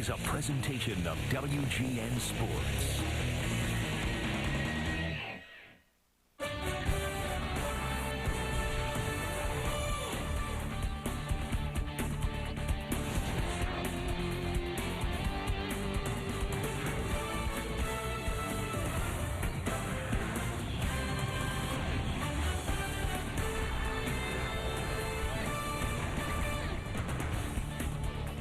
is a presentation of WGN Sports.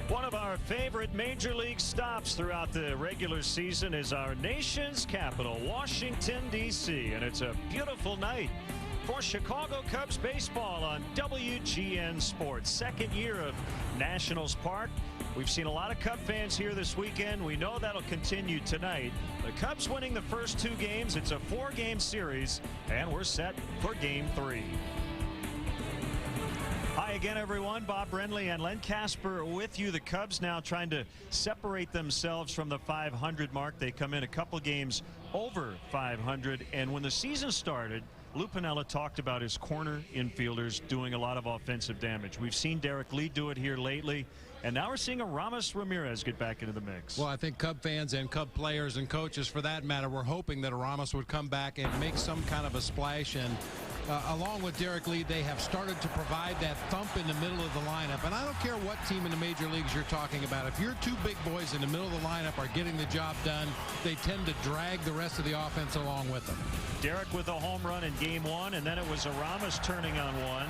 One of our favorite major league stops throughout the regular season is our nation's capital, Washington, D.C. And it's a beautiful night for Chicago Cubs baseball on WGN Sports. Second year of Nationals Park. We've seen a lot of Cub fans here this weekend. We know that'll continue tonight. The Cubs winning the first two games. It's a four-game series, and we're set for Game 3. Hi again, everyone. Bob Brenly and Len Casper with you. The Cubs now trying to separate themselves from the 500 mark. They come in a couple games over 500. And when the season started, Lou Piniella talked about his corner infielders doing a lot of offensive damage. We've seen Derek Lee do it here lately. And now we're seeing Aramis Ramirez get back into the mix. Well, I think Cub fans and Cub players and coaches, for that matter, were hoping that Aramis would come back and make some kind of a splash. And along with Derek Lee, they have started to provide that thump in the middle of the lineup. And I don't care what team in the major leagues you're talking about. If your two big boys in the middle of the lineup are getting the job done, they tend to drag the rest of the offense along with them. Derek with a home run in Game 1, and then it was Aramis turning on one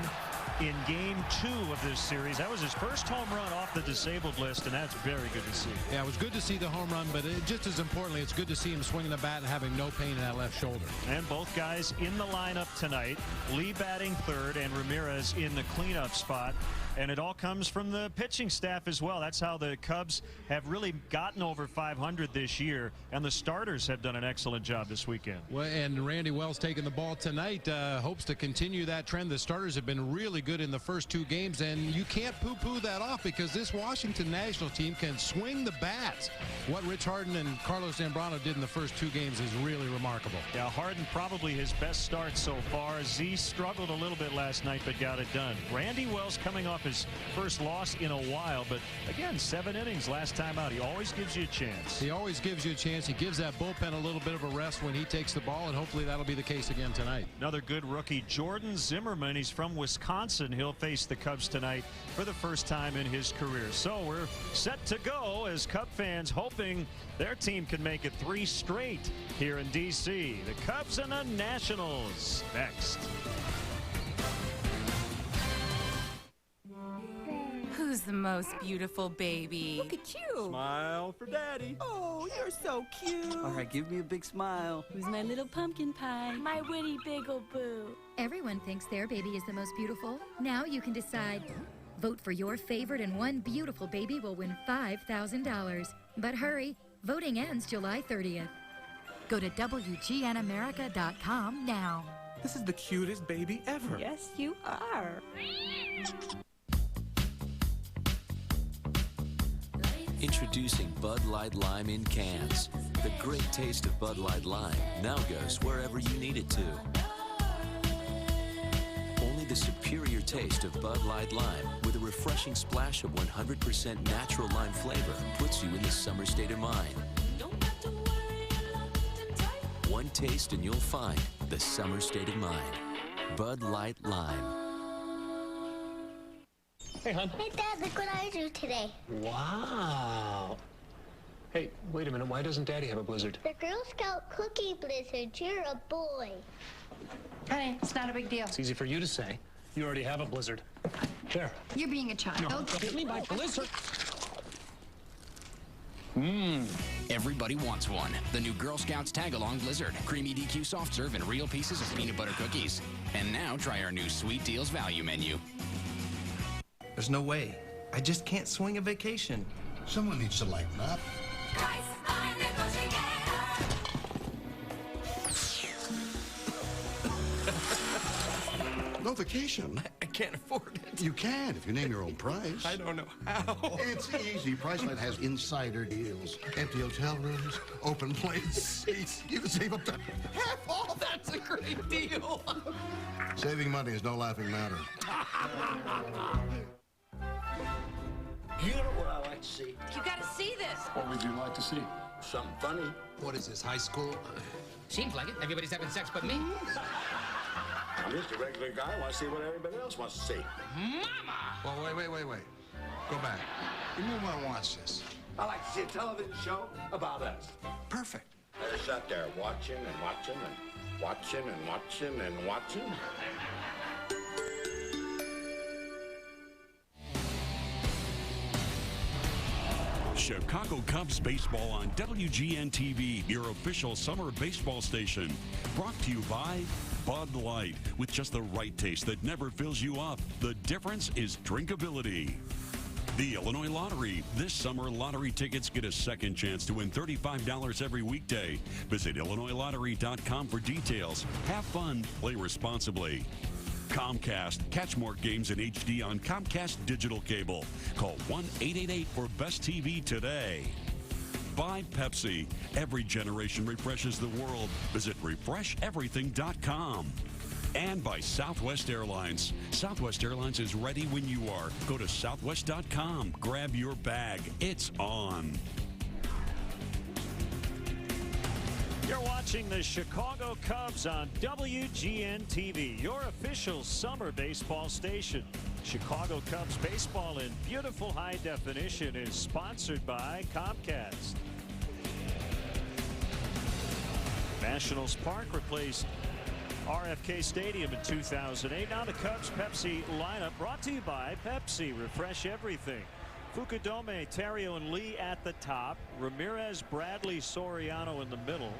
in Game 2 of this series. That was his first home run off the disabled list, and that's very good to see. Yeah, it was good to see the home run, but just as importantly, it's good to see him swinging the bat and having no pain in that left shoulder. And both guys in the lineup tonight. Lee batting third and Ramirez in the cleanup spot. And it all comes from the pitching staff as well. That's how the Cubs have really gotten over 500 this year, and the starters have done an excellent job this weekend. Well, and Randy Wells taking the ball tonight hopes to continue that trend. The starters have been really good in the first two games, and you can't poo-poo that off because this Washington National team can swing the bats. What Rich Harden and Carlos Zambrano did in the first two games is really remarkable. Yeah, Harden probably his best start so far. Z struggled a little bit last night but got it done. Randy Wells coming off his first loss in a while, but again, 7 innings last time out. He always gives you a chance. He always gives you a chance. He gives that bullpen a little bit of a rest when he takes the ball, and hopefully that'll be the case again tonight. Another good rookie, Jordan Zimmerman. He's from Wisconsin. He'll face the Cubs tonight for the first time in his career. So we're set to go as Cub fans hoping their team can make it 3 straight here in D.C. The Cubs and the Nationals next. Who's the most beautiful baby? Look at you. Smile for Daddy. Oh, you're so cute. All right, give me a big smile. Who's my little pumpkin pie? My witty bagel boo. Everyone thinks their baby is the most beautiful. Now you can decide. Vote for your favorite and one beautiful baby will win $5,000. But hurry, voting ends July 30th. Go to WGNAmerica.com now. This is the cutest baby ever. Yes, you are. Introducing Bud Light Lime in cans. The great taste of Bud Light Lime now goes wherever you need it to. Only the superior taste of Bud Light Lime with a refreshing splash of 100% natural lime flavor puts you in the summer state of mind. One taste and you'll find the summer state of mind. Bud Light Lime. Hey, hon. Hey, Dad, look what I drew today. Wow. Hey, wait a minute. Why doesn't Daddy have a blizzard? The Girl Scout cookie blizzard. You're a boy. Honey, it's not a big deal. It's easy for you to say. You already have a blizzard. There. You're being a child. No, give me my blizzard. Everybody wants one. The new Girl Scouts Tag-Along Blizzard. Creamy DQ soft serve and real pieces of peanut butter cookies. And now try our new Sweet Deals value menu. There's no way. I just can't swing a vacation. Someone needs to lighten up. No vacation. I can't afford it. You can if you name your own price. I don't know how. It's easy. Priceline has insider deals. Empty hotel rooms, open plane seats. You can save up to half off. That's a great deal. Saving money is no laughing matter. You know what I like like to see? You gotta see this. What would you like to see? Something funny. What is this, high school? Seems like it. Everybody's having sex but me. I'm just a regular guy. I want to see what everybody else wants to see. Mama! Well, wait. Go back. You may want to watch this. I like to see a television show about us. Perfect. I just sat there watching and watching and watching and watching and watching. Chicago Cubs baseball on WGN TV, your official summer baseball station. Brought to you by Bud Light, with just the right taste that never fills you up. The difference is drinkability. The Illinois Lottery. This summer, lottery tickets get a second chance to win $35 every weekday. Visit IllinoisLottery.com for details. Have fun, play responsibly. Comcast. Catch more games in HD on Comcast Digital Cable. Call 1-888-4BEST TV today. By Pepsi. Every generation refreshes the world. Visit refresheverything.com. And by Southwest Airlines. Southwest Airlines is ready when you are. Go to southwest.com. Grab your bag. It's on. You're watching the Chicago Cubs on WGN TV, your official summer baseball station. Chicago Cubs baseball in beautiful high definition is sponsored by Comcast. Nationals Park replaced RFK Stadium in 2008. Now the Cubs Pepsi lineup brought to you by Pepsi. Refresh everything. Fukudome, Terrio, and Lee at the top. Ramirez, Bradley, Soriano in the middle.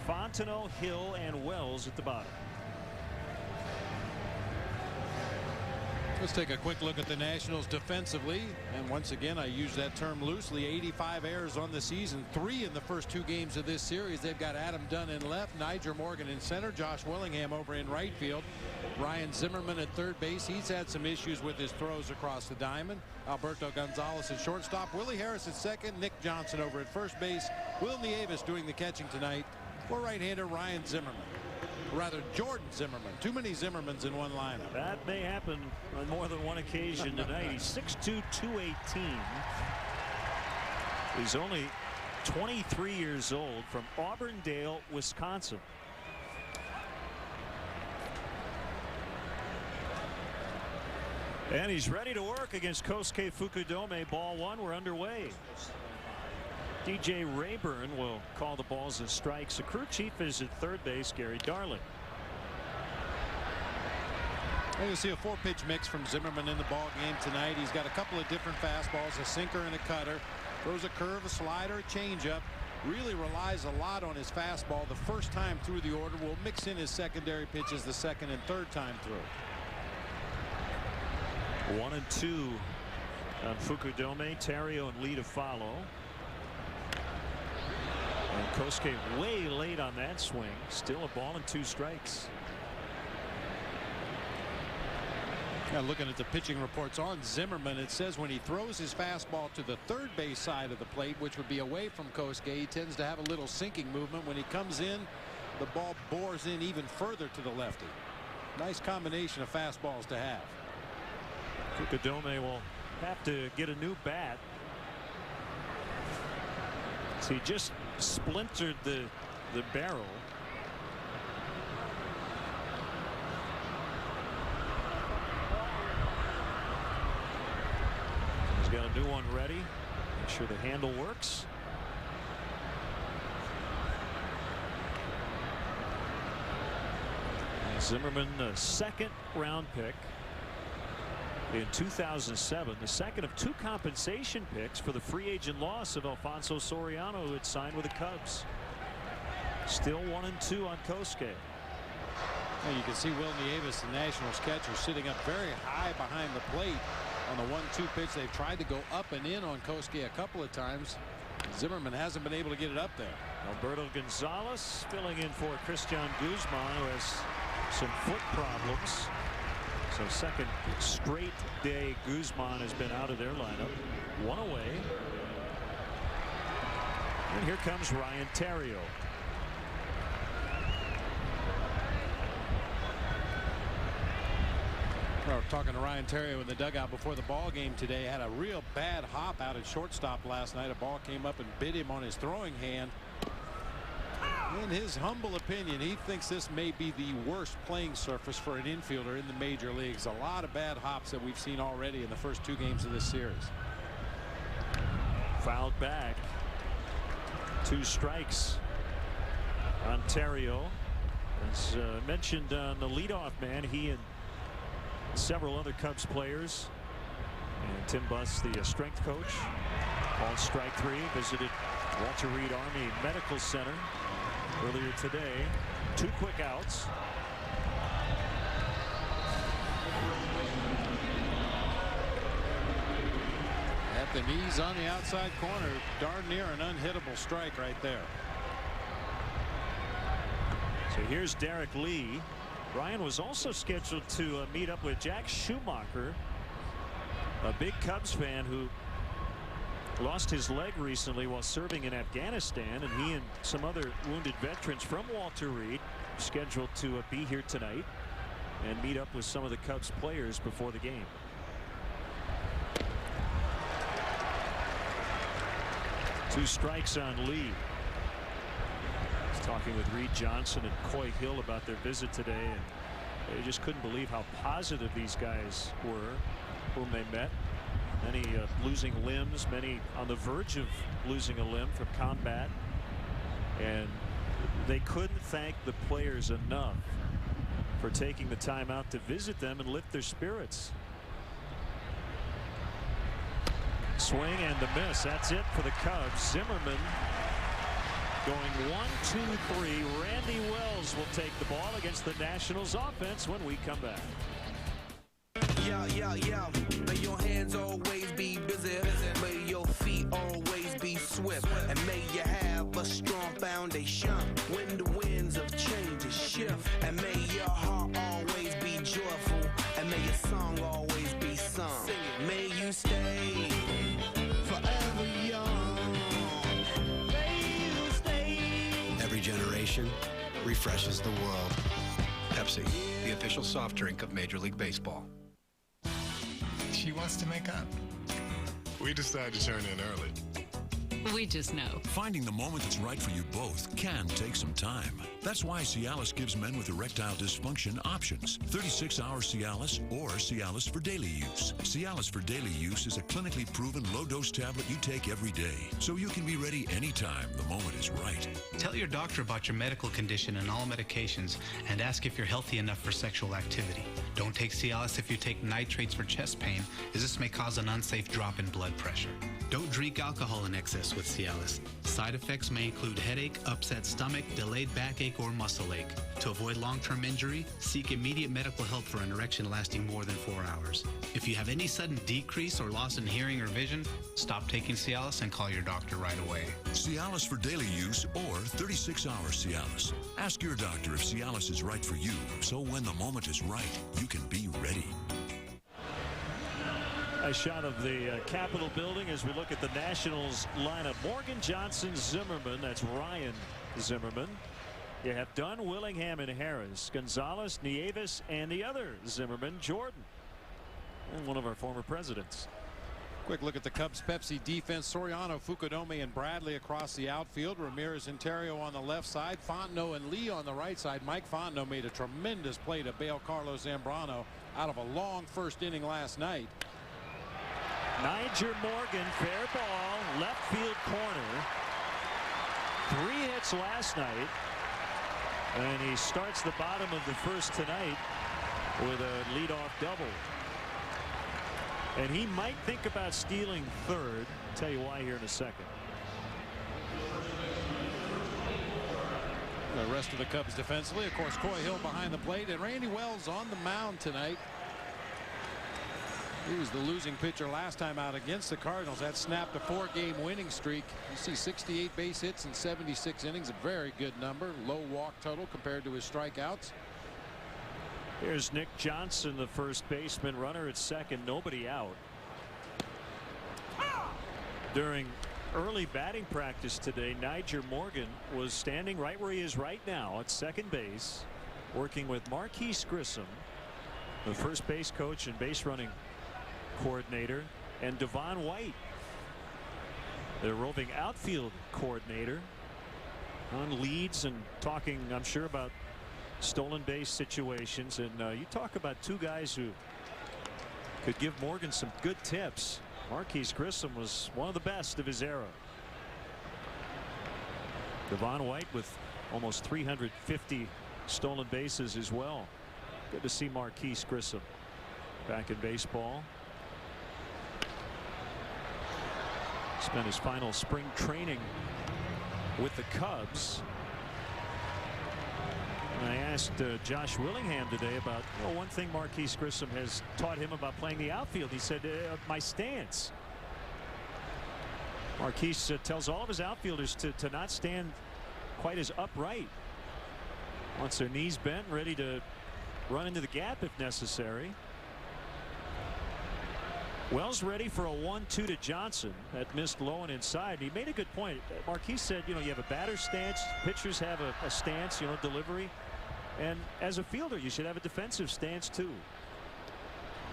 Fontenot, Hill, and Wells at the bottom. Let's take a quick look at the Nationals defensively. And once again, I use that term loosely. 85 errors on the season, 3 in the first 2 games of this series. They've got Adam Dunn in left, Niger Morgan in center, Josh Willingham over in right field, Ryan Zimmerman at third base. He's had some issues with his throws across the diamond. Alberto Gonzalez at shortstop, Willie Harris at second, Nick Johnson over at first base. Will Nieves doing the catching tonight for right-hander Ryan Zimmerman. Rather, Jordan Zimmerman. Too many Zimmermans in one lineup. That may happen on more than one occasion tonight. He's 6'2", 218. He's only 23 years old, from Auburndale, Wisconsin. And he's ready to work against Kosuke Fukudome. Ball 1, we're underway. DJ Rayburn will call the balls and strikes. The crew chief is at third base, Gary Darling. And you'll see a 4-pitch mix from Zimmerman in the ball game tonight. He's got a couple of different fastballs, a sinker and a cutter. Throws a curve, a slider, a changeup. Really relies a lot on his fastball the first time through the order. Will mix in his secondary pitches the second and third time through. 1-2 on Fukudome. Terrio and Lee to follow. And Kosuke way late on that swing. Still a ball and 2 strikes. Now looking at the pitching reports on Zimmerman, it says when he throws his fastball to the third base side of the plate, which would be away from Kosuke, he tends to have a little sinking movement. When he comes in, the ball bores in even further to the lefty. Nice combination of fastballs to have. Fukudome will have to get a new bat. So he just splintered the barrel. He's got a new one ready. Make sure the handle works. And Zimmerman, a second-round pick in 2007, the second of 2 compensation picks for the free agent loss of Alfonso Soriano, who had signed with the Cubs. Still 1-2 on Kosuke. And you can see Will Nieves, the Nationals catcher, sitting up very high behind the plate on the 1-2 pitch. They've tried to go up and in on Kosuke a couple of times. Zimmerman hasn't been able to get it up there. Alberto Gonzalez filling in for Christian Guzman, who has some foot problems. So second straight day Guzman has been out of their lineup. 1 away. And here comes Ryan Terrio. I was talking to Ryan Terrio in the dugout before the ball game today. Had a real bad hop out at shortstop last night. A ball came up and bit him on his throwing hand. In his humble opinion, he thinks this may be the worst playing surface for an infielder in the major leagues. A lot of bad hops that we've seen already in the first 2 games of this series. Fouled back. 2 strikes. Ontario, as mentioned on the leadoff man, he and several other Cubs players, and Tim Buss, the strength coach, called strike 3. Visited Walter Reed Army Medical Center earlier today. 2 quick outs. At the knees on the outside corner, darn near an unhittable strike right there. So here's Derek Lee. Ryan was also scheduled to meet up with Jack Schumacher, a big Cubs fan who lost his leg recently while serving in Afghanistan, and he and some other wounded veterans from Walter Reed scheduled to be here tonight and meet up with some of the Cubs players before the game. Two strikes on Lee. He's talking with Reed Johnson and Coy Hill about their visit today, and they just couldn't believe how positive these guys were whom they met. Many losing limbs, many on the verge of losing a limb from combat, and they couldn't thank the players enough for taking the time out to visit them and lift their spirits. Swing and the miss. That's it for the Cubs. Zimmerman going 1-2-3. Randy Wells will take the ball against the Nationals offense when we come back. Yeah. May your hands always be busy. May your feet always be swift. And may you have a strong foundation when the winds of change shift. And may your heart always be joyful. And may your song always be sung. May you stay forever young. May you stay. Every generation refreshes the world. Pepsi, the official soft drink of Major League Baseball. She wants to make up. We decided to turn in early. We just know. Finding the moment that's right for you both can take some time. That's why Cialis gives men with erectile dysfunction options. 36-hour Cialis or Cialis for daily use. Cialis for daily use is a clinically proven low-dose tablet you take every day, so you can be ready anytime the moment is right. Tell your doctor about your medical condition and all medications, and ask if you're healthy enough for sexual activity. Don't take Cialis if you take nitrates for chest pain, as this may cause an unsafe drop in blood pressure. Don't drink alcohol in excess with Cialis. Side effects may include headache, upset stomach, delayed backache, or muscle ache. To avoid long-term injury, seek immediate medical help for an erection lasting more than 4 hours. If you have any sudden decrease or loss in hearing or vision, stop taking Cialis and call your doctor right away. Cialis for daily use or 36-hour Cialis. Ask your doctor if Cialis is right for you, so when the moment is right, you can be ready. A shot of the Capitol building as we look at the Nationals lineup. Morgan, Johnson, Zimmerman. That's Ryan Zimmerman. You have Dunn, Willingham, and Harris. Gonzalez, Nieves, and the other Zimmerman, Jordan. And one of our former presidents. Quick look at the Cubs Pepsi defense. Soriano, Fukudome, and Bradley across the outfield. Ramirez and Terrio on the left side. Fontenot and Lee on the right side. Mike Fontenot made a tremendous play to bail Carlos Zambrano out of a long first inning last night. Niger Morgan, fair ball, left field corner. 3 hits last night, and he starts the bottom of the first tonight with a leadoff double. And he might think about stealing third. I'll tell you why here in a second. The rest of the Cubs defensively, of course, Coy Hill behind the plate, and Randy Wells on the mound tonight. He was the losing pitcher last time out against the Cardinals. That snapped a 4-game winning streak. You see 68 base hits in 76 innings, a very good number. Low walk total compared to his strikeouts. Here's Nick Johnson, the first baseman, runner at second, nobody out. During early batting practice today, Niger Morgan was standing right where he is right now at second base, working with Marquise Grissom the first base coach and base running coordinator, and Devon White, the roving outfield coordinator, on leads and talking, I'm sure, about stolen base situations. And you talk about two guys who could give Morgan some good tips. Marquise Grissom was one of the best of his era. Devon White with almost 350 stolen bases as well. Good to see Marquise Grissom back in baseball. Spent his final spring training with the Cubs. And I asked Josh Willingham today about one thing Marquise Grissom has taught him about playing the outfield. He said, my stance. Marquise tells all of his outfielders to not stand quite as upright. Wants their knees bent, ready to run into the gap if necessary. Wells ready for a 1-2 to Johnson. That missed low and inside. He made a good point. Marquise said, you have a batter's stance. Pitchers have a stance, delivery. And as a fielder, you should have a defensive stance too.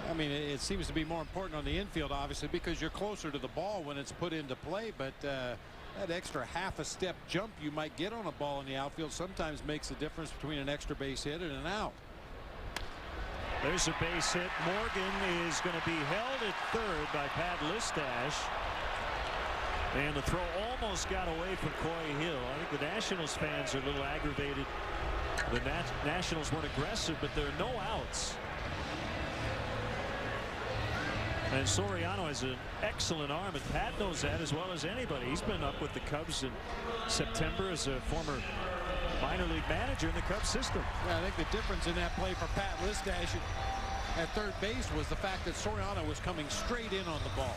I mean, it seems to be more important on the infield, obviously, because you're closer to the ball when it's put into play. But that extra half a step jump you might get on a ball in the outfield sometimes makes the difference between an extra base hit and an out. There's a base hit. Morgan is going to be held at third by Pat Listash. And the throw almost got away from Coy Hill. I think the Nationals fans are a little aggravated. The Nationals weren't aggressive, but there are no outs. And Soriano has an excellent arm, and Pat knows that as well as anybody. He's been up with the Cubs in September as a former minor league manager in the Cubs system. Yeah, I think the difference in that play for Pat Listash at third base was the fact that Soriano was coming straight in on the ball.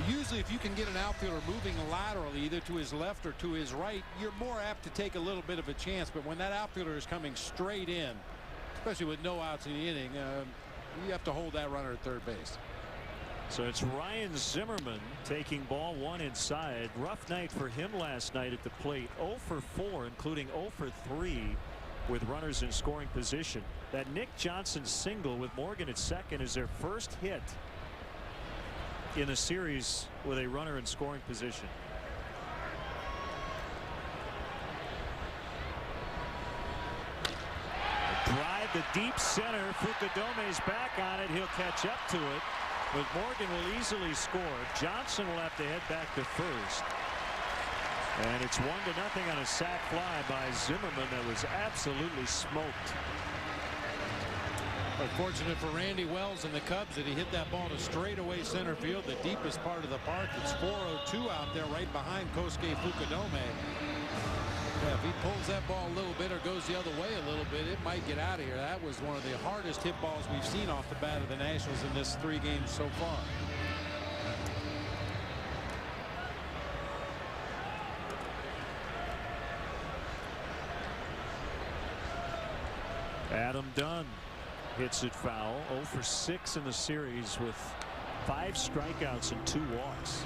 Usually if you can get an outfielder moving laterally either to his left or to his right, you're more apt to take a little bit of a chance. But when that outfielder is coming straight in, especially with no outs in the inning, you have to hold that runner at third base. So it's Ryan Zimmerman taking ball one inside. Rough night for him last night at the plate. 0 for 4, including 0 for 3 with runners in scoring position. That Nick Johnson single with Morgan at second is their first hit in a series with a runner in scoring position. Drive to deep center. Fukudome's back on it. He'll catch up to it. But Morgan will easily score. Johnson will have to head back to first. And it's 1-0 on a sac fly by Zimmerman that was absolutely smoked. Unfortunate for Randy Wells and the Cubs that he hit that ball to straightaway center field, the deepest part of the park. It's 402 out there right behind Kosuke Fukudome. Yeah, if he pulls that ball a little bit or goes the other way a little bit, it might get out of here. That was one of the hardest hit balls we've seen off the bat of the Nationals in this 3 games so far. Adam Dunn hits it foul. 0 for 6 in the series with 5 strikeouts and 2 walks.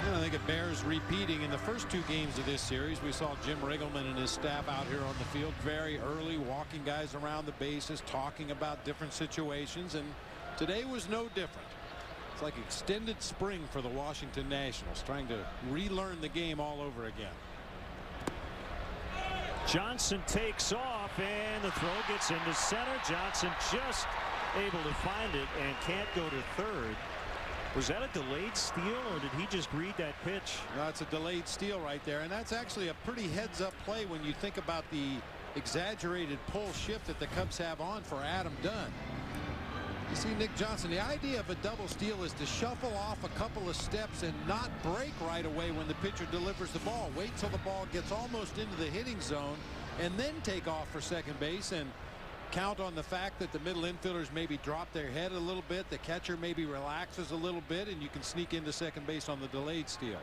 I think it bears repeating. In the first 2 games of this series, we saw Jim Riggleman and his staff out here on the field very early, walking guys around the bases, talking about different situations, and today was no different. It's like extended spring for the Washington Nationals, trying to relearn the game all over again. Johnson takes off, and the throw gets into center. Johnson just able to find it and can't go to third. Was that a delayed steal, or did he just read that pitch? No, it's a delayed steal right there, and that's actually a pretty heads-up play when you think about the exaggerated pull shift that the Cubs have on for Adam Dunn. You see Nick Johnson, the idea of a double steal is to shuffle off a couple of steps and not break right away when the pitcher delivers the ball. Wait till the ball gets almost into the hitting zone and then take off for second base and count on the fact that the middle infielders maybe drop their head a little bit, the catcher maybe relaxes a little bit, and you can sneak into second base on the delayed steal.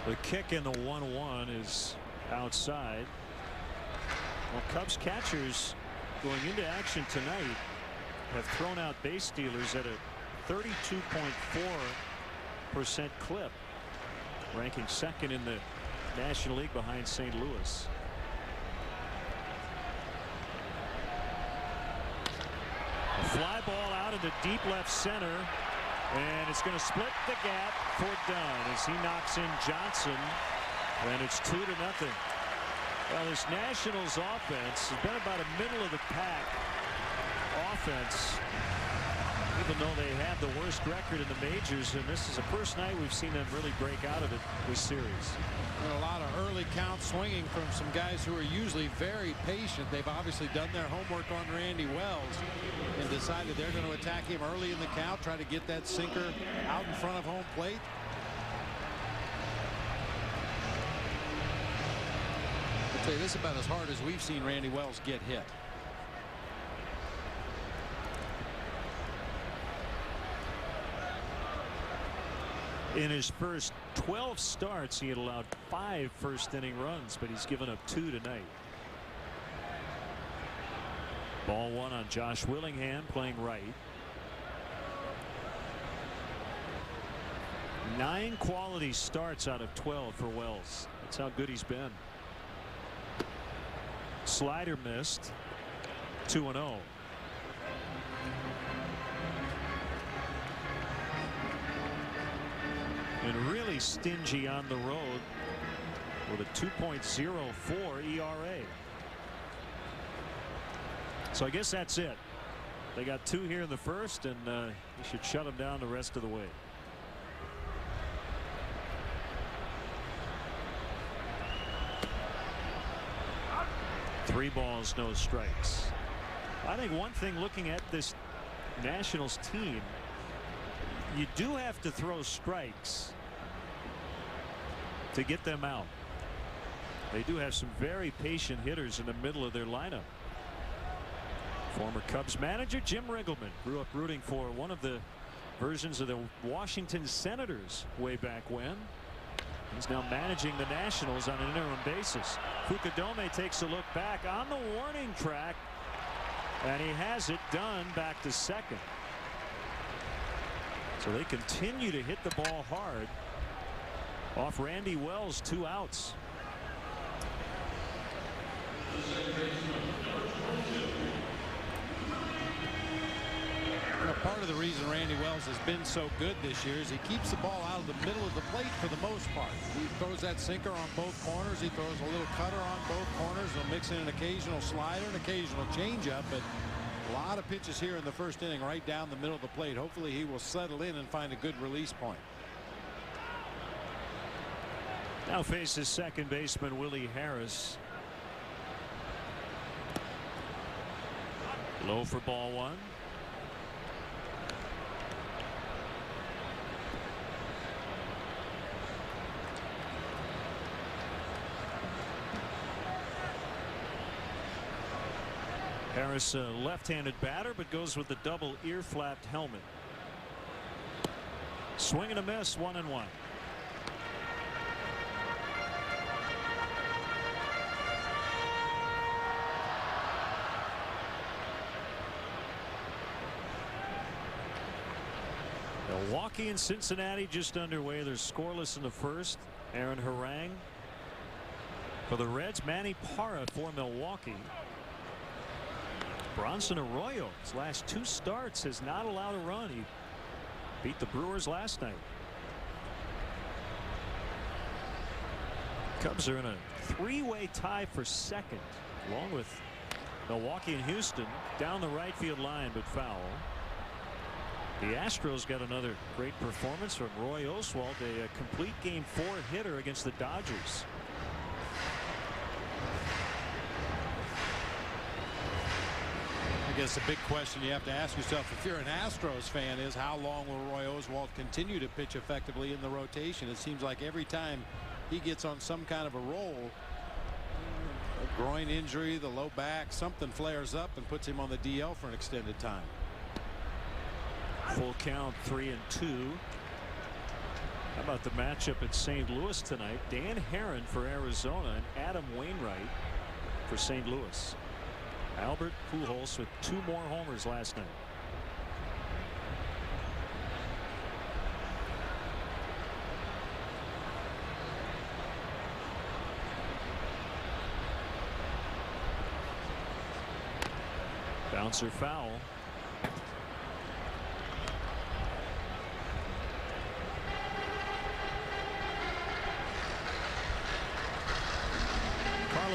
The kick in the 1-1 is outside. Well, Cubs catchers going into action tonight have thrown out base stealers at a 32.4% clip, ranking second in the National League behind St. Louis. fly ball out into deep left center. And it's going to split the gap for Dunn as he knocks in Johnson. And it's 2-0. Well, this Nationals offense has been about a middle of the pack offense, even though they have the worst record in the majors. And this is the first night we've seen them really break out of it this series. And a lot of early count swinging from some guys who are usually very patient. They've obviously done their homework on Randy Wells and decided they're going to attack him early in the count, try to get that sinker out in front of home plate. I'll tell you, this is about as hard as we've seen Randy Wells get hit. In his first 12 starts, he had allowed 5 first-inning runs, but he's given up 2 tonight. Ball 1 on Josh Willingham, playing right. 9 quality starts out of 12 for Wells. That's how good he's been. Slider missed. 2-0. And really stingy on the road with a 2.04 ERA. So I guess that's it. They got 2 here in the first, and you should shut them down the rest of the way. Three balls, no strikes. I think one thing looking at this Nationals team, you do have to throw strikes to get them out. They do have some very patient hitters in the middle of their lineup. Former Cubs manager Jim Riggleman grew up rooting for one of the versions of the Washington Senators way back when. He's now managing the Nationals on an interim basis. Fukudome takes a look back on the warning track, and he has it done back to second. So they continue to hit the ball hard off Randy Wells. 2 outs. Part of the reason Randy Wells has been so good this year is he keeps the ball out of the middle of the plate for the most part. He throws that sinker on both corners. He throws a little cutter on both corners. He'll mix in an occasional slider, an occasional changeup, but a lot of pitches here in the first inning right down the middle of the plate. Hopefully he will settle in and find a good release point. Now faces second baseman Willie Harris. Low for ball 1. Harris, a left-handed batter, but goes with the double ear-flapped helmet. Swing and a miss, 1-1. Milwaukee and Cincinnati just underway. They're scoreless in the first. Aaron Harang for the Reds. Manny Parra for Milwaukee. Bronson Arroyo, his last 2 starts, has not allowed a run. He beat the Brewers last night. Cubs are in a 3-way tie for second, along with Milwaukee and Houston. Down the right field line, but foul. The Astros got another great performance from Roy Oswalt, a complete game 4 hitter against the Dodgers. I guess the big question you have to ask yourself if you're an Astros fan is how long will Roy Oswalt continue to pitch effectively in the rotation? It seems like every time he gets on some kind of a roll, a groin injury, the low back, something flares up and puts him on the DL for an extended time. Full count, 3-2. How about the matchup at St. Louis tonight? Dan Herron for Arizona and Adam Wainwright for St. Louis. Albert Pujols with 2 more homers last night. Bouncer foul.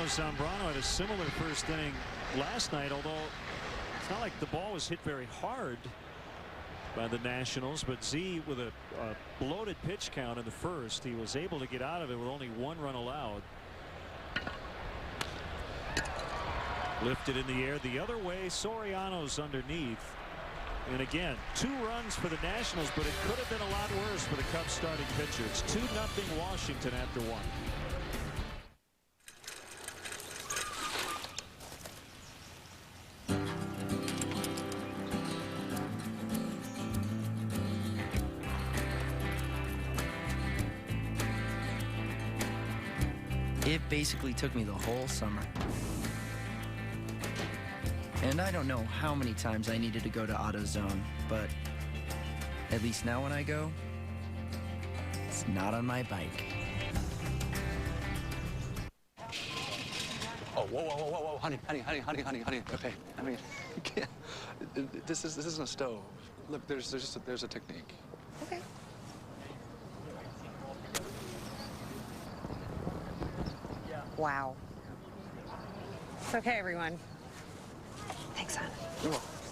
Carlos Zambrano had a similar first inning last night, although it's not like the ball was hit very hard by the Nationals, but Z, with a bloated pitch count in the first, he was able to get out of it with only 1 run allowed. Lifted in the air the other way. Soriano's underneath. And again, 2 runs for the Nationals, but it could have been a lot worse for the Cubs starting pitcher. It's 2-0 Washington after 1. It basically took me the whole summer. And I don't know how many times I needed to go to AutoZone, but at least now when I go, it's not on my bike. Oh, whoa, honey, okay, I mean, you can't, this isn't a stove. Look, there's a technique. Okay. Wow. It's okay, everyone. Thanks, hon.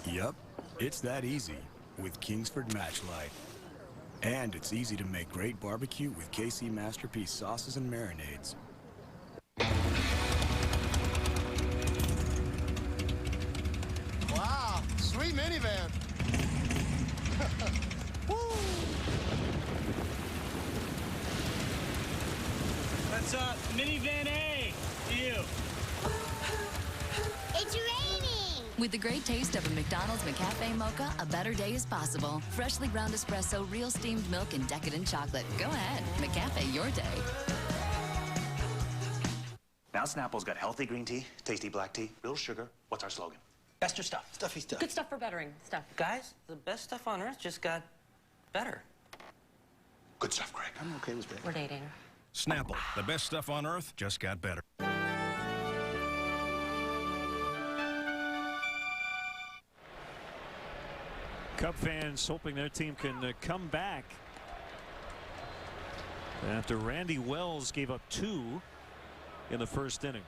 Yep, it's that easy with Kingsford Match Light. And it's easy to make great barbecue with KC Masterpiece sauces and marinades. Wow, sweet minivan. Woo! That's minivan A. You. It's raining. With the great taste of a McDonald's McCafe Mocha, a better day is possible. Freshly ground espresso, real steamed milk, and decadent chocolate. Go ahead, McCafe your day. Now Snapple's got healthy green tea, tasty black tea, real sugar. What's our slogan? Best your stuff. Stuffy stuff. Good stuff for bettering stuff. Guys, the best stuff on earth just got better. Good stuff, Greg. I'm okay with that. We're dating. Snapple, the best stuff on earth, just got better. Cub fans hoping their team can come back after Randy Wells gave up 2 in the first inning.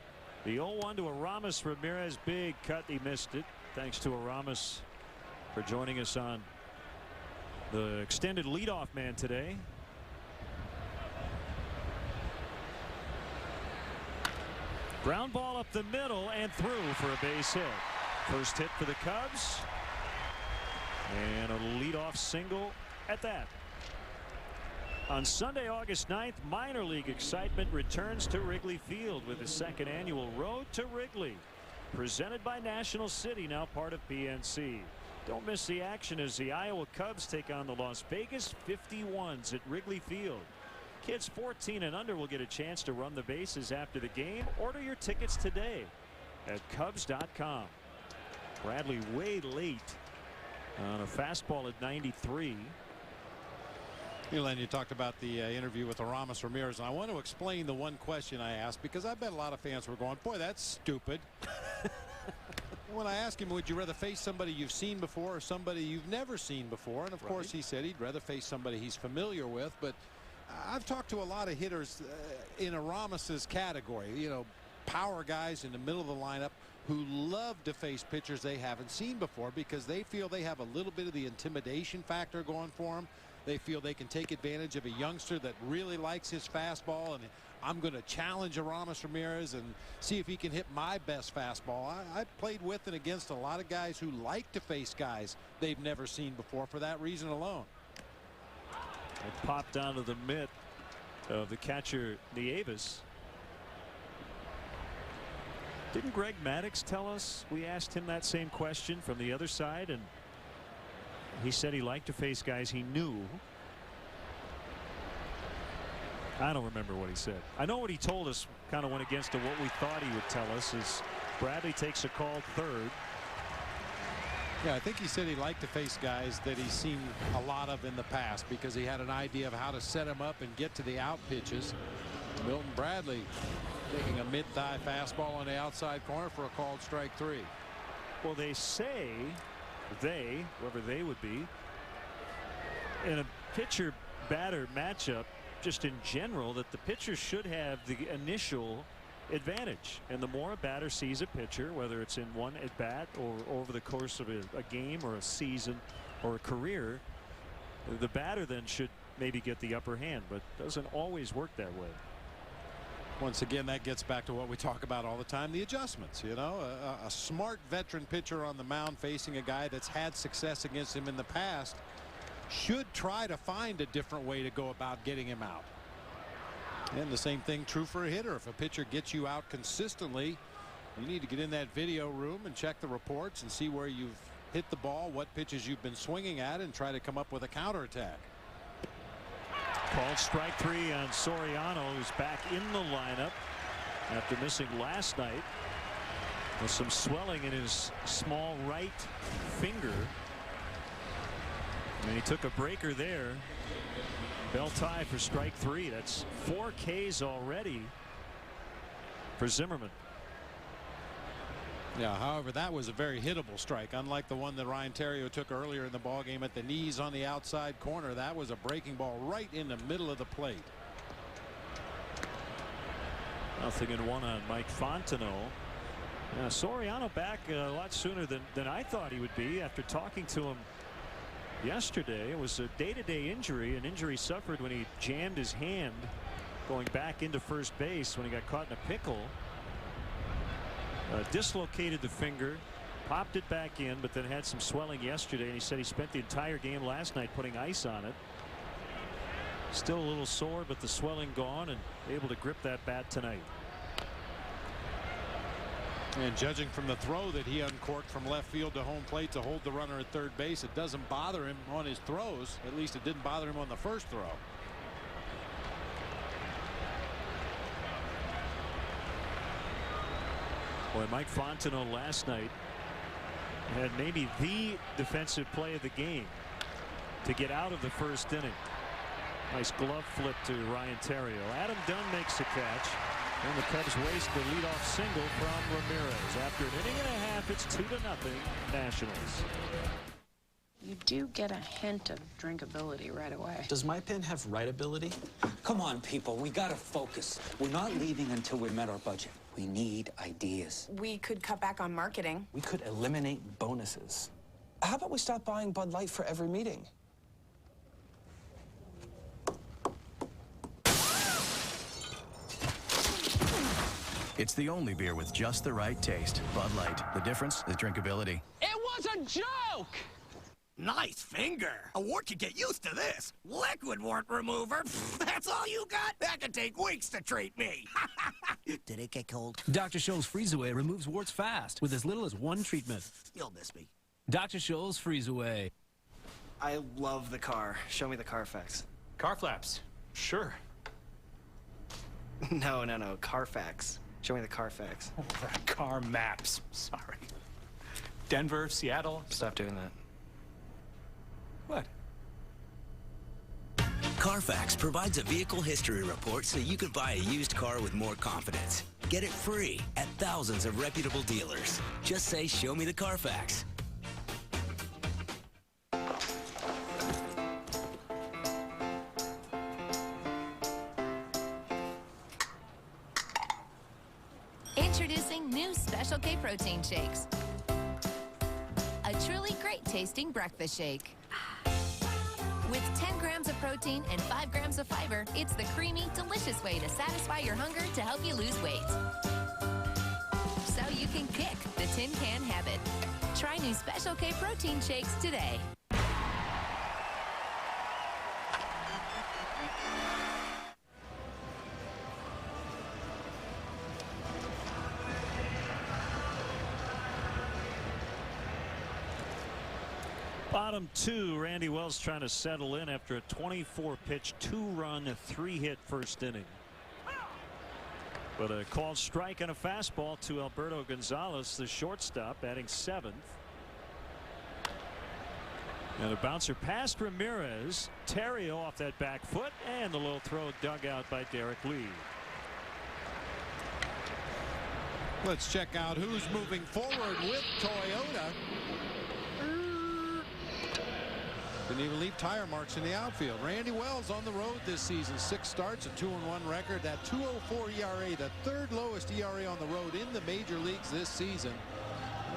The 0-1 to Aramis Ramirez. Big cut. He missed it. Thanks to Aramis for joining us on the extended leadoff man today. Ground ball up the middle and through for a base hit. First hit for the Cubs. And a leadoff single at that. On Sunday, August 9th, minor league excitement returns to Wrigley Field with the second annual Road to Wrigley. Presented by National City, now part of PNC. Don't miss the action as the Iowa Cubs take on the Las Vegas 51s at Wrigley Field. Kids 14 and under will get a chance to run the bases after the game. Order your tickets today at Cubs.com. Bradley way late on a fastball at 93. Len, you talked about the interview with Aramis Ramirez, and I want to explain the one question I asked, because I bet a lot of fans were going, boy, that's stupid. When I asked him, would you rather face somebody you've seen before or somebody you've never seen before? And of course he said he'd rather face somebody he's familiar with. But I've talked to a lot of hitters in Aramis's category, you know, power guys in the middle of the lineup who love to face pitchers they haven't seen before because they feel they have a little bit of the intimidation factor going for them. They feel they can take advantage of a youngster that really likes his fastball, and I'm going to challenge Aramis Ramirez and see if he can hit my best fastball. I played with and against a lot of guys who like to face guys they've never seen before for that reason alone. It popped onto the mitt of the catcher Nieves. Didn't Greg Maddux tell us? We asked him that same question from the other side, and he said he liked to face guys he knew. I don't remember what he said. I know what he told us kind of went against what we thought he would tell us is Bradley takes a call third. Yeah, I think he said he liked to face guys that he's seen a lot of in the past because he had an idea of how to set him up and get to the out pitches. Milton Bradley taking a mid-thigh fastball on the outside corner for a called strike 3. Well, they say, whoever they would be, in a pitcher-batter matchup, just in general, that the pitcher should have the initial advantage. And the more a batter sees a pitcher, whether it's in one at bat or over the course of a game or a season or a career, the batter then should maybe get the upper hand, but doesn't always work that way. Once again, that gets back to what we talk about all the time, the adjustments. You know, a smart veteran pitcher on the mound facing a guy that's had success against him in the past should try to find a different way to go about getting him out. And the same thing true for a hitter. If a pitcher gets you out consistently, you need to get in that video room and check the reports and see where you've hit the ball, what pitches you've been swinging at, and try to come up with a counterattack. Called strike 3 on Soriano, who's back in the lineup after missing last night with some swelling in his small right finger. And he took a breaker there. Bell tie for strike 3. That's 4 Ks already for Zimmerman. Yeah, however, that was a very hittable strike, unlike the one that Ryan Theriot took earlier in the ballgame at the knees on the outside corner. That was a breaking ball right in the middle of the plate. 0-1 on Mike Fontenot. Soriano back a lot sooner than I thought he would be after talking to him yesterday. It was a day-to-day injury, an injury suffered when he jammed his hand going back into first base when he got caught in a pickle. Dislocated the finger, popped it back in, but then had some swelling yesterday, and he said he spent the entire game last night putting ice on it. Still a little sore, but the swelling gone and able to grip that bat tonight. And judging from the throw that he uncorked from left field to home plate to hold the runner at third base, it doesn't bother him on his throws. At least it didn't bother him on the first throw. Boy, Mike Fontenot last night had maybe the defensive play of the game to get out of the first inning. Nice glove flip to Ryan Theriot. Adam Dunn makes a catch, and the Cubs waste the leadoff single from Ramirez. After an inning and a half, it's 2-0 Nationals. You do get a hint of drinkability right away. Does my pen have writability? Come on, people. We gotta focus. We're not leaving until we've met our budget. We need ideas. We could cut back on marketing. We could eliminate bonuses. How about we stop buying Bud Light for every meeting? It's the only beer with just the right taste. Bud Light. The difference is drinkability. It was a joke! Nice finger. A wart could get used to this. Liquid wart remover. That's all you got? That could take weeks to treat me. Did it get cold? Dr. Scholl's Freeze Away removes warts fast with as little as 1 treatment. You'll miss me. Dr. Scholl's Freeze Away. I love the car. Show me the Carfax. Car flaps. Sure. No. Carfax. Show me the Carfax. Car maps. Sorry. Denver, Seattle. Stop doing that. What? Carfax provides a vehicle history report so you can buy a used car with more confidence. Get it free at thousands of reputable dealers. Just say, "Show me the Carfax." Introducing new Special K protein shakes. A truly great tasting breakfast shake. With 10 grams of protein and 5 grams of fiber, it's the creamy, delicious way to satisfy your hunger to help you lose weight. So you can kick the tin can habit. Try new Special K protein shakes today. Bottom 2, Randy Wells trying to settle in after a 24-pitch, 2-run, 3-hit first inning. But a called strike and a fastball to Alberto Gonzalez, the shortstop, batting 7th. And a bouncer past Ramirez. Theriot off that back foot, and the little throw dug out by Derek Lee. Let's check out who's moving forward with Toyota. In Didn't even leave tire marks in the outfield. Randy Wells on the road this season. 6 starts, a 2-1 record. That 2.04 ERA, the 3rd lowest ERA on the road in the major leagues this season.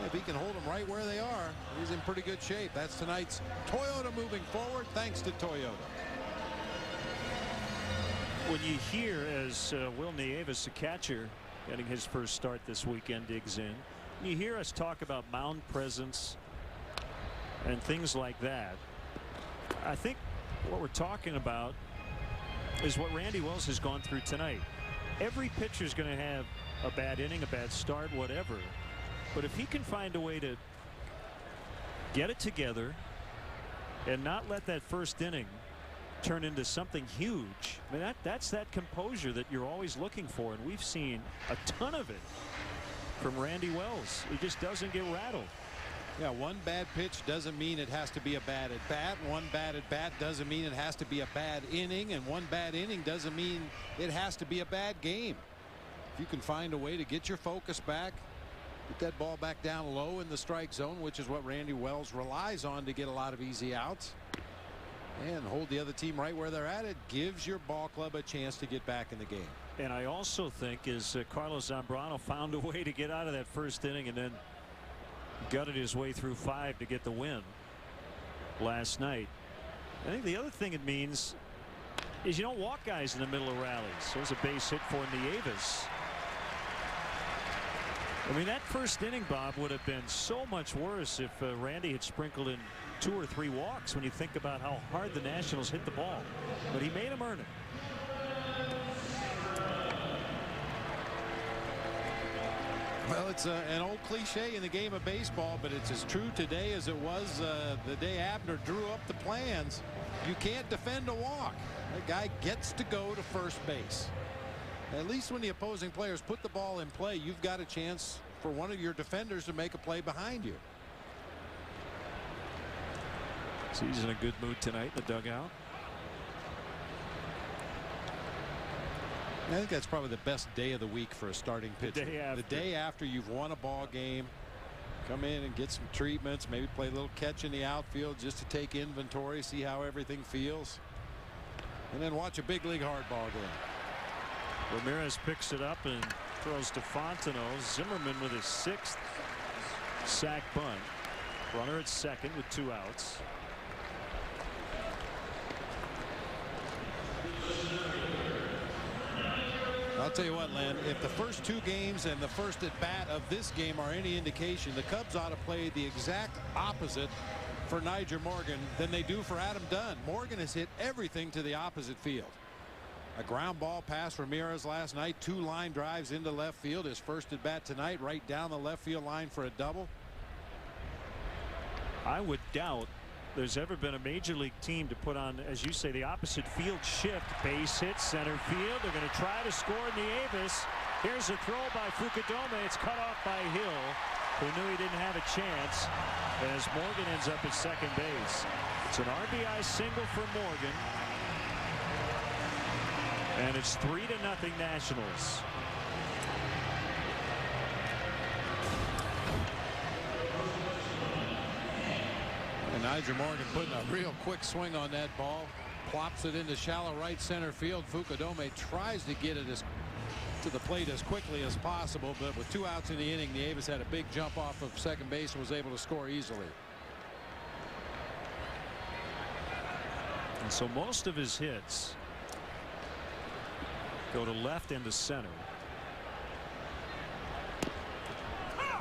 If he can hold them right where they are, he's in pretty good shape. That's tonight's Toyota moving forward, thanks to Toyota. When you hear, as Will Nieves, the catcher, getting his first start this weekend, digs in, you hear us talk about mound presence and things like that. I think what we're talking about is what Randy Wells has gone through tonight. Every pitcher is going to have a bad inning, a bad start, whatever. But if he can find a way to get it together and not let that first inning turn into something huge, I mean, that's that composure that you're always looking for, and we've seen a ton of it from Randy Wells. He just doesn't get rattled. Yeah, one bad pitch doesn't mean it has to be a bad at bat. One bad at bat doesn't mean it has to be a bad inning, and one bad inning doesn't mean it has to be a bad game. If you can find a way to get your focus back, get that ball back down low in the strike zone, which is what Randy Wells relies on to get a lot of easy outs, and hold the other team right where they're at, it gives your ball club a chance to get back in the game. And I also think is Carlos Zambrano found a way to get out of that first inning and then gutted his way through 5 to get the win last night. I think the other thing it means is you don't walk guys in the middle of rallies. There's a base hit for Nieves. I mean, that first inning, Bob, would have been so much worse if Randy had sprinkled in 2 or 3 walks when you think about how hard the Nationals hit the ball. But he made them earn it. Well, it's an old cliche in the game of baseball, but it's as true today as it was the day Abner drew up the plans. You can't defend a walk. That guy gets to go to first base. At least when the opposing players put the ball in play, you've got a chance for one of your defenders to make a play behind you. So he's in a good mood tonight in the dugout. I think that's probably the best day of the week for a starting pitcher. The day after you've won a ball game, come in and get some treatments, maybe play a little catch in the outfield just to take inventory, see how everything feels, and then watch a big league hardball game. Ramirez picks it up and throws to Fontenot. Zimmerman with his 6th sack bunt. Runner at second with 2 outs. I'll tell you what, Len, if the first 2 games and the first at bat of this game are any indication, the Cubs ought to play the exact opposite for Nyjer Morgan than they do for Adam Dunn. Morgan has hit everything to the opposite field. A ground ball past Ramirez last night, 2 line drives into left field. His first at bat tonight, right down the left field line for a double. I would doubt there's ever been a major league team to put on, as you say, the opposite field shift. Base hit center field. They're going to try to score Nieves. Here's a throw by Fukudome. It's cut off by Hill, who knew he didn't have a chance, as Morgan ends up at second base. It's an RBI single for Morgan, and it's 3-0 Nationals. And Nyjer Morgan putting a real quick swing on that ball, plops it into shallow right center field. Fukudome tries to get it to the plate as quickly as possible, but with 2 outs in the inning, Nieves had a big jump off of second base and was able to score easily. And so most of his hits go to left and to center.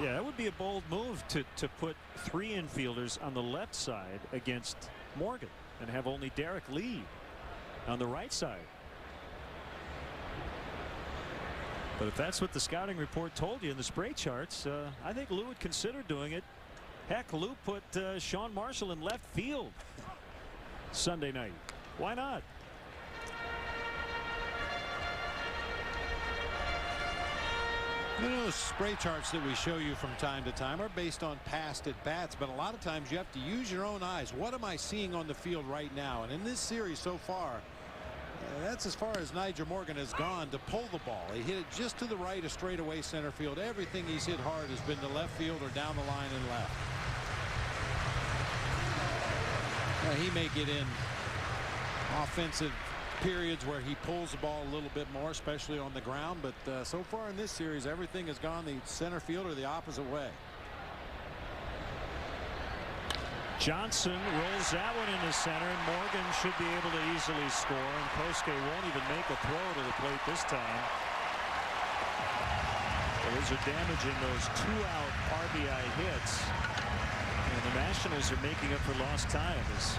Yeah, that would be a bold move to put 3 infielders on the left side against Morgan and have only Derek Lee on the right side. But if that's what the scouting report told you in the spray charts, I think Lou would consider doing it. Heck, Lou put Sean Marshall in left field Sunday night. Why not? You know, the spray charts that we show you from time to time are based on past at bats, but a lot of times you have to use your own eyes. What am I seeing on the field right now? And in this series so far, that's as far as Nyjer Morgan has gone to pull the ball. He hit it just to the right of straightaway center field. Everything he's hit hard has been to left field or down the line and left. He may get in offensive periods where he pulls the ball a little bit more, especially on the ground, but so far in this series everything has gone the center field or the opposite way. Johnson rolls that one into center, and Morgan should be able to easily score, and Kosuke won't even make a throw to the plate this time. Those are damaging, those 2-out RBI hits, and the Nationals are making up for lost time as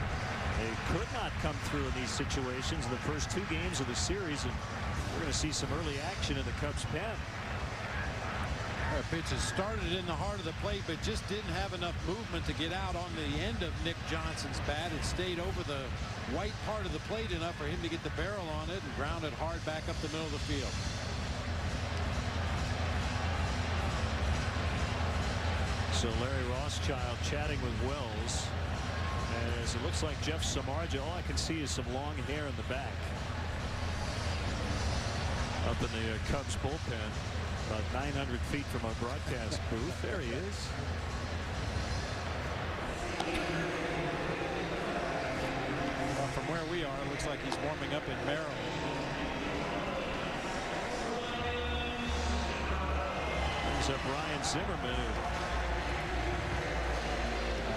they could not come through in these situations in the first 2 games of the series, and we're going to see some early action in the Cubs pen. That pitch has started in the heart of the plate, but just didn't have enough movement to get out on the end of Nick Johnson's bat. It stayed over the white part of the plate enough for him to get the barrel on it and ground it hard back up the middle of the field. So Larry Rothschild chatting with Wells, as it looks like Jeff Samardzija, all I can see is some long hair in the back up in the Cubs bullpen, about 900 feet from our broadcast booth. There he is. Well, from where we are, it looks like he's warming up in Maryland. Brings up Ryan Zimmerman.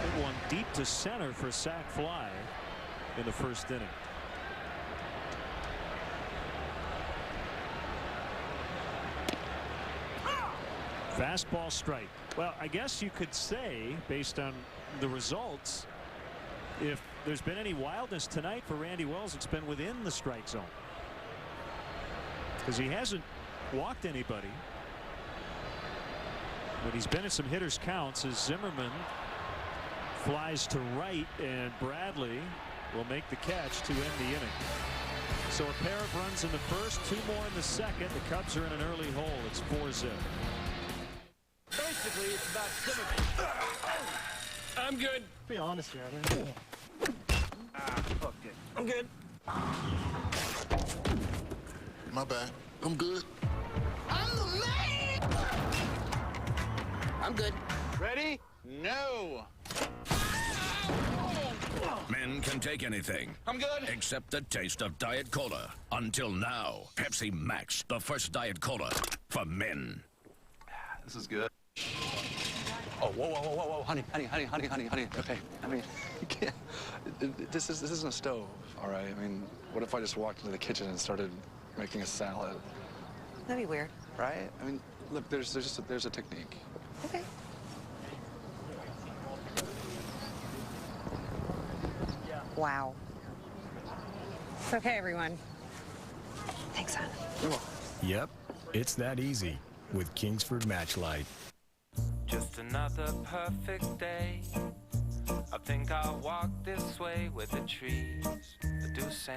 Big one deep to center for a sac fly in the first inning. Fastball strike. Well, I guess you could say, based on the results, if there's been any wildness tonight for Randy Wells, it's been within the strike zone, because he hasn't walked anybody, but he's been in some hitters counts as Zimmerman flies to right, and Bradley will make the catch to end the inning. So a pair of runs in the first, 2 more in the second. The Cubs are in an early hole. It's 4-0. Basically, it's about Zimmerman. I'm good. Be honest here, man. Fuck it. I'm good. My bad. I'm good. I'm the man! I'm good. Ready? No. Men can take anything. I'm good. Except the taste of Diet Cola. Until now, Pepsi Max, the first Diet Cola for men. This is good. Oh, whoa, honey. Okay, I mean, you can't. This isn't a stove, all right? I mean, what if I just walked into the kitchen and started making a salad? That'd be weird. Right? I mean, look, there's a technique. Okay. Wow. It's okay, everyone. Thanks, hon. Yep, it's that easy with Kingsford Match Light. Just another perfect day. I think I'll walk this way where the trees do sing.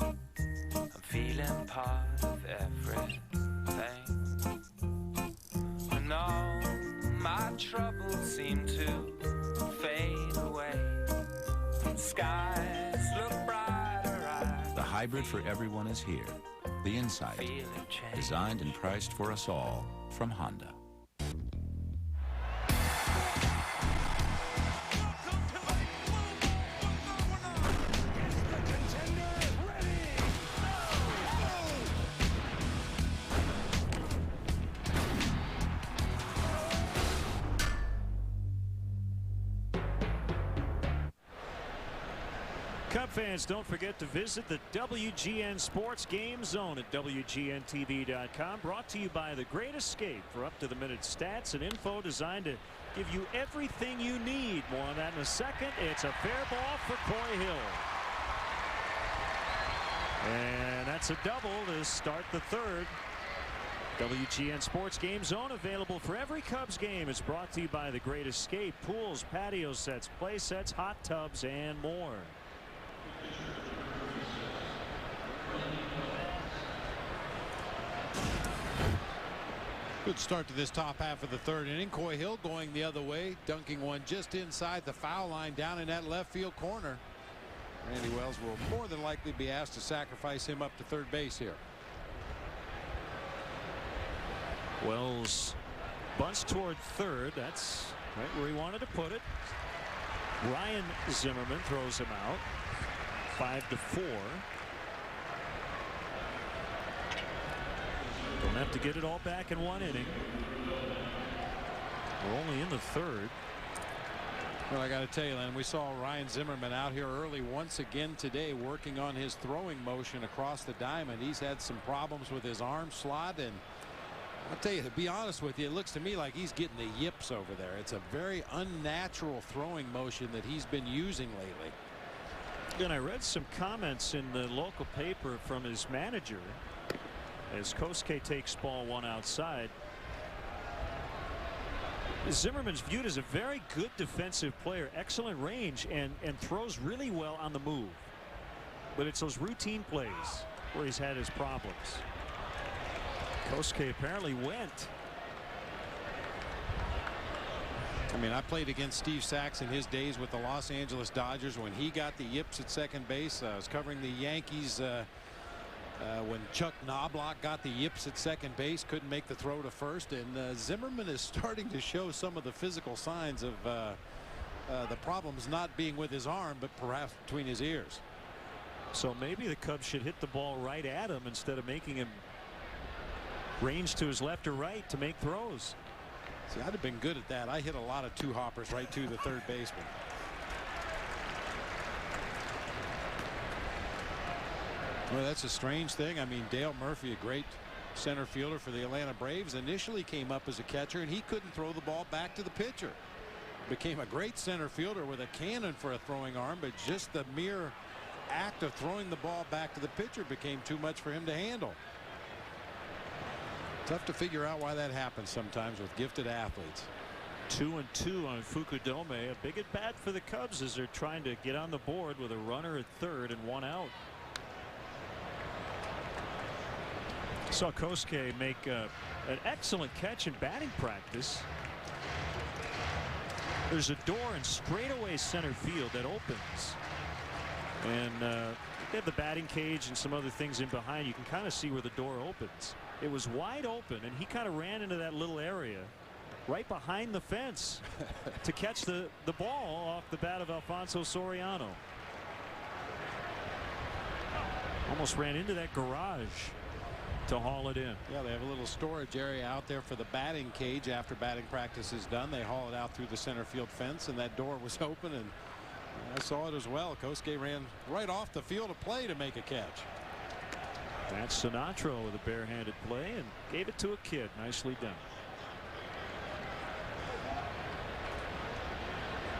I'm feeling part of everything. And all my troubles seem to fade away. Skies look brighter. The hybrid for everyone is here. The Insight, designed and priced for us all from Honda. Cub fans, don't forget to visit the WGN Sports Game Zone at WGNTV.com. Brought to you by The Great Escape for up-to-the-minute stats and info designed to give you everything you need. More on that in a second. It's a fair ball for Coy Hill. And that's a double to start the third. WGN Sports Game Zone, available for every Cubs game. It's brought to you by The Great Escape. Pools, patio sets, play sets, hot tubs, and more. Good start to this top half of the third inning. Coy Hill going the other way, dunking one just inside the foul line down in that left field corner. Randy Wells will more than likely be asked to sacrifice him up to third base here. Wells bunts toward third. That's right where he wanted to put it. Ryan Zimmerman throws him out. 5-4. Don't have to get it all back in one inning. We're only in the third. Well, I got to tell you, Len, we saw Ryan Zimmerman out here early once again today working on his throwing motion across the diamond. He's had some problems with his arm slot, and I'll tell you, to be honest with you, it looks to me like he's getting the yips over there. It's a very unnatural throwing motion that he's been using lately. And I read some comments in the local paper from his manager as Kosuke takes ball one outside. Zimmerman's viewed as a very good defensive player, excellent range, and throws really well on the move. But it's those routine plays where he's had his problems. Kosuke apparently went. I mean, I played against Steve Sachs in his days with the Los Angeles Dodgers when he got the yips at second base. I was covering the Yankees when Chuck Knobloch got the yips at second base, couldn't make the throw to first, and Zimmerman is starting to show some of the physical signs of the problems not being with his arm, but perhaps between his ears. So maybe the Cubs should hit the ball right at him instead of making him range to his left or right to make throws. See, I'd have been good at that. I hit a lot of two hoppers right to the third baseman. Well, that's a strange thing. I mean, Dale Murphy, a great center fielder for the Atlanta Braves, initially came up as a catcher, and he couldn't throw the ball back to the pitcher. Became a great center fielder with a cannon for a throwing arm, but just the mere act of throwing the ball back to the pitcher became too much for him to handle. Tough to figure out why that happens sometimes with gifted athletes. 2-2 on Fukudome. A big at bat for the Cubs as they're trying to get on the board with a runner at third and one out. Saw Kosuke make an excellent catch in batting practice. There's a door in straightaway center field that opens, and they have the batting cage and some other things in behind. You can kind of see where the door opens. It was wide open, and he kind of ran into that little area right behind the fence to catch the ball off the bat of Alfonso Soriano. Almost ran into that garage to haul it in. Yeah, they have a little storage area out there for the batting cage. After batting practice is done, they haul it out through the center field fence, and that door was open, and I saw it as well. Kosuke ran right off the field of play to make a catch. That's Sinatra with a barehanded play and gave it to a kid. Nicely done.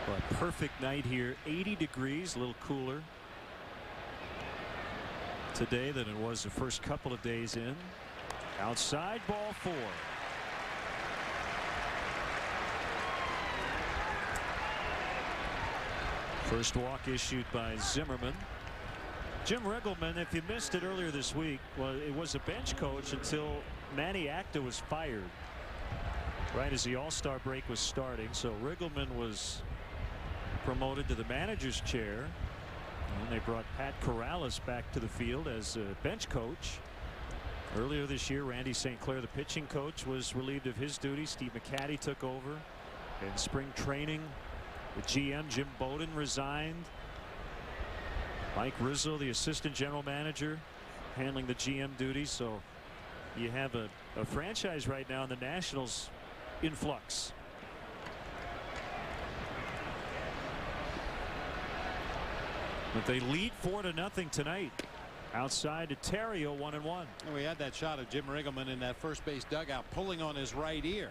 Well, a perfect night here. 80 degrees, a little cooler today than it was the first couple of days in. Outside, ball 4. First walk issued by Zimmerman. Jim Riggleman, if you missed it earlier this week, well, it was a bench coach until Manny Acta was fired right as the All-Star break was starting. So Riggleman was promoted to the manager's chair. And they brought Pat Corrales back to the field as a bench coach. Earlier this year, Randy St. Clair, the pitching coach, was relieved of his duties. Steve McCatty took over. In spring training, the GM, Jim Bowden, resigned. Mike Rizzo, the assistant general manager, handling the GM duties. So you have a franchise right now in the Nationals in flux. But they lead 4-0 tonight. Outside to Terrio, 1-1. And we had that shot of Jim Riggleman in that first base dugout pulling on his right ear.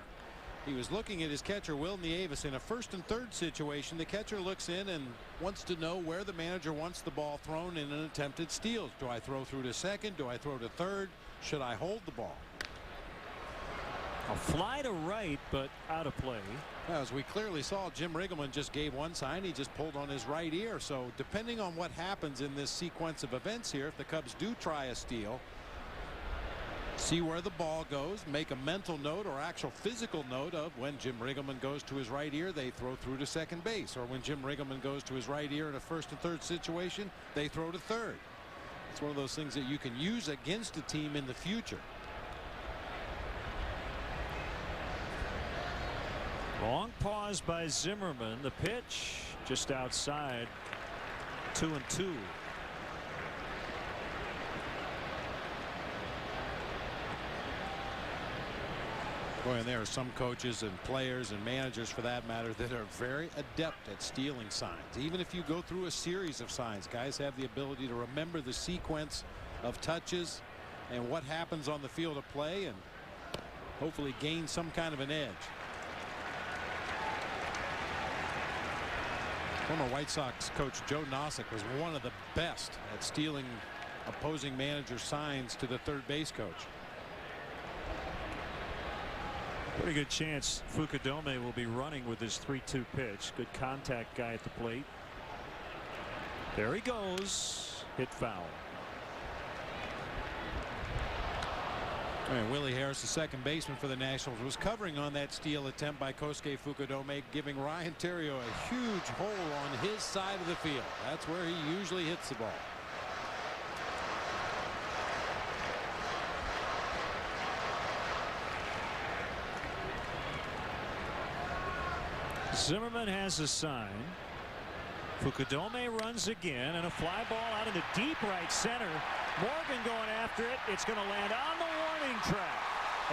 He was looking at his catcher, Will Nieves, in a first and third situation. The catcher looks in and wants to know where the manager wants the ball thrown in an attempted steal. Do I throw through to second? Do I throw to third? Should I hold the ball? A fly to right, but out of play. As we clearly saw, Jim Riggleman just gave one sign. He just pulled on his right ear. So depending on what happens in this sequence of events here, if the Cubs do try a steal, see where the ball goes, make a mental note or actual physical note of when Jim Riggleman goes to his right ear, they throw through to second base, or when Jim Riggleman goes to his right ear in a first and third situation, they throw to third. It's one of those things that you can use against a team in the future. Long pause by Zimmerman. The pitch just outside. 2-2. Boy, and there are some coaches and players and managers, for that matter, that are very adept at stealing signs. Even if you go through a series of signs, guys have the ability to remember the sequence of touches and what happens on the field of play and hopefully gain some kind of an edge. Former White Sox coach Joe Nosek was one of the best at stealing opposing manager signs to the third base coach. Pretty good chance Fukudome will be running with his 3-2 pitch. Good contact guy at the plate. There he goes. Hit foul. And Willie Harris, the second baseman for the Nationals, was covering on that steal attempt by Kosuke Fukudome, giving Ryan Theriot a huge hole on his side of the field. That's where he usually hits the ball. Zimmerman has a sign. Fukudome runs again, and a fly ball out into deep right center. Morgan going after it. It's going to land on the warning track,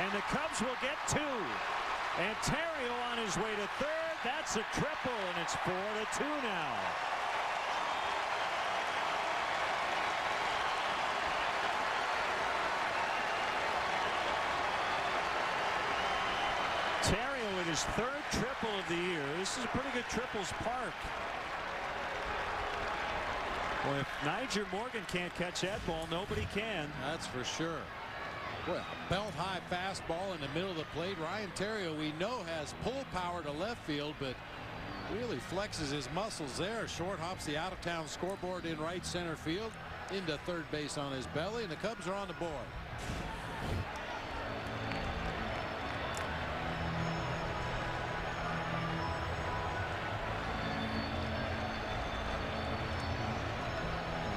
and the Cubs will get 2. And Theriot on his way to third. That's a triple, and it's 4-2 now. Theriot with his 3rd triple of the year. This is a pretty good triples park. Well, if Nyjer Morgan can't catch that ball, nobody can. That's for sure. Well, belt high fastball in the middle of the plate. Ryan Theriot, we know, has pull power to left field, but really flexes his muscles there. Short hops the out of town scoreboard in right center field into third base on his belly, and the Cubs are on the board.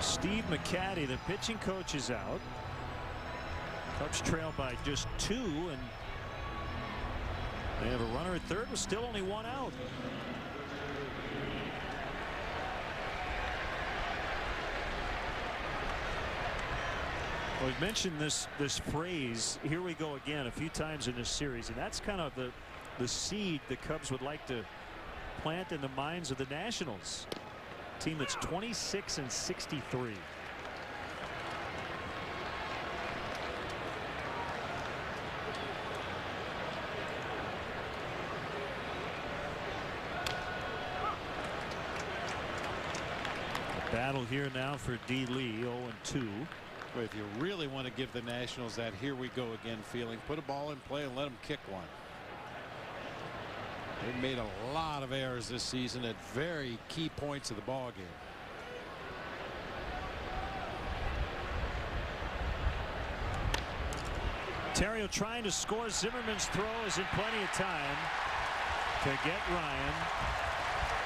Steve McCaddy, the pitching coach, is out. Cubs trail by just 2, and they have a runner at third with still only 1 out. Well, we've mentioned this phrase, "here we go again," a few times in this series, and that's kind of the seed the Cubs would like to plant in the minds of the Nationals. Team that's 26-63. A battle here now for D. Lee, 0-2. But if you really want to give the Nationals that "here we go again" feeling, put a ball in play and let them kick one. They've made a lot of errors this season at very key points of the ball game. Theriot trying to score. Zimmerman's throw is in plenty of time to get Ryan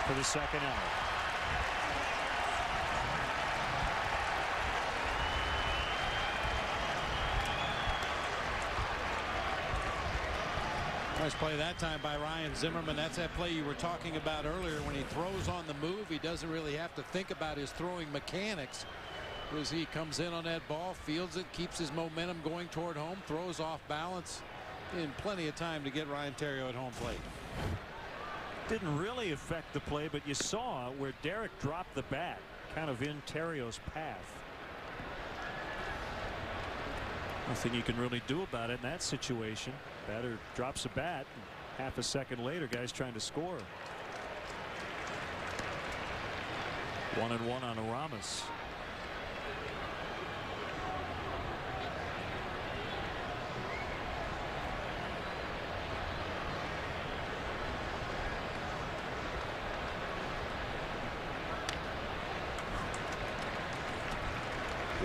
for the second out. Nice play that time by Ryan Zimmerman. That's that play you were talking about earlier. When he throws on the move, he doesn't really have to think about his throwing mechanics. As he comes in on that ball, fields it, keeps his momentum going toward home, throws off balance in plenty of time to get Ryan Theriot at home plate. Didn't really affect the play, but you saw where Derek dropped the bat kind of in Theriot's path. Nothing you can really do about it in that situation. Batter drops a bat, and half a second later, guy's trying to score. 1-1 on Aramis.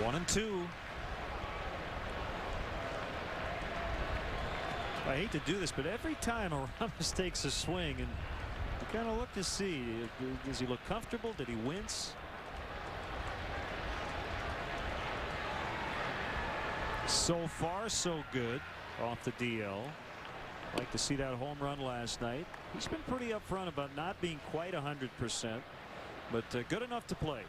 One and two. I hate to do this, but every time Aramis takes a swing, and you kind of look to see, does he look comfortable? Did he wince? So far, so good off the DL. Like to see that home run last night. He's been pretty upfront about not being quite 100%, but good enough to play.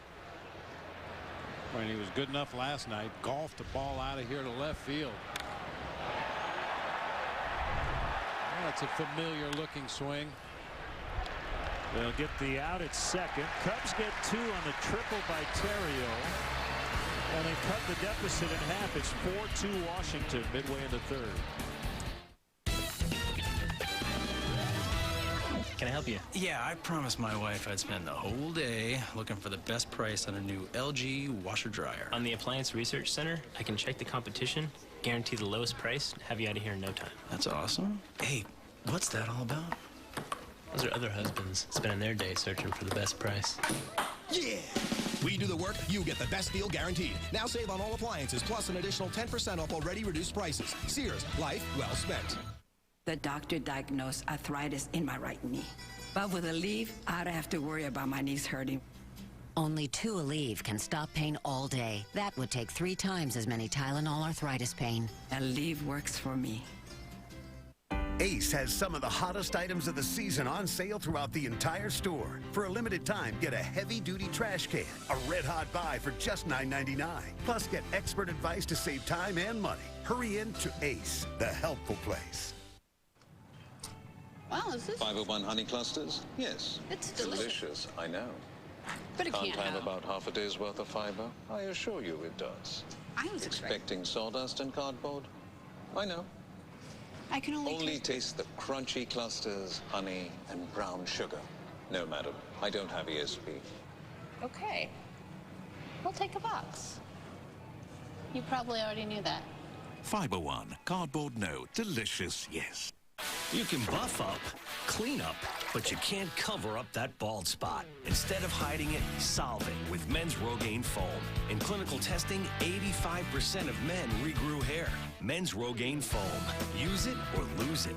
When he was good enough last night, golfed the ball out of here to left field. That's a familiar looking swing. They'll get the out at second. Cubs get 2 on the triple by Terrio, and they cut the deficit in half. It's 4-2 Washington midway in the third. Can I help you? Yeah, I promised my wife I'd spend the whole day looking for the best price on a new LG washer dryer. On the Appliance Research Center, I can check the competition, guarantee the lowest price, have you out of here in no time. That's awesome. Hey, what's that all about? Those are other husbands spending their day searching for the best price. Yeah! We do the work, you get the best deal guaranteed. Now save on all appliances, plus an additional 10% off already reduced prices. Sears, life well spent. The doctor diagnosed arthritis in my right knee. But with Aleve, I don't have to worry about my knees hurting. Only 2 Aleve can stop pain all day. That would take 3 times as many Tylenol arthritis pain. Aleve works for me. Ace has some of the hottest items of the season on sale throughout the entire store. For a limited time, get a heavy-duty trash can, a red-hot buy for just $9.99. Plus, get expert advice to save time and money. Hurry in to Ace, the helpful place. Wow, is this? 501 honey clusters? Yes. It's delicious. I know. But it can't have have about half a day's worth of fiber? I assure you it does. I was expecting sawdust and cardboard? I know. I can only taste the crunchy clusters, honey, and brown sugar. No, madam. I don't have ESP. Okay. We'll take a box. You probably already knew that. Fiber One. Cardboard no. Delicious, yes. You can buff up, clean up, but you can't cover up that bald spot. Instead of hiding it, solve it with Men's Rogaine Foam. In clinical testing, 85% of men regrew hair. Men's Rogaine Foam. Use it or lose it.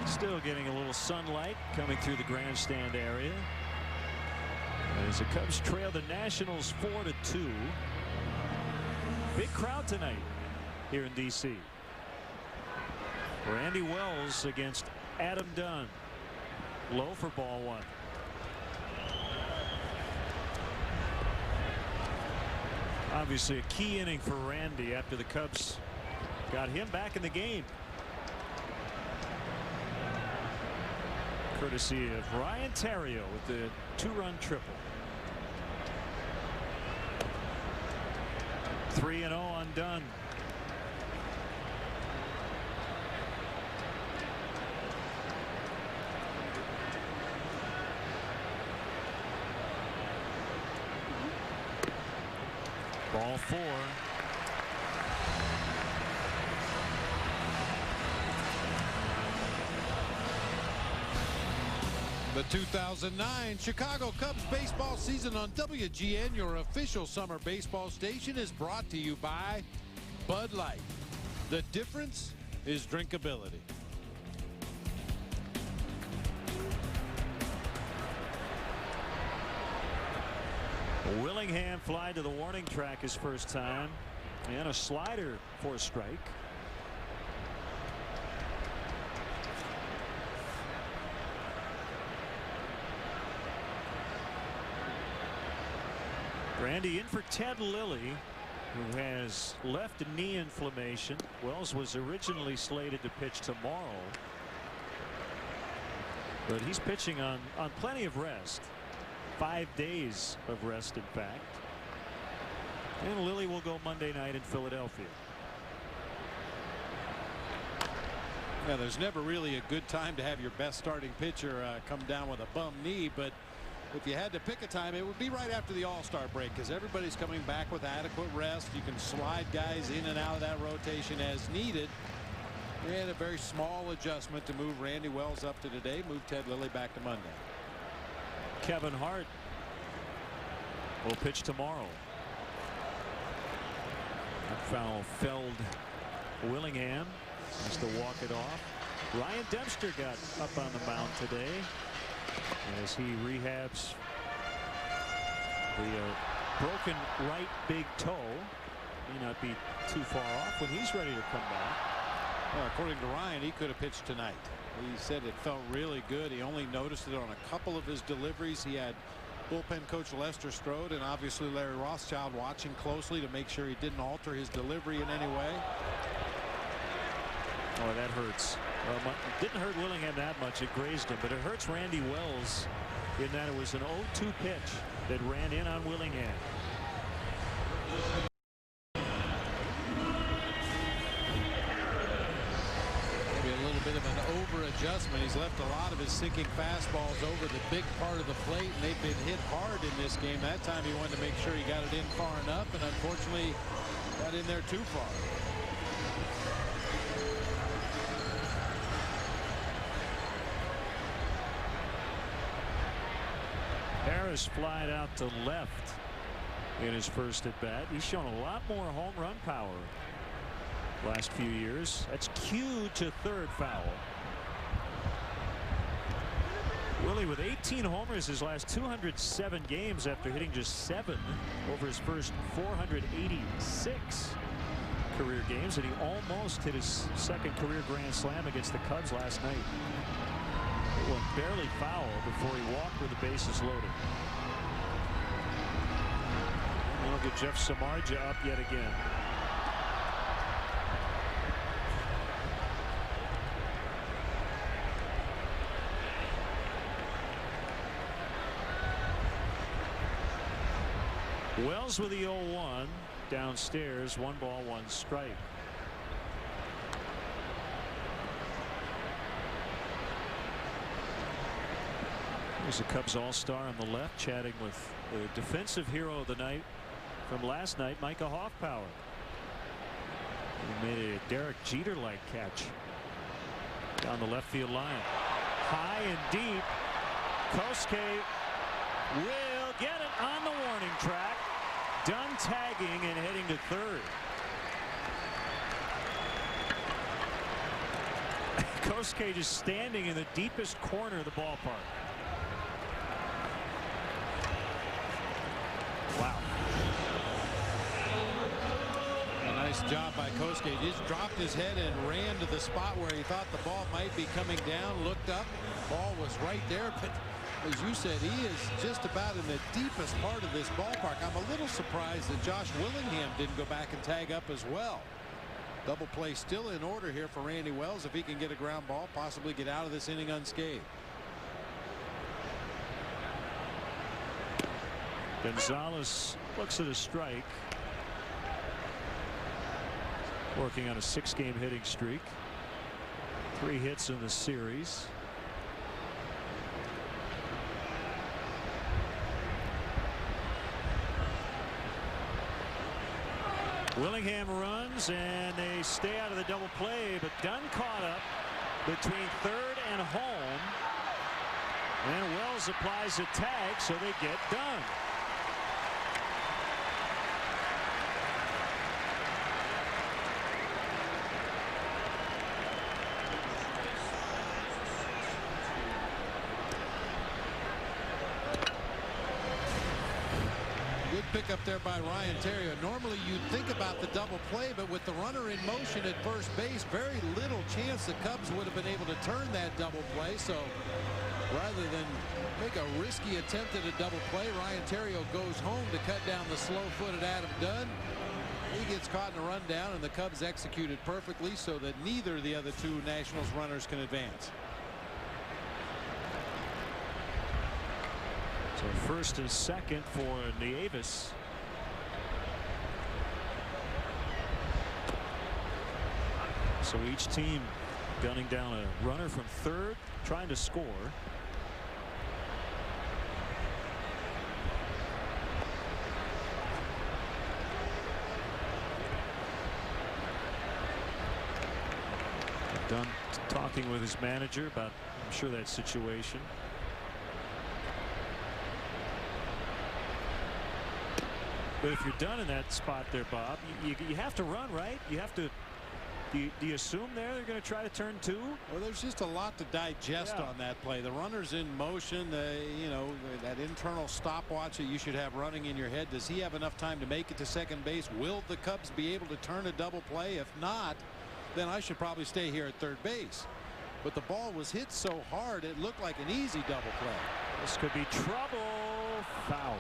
Still getting a little sunlight coming through the grandstand area. As the Cubs trail the Nationals 4-2. Big crowd tonight here in D.C. Randy Wells against Adam Dunn. Low for ball 1. Obviously a key inning for Randy after the Cubs got him back in the game. Courtesy of Ryan Terrio with the 2-run triple. 3-0 on Dunn. Ball 4. The 2009 Chicago Cubs baseball season on WGN, your official summer baseball station, is brought to you by Bud Light. The difference is drinkability. Willingham fly to the warning track his first time, and a slider for a strike. Randy in for Ted Lilly, who has left knee inflammation. Wells was originally slated to pitch tomorrow, but he's pitching on plenty of rest. 5 days of rest, in fact. And Lilly will go Monday night in Philadelphia. Yeah, there's never really a good time to have your best starting pitcher come down with a bum knee, but if you had to pick a time, it would be right after the All-Star break, because everybody's coming back with adequate rest. You can slide guys in and out of that rotation as needed. And a very small adjustment to move Randy Wells up to today, move Ted Lilly back to Monday. Kevin Hart will pitch tomorrow. That foul felled Willingham. Has to walk it off. Ryan Dempster got up on the mound today as he rehabs the broken right big toe. May not be too far off when he's ready to come back. Well, according to Ryan, he could have pitched tonight. He said it felt really good. He only noticed it on a couple of his deliveries. He had bullpen coach Lester Strode and obviously Larry Rothschild watching closely to make sure he didn't alter his delivery in any way. Oh, that hurts. Well, it didn't hurt Willingham that much. It grazed him, but it hurts Randy Wells in that it was an 0-2 pitch that ran in on Willingham. Maybe a little bit of an over-adjustment. He's left a lot of his sinking fastballs over the big part of the plate, and they've been hit hard in this game. That time he wanted to make sure he got it in far enough, and unfortunately got in there too far. Harris flied out to left in his first at bat. He's shown a lot more home run power last few years. That's cued to third, foul. Willie with 18 homers his last 207 games after hitting just 7 over his first 486 career games, and he almost hit his second career grand slam against the Cubs last night. It went barely foul before he walked with the bases loaded. And we'll get Jeff Samardzija up yet again. Wells with the 0-1 downstairs. 1 ball, 1 strike. There's a Cubs all-star on the left chatting with the defensive hero of the night from last night, Micah Hoffpower. He made a Derek Jeter-like catch down the left field line. High and deep. Kosuke will get it on the warning track. Done tagging and heading to third. Kosuke just standing in the deepest corner of the ballpark. Wow. A nice job by Kosuke. He just dropped his head and ran to the spot where he thought the ball might be coming down, looked up, ball was right there, but as you said, he is just about in the deepest part of this ballpark. I'm a little surprised that Josh Willingham didn't go back and tag up as well. Double play still in order here for Randy Wells if he can get a ground ball, possibly get out of this inning unscathed. Gonzalez looks at a strike. Working on a 6-game hitting streak. 3 hits in the series. Willingham runs and they stay out of the double play, but Dunn caught up between third and home, and Wells applies a tag, so they get Dunn. Pick up there by Ryan Theriot. Normally you'd think about the double play, but with the runner in motion at first base, very little chance the Cubs would have been able to turn that double play. So rather than make a risky attempt at a double play, Ryan Theriot goes home to cut down the slow-footed Adam Dunn. He gets caught in a rundown, and the Cubs executed perfectly so that neither of the other 2 Nationals runners can advance. So first and second for Nieves. So each team gunning down a runner from third, trying to score. Dunn talking with his manager about, I'm sure, that situation. But if you're done in that spot there, Bob, you have to run, right? You have to Do you assume they're going to try to turn 2? Well, there's just a lot to digest on that play. The runner's in motion. You know, that internal stopwatch that you should have running in your head. Does he have enough time to make it to second base? Will the Cubs be able to turn a double play? If not, then I should probably stay here at third base. But the ball was hit so hard it looked like an easy double play. This could be trouble. Foul.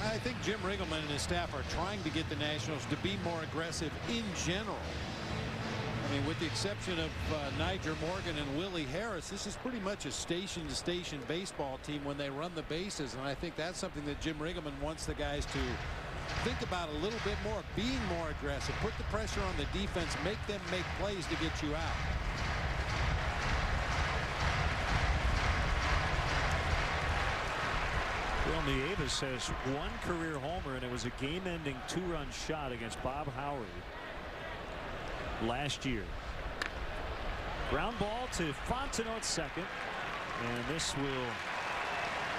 I think Jim Riggleman and his staff are trying to get the Nationals to be more aggressive in general. I mean, with the exception of Niger Morgan and Willie Harris, this is pretty much a station-to-station baseball team when they run the bases, and I think that's something that Jim Riggleman wants the guys to think about a little bit more, being more aggressive, put the pressure on the defense, make them make plays to get you out. Well, Nieves has one career homer, and it was a game-ending 2-run shot against Bob Howard last year. Ground ball to Fontenot at second, and this will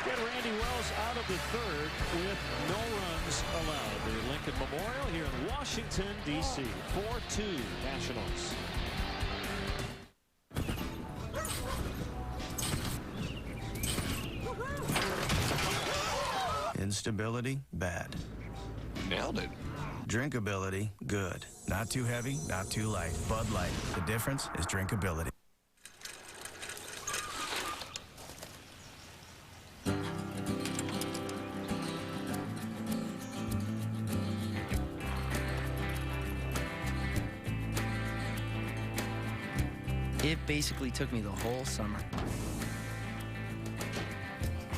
get Randy Wells out of the third with no runs allowed. The Lincoln Memorial here in Washington, D.C. 4-2 Nationals. Instability, bad. Nailed it. Drinkability, good. Not too heavy, not too light. Bud Light. The difference is drinkability. It basically took me the whole summer.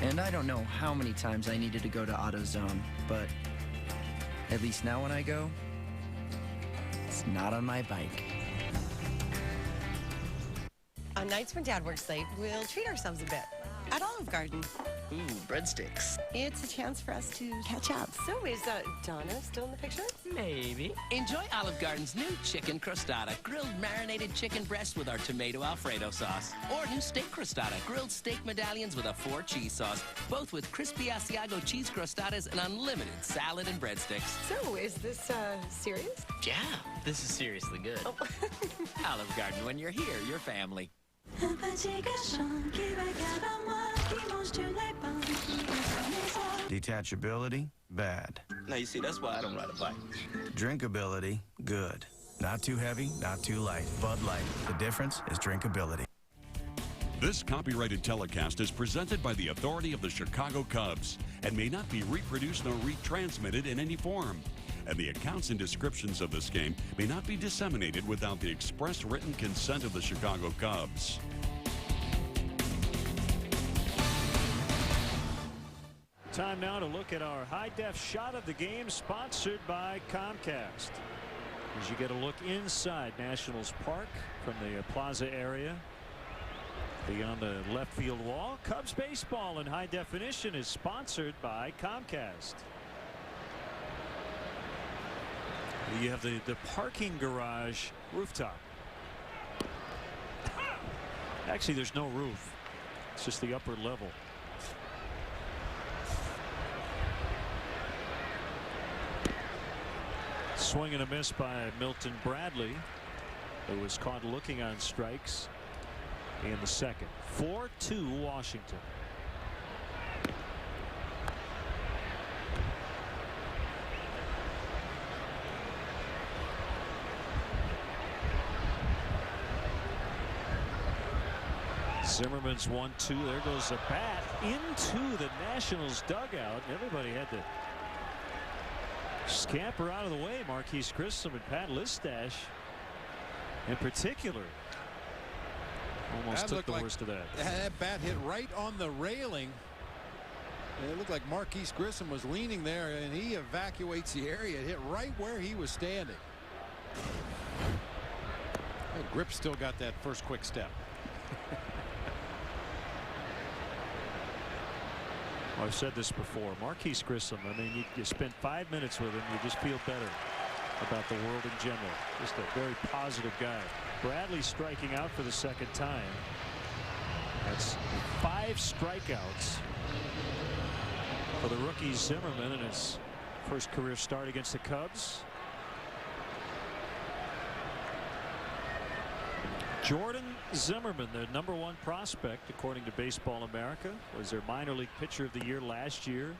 And I don't know how many times I needed to go to AutoZone, but at least now when I go, it's not on my bike. On nights when Dad works late, we'll treat ourselves a bit at Olive Garden. Ooh, breadsticks. It's a chance for us to catch up. So is Donna still in the picture? Maybe. Enjoy Olive Garden's new chicken crostata, grilled marinated chicken breast with our tomato Alfredo sauce. Or new steak crostata, grilled steak medallions with a 4-cheese sauce, both with crispy Asiago cheese crostatas and unlimited salad and breadsticks. So is this serious? Yeah, this is seriously good. Oh. Olive Garden, when you're here, you're family. Detachability, bad. Now, you see, that's why I don't ride a bike. Drinkability, good. Not too heavy, not too light. Bud Light. The difference is drinkability. This copyrighted telecast is presented by the authority of the Chicago Cubs and may not be reproduced nor retransmitted in any form. And the accounts and descriptions of this game may not be disseminated without the express written consent of the Chicago Cubs. Time now to look at our high-def shot of the game, sponsored by Comcast. As you get a look inside Nationals Park from the Plaza area. Beyond the left field wall, Cubs baseball in high definition is sponsored by Comcast. You have the parking garage rooftop. Actually, there's no roof. It's just the upper level. Swing and a miss by Milton Bradley, who was caught looking on strikes in the second. 4-2 Washington. Zimmerman's 1-2. There goes a bat into the Nationals dugout. Everybody had to scamper out of the way. Marquise Grissom and Pat Listash in particular almost took the worst of that. That bat hit right on the railing. It looked like Marquise Grissom was leaning there, and he evacuates the area. It hit right where he was standing. Grip still got that first quick step. I've said this before. Marquise Grissom, I mean, you spend 5 minutes with him, you just feel better. about the world in general. Just a very positive guy. Bradley striking out for the second time. That's 5 strikeouts for the rookie Zimmerman in his first career start against the Cubs. Jordan Zimmerman, the #1 prospect according to Baseball America, was their minor league pitcher of the year last year.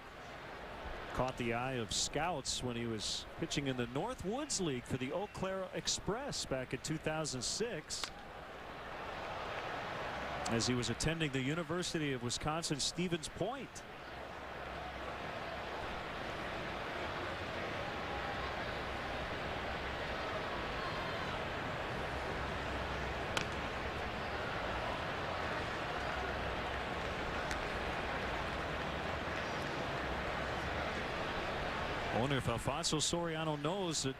Caught the eye of scouts when he was pitching in the Northwoods League for the Eau Claire Express back in 2006 as he was attending the University of Wisconsin Stevens Point. I wonder if Alfonso Soriano knows that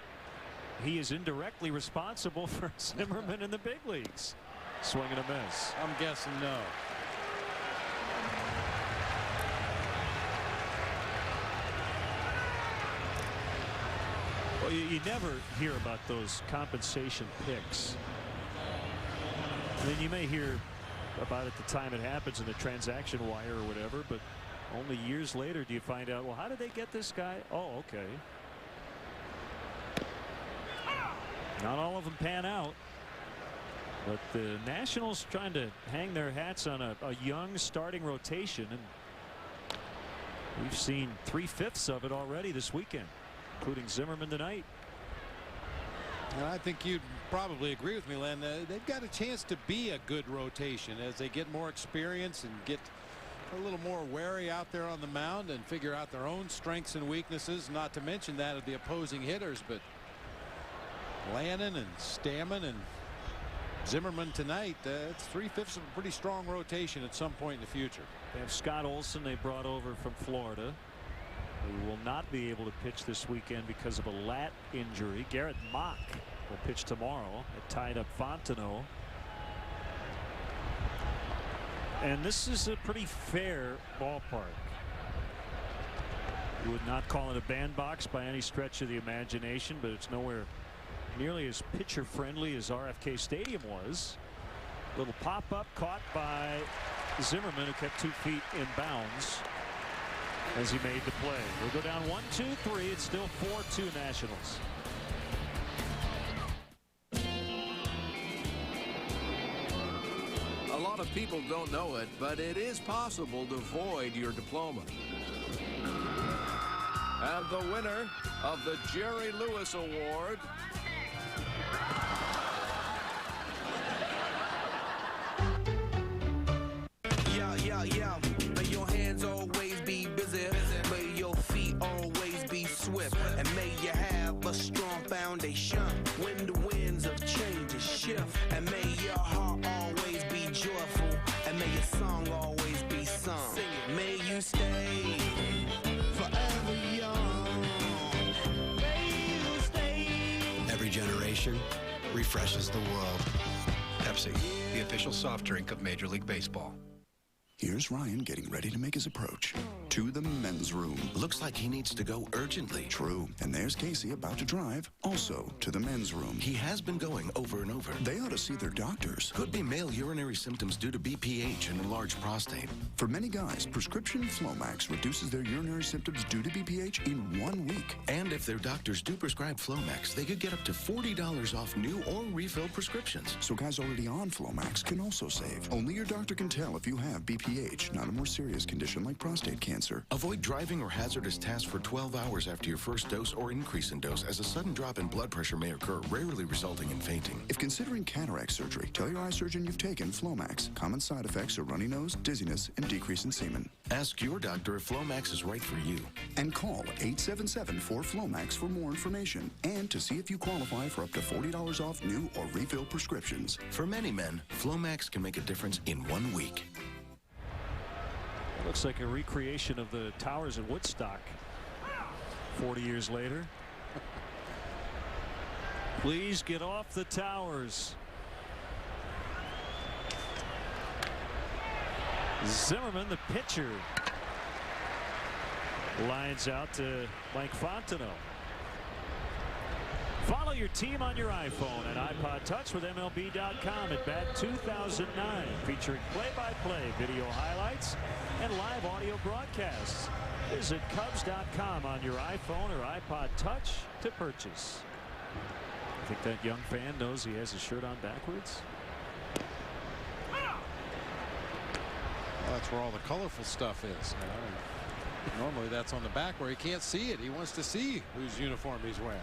he is indirectly responsible for Zimmerman in the big leagues. Swing and a miss. I'm guessing no. Well, you never hear about those compensation picks. I mean, you may hear about it the time it happens in the transaction wire or whatever, but only years later do you find out, well, how did they get this guy? Oh, okay. Not all of them pan out. But the Nationals trying to hang their hats on a young starting rotation, and we've seen 3/5 of it already this weekend, including Zimmerman tonight. And I think you'd probably agree with me, Len. They've got a chance to be a good rotation as they get more experience and get a little more wary out there on the mound and figure out their own strengths and weaknesses, not to mention that of the opposing hitters. But Lannon and Stammen and Zimmerman tonight, it's 3/5 of a pretty strong rotation at some point in the future. They have Scott Olson they brought over from Florida, who will not be able to pitch this weekend because of a lat injury. Garrett Mock will pitch tomorrow. It tied up Fontenot. And this is a pretty fair ballpark. You would not call it a bandbox by any stretch of the imagination, but it's nowhere nearly as pitcher friendly as RFK Stadium was. Little pop up caught by Zimmerman, who kept 2 feet in bounds as he made the play. We'll go down 1-2-3. It's still 4-2 Nationals. A lot of people don't know it, but it is possible to void your diploma. And the winner of the Jerry Lewis Award Yeah. May your hands always be busy. May your feet always be swift. And may you have a strong foundation when the winds of change shift. And may your heart always be joyful. And may your song always be sung. Sing it. May you stay forever young. May you stay. Every generation refreshes the world. Pepsi, the official soft drink of Major League Baseball. Here's Ryan getting ready to make his approach to the men's room. Looks like he needs to go urgently. True. And there's Casey about to drive also to the men's room. He has been going over and over. They ought to see their doctors. Could be male urinary symptoms due to BPH and enlarged prostate. For many guys, prescription Flomax reduces their urinary symptoms due to BPH in 1 week. And if their doctors do prescribe Flomax, they could get up to $40 off new or refill prescriptions. So guys already on Flomax can also save. Only your doctor can tell if you have BPH, not a more serious condition like prostate cancer. Avoid driving or hazardous tasks for 12 hours after your first dose or increase in dose, as a sudden drop in blood pressure may occur, rarely resulting in fainting. If considering cataract surgery, tell your eye surgeon you've taken Flomax. Common side effects are runny nose, dizziness, and decrease in semen. Ask your doctor if Flomax is right for you. And call 877-4FLOMAX for more information and to see if you qualify for up to $40 off new or refill prescriptions. For many men, Flomax can make a difference in 1 week. Looks like a recreation of the towers at Woodstock 40 years later. Please get off the towers. Zimmerman, the pitcher, lines out to Mike Fontenot. Follow your team on your iPhone and iPod Touch with MLB.com at Bat 2009, featuring play-by-play video highlights and live audio broadcasts. Visit Cubs.com on your iPhone or iPod Touch to purchase. I think that young fan knows he has his shirt on backwards. Well, that's where all the colorful stuff is. Normally that's on the back where he can't see it. He wants to see whose uniform he's wearing.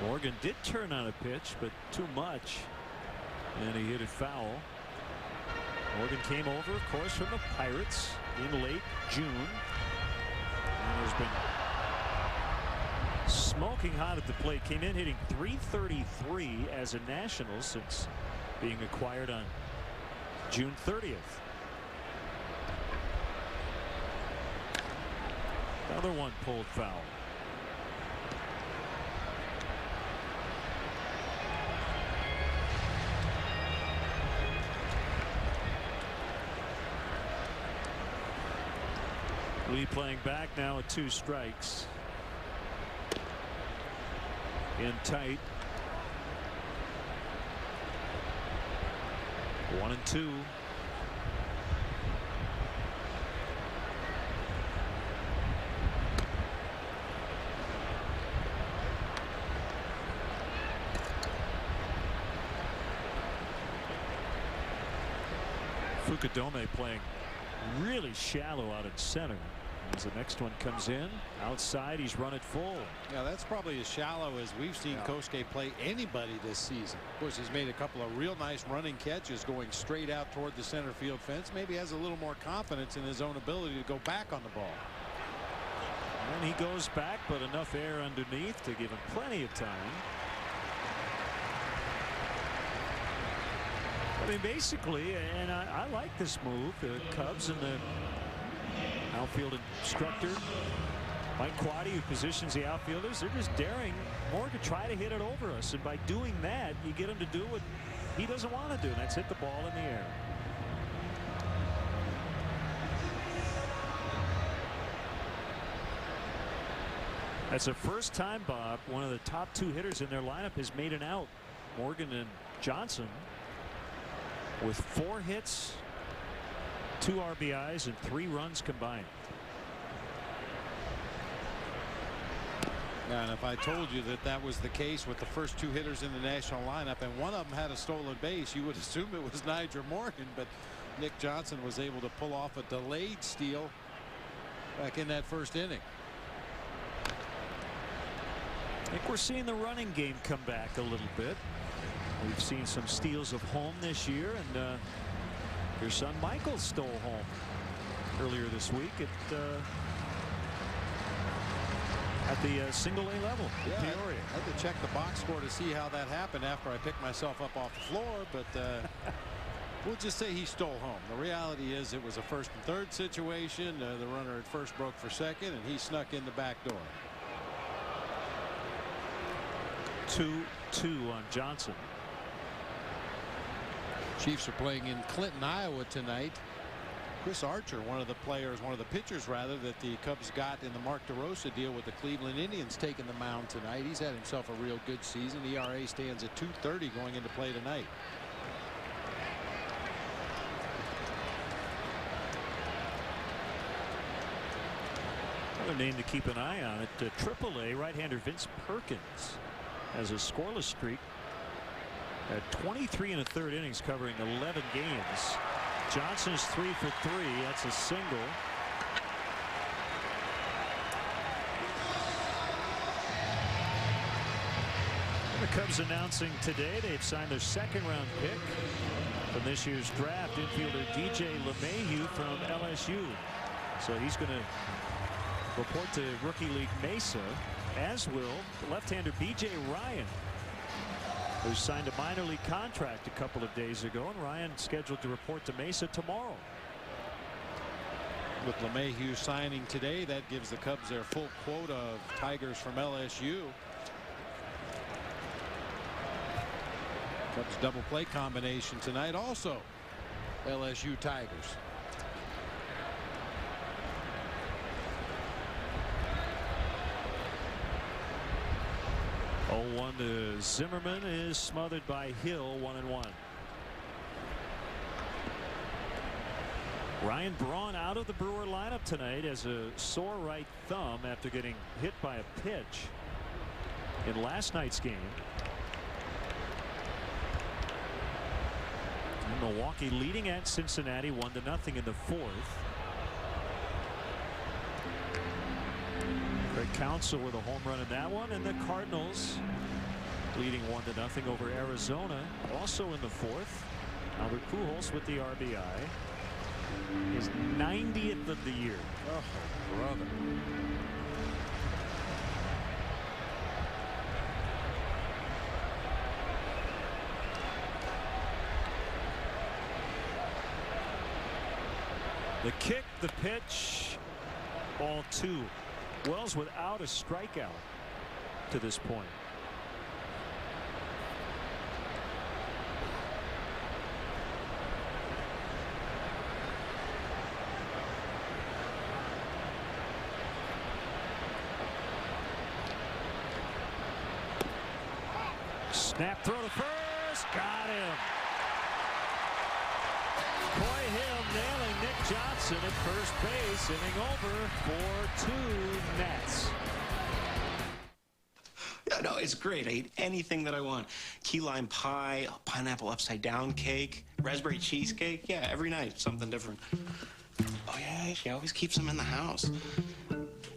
Morgan did turn on a pitch, but too much, and he hit it foul. Morgan came over, of course, from the Pirates in late June, and has been smoking hot at the plate. Came in hitting .333 as a National since being acquired on June 30th. Another one pulled foul. Lee playing back now at 2 strikes. In tight. 1-2. Fukudome playing really shallow out at center. As the next one comes in outside, he's run it full. Yeah, that's probably as shallow as we've seen Kosuke play anybody this season. Of course, he's made a couple of real nice running catches going straight out toward the center field fence. Maybe has a little more confidence in his own ability to go back on the ball. And he goes back, but enough air underneath to give him plenty of time. I mean, basically, and I like this move. The Cubs and the outfield instructor Mike Quaddy, who positions the outfielders, they're just daring Morgan to try to hit it over us, and by doing that you get him to do what he doesn't want to do, and that's hit the ball in the air. That's the first time, Bob, one of the top 2 hitters in their lineup has made an out. Morgan and Johnson with 4 hits, 2 RBIs, and 3 runs combined. Yeah, and if I told you that that was the case with the first 2 hitters in the national lineup and one of them had a stolen base, you would assume it was Nyjer Morgan, but Nick Johnson was able to pull off a delayed steal back in that first inning. I think we're seeing the running game come back a little bit. We've seen some steals of home this year, and your son Michael stole home earlier this week at the single A level. Yeah, Peoria. I had to check the box score to see how that happened after I picked myself up off the floor, but we'll just say he stole home. The reality is it was a 1st and 3rd situation. The runner at first broke for second, and he snuck in the back door. 2-2 on Johnson. Chiefs are playing in Clinton, Iowa tonight. Chris Archer, one of the pitchers rather, that the Cubs got in the Mark DeRosa deal with the Cleveland Indians, taking the mound tonight. He's had himself a real good season. ERA stands at .230 going into play tonight. Another name to keep an eye on at AAA, right-hander Vince Perkins has a scoreless streak at 23 1/3 innings, covering 11 games. Johnson's 3 for 3. That's a single. And the Cubs announcing today they've signed their 2nd-round pick from this year's draft, infielder DJ LeMahieu from LSU. So he's going to report to Rookie League Mesa, as will left-hander B.J. Ryan, who signed a minor league contract a couple of days ago, and Ryan scheduled to report to Mesa tomorrow. With LeMahieu signing today, that gives the Cubs their full quota of Tigers from LSU. Cubs double play combination tonight, also LSU Tigers. 0-1 to Zimmerman is smothered by Hill. 1-1. Ryan Braun out of the Brewer lineup tonight as a sore right thumb after getting hit by a pitch in last night's game. And Milwaukee leading at Cincinnati 1-0 in the fourth. Craig Counsell with a home run in that one, and the Cardinals leading 1-0 over Arizona also in the fourth. Albert Pujols with the RBI. His 90th of the year. Oh, brother. The kick, the pitch, ball 2. Wells without a strikeout to this point. Snap throw to first. Got him. Coy Hill nailing Nick Johnson at first base. Inning over for 2 Nats. Yeah, no, it's great. I eat anything that I want. Key lime pie, pineapple upside down cake, raspberry cheesecake. Yeah, every night something different. Oh yeah, she always keeps them in the house.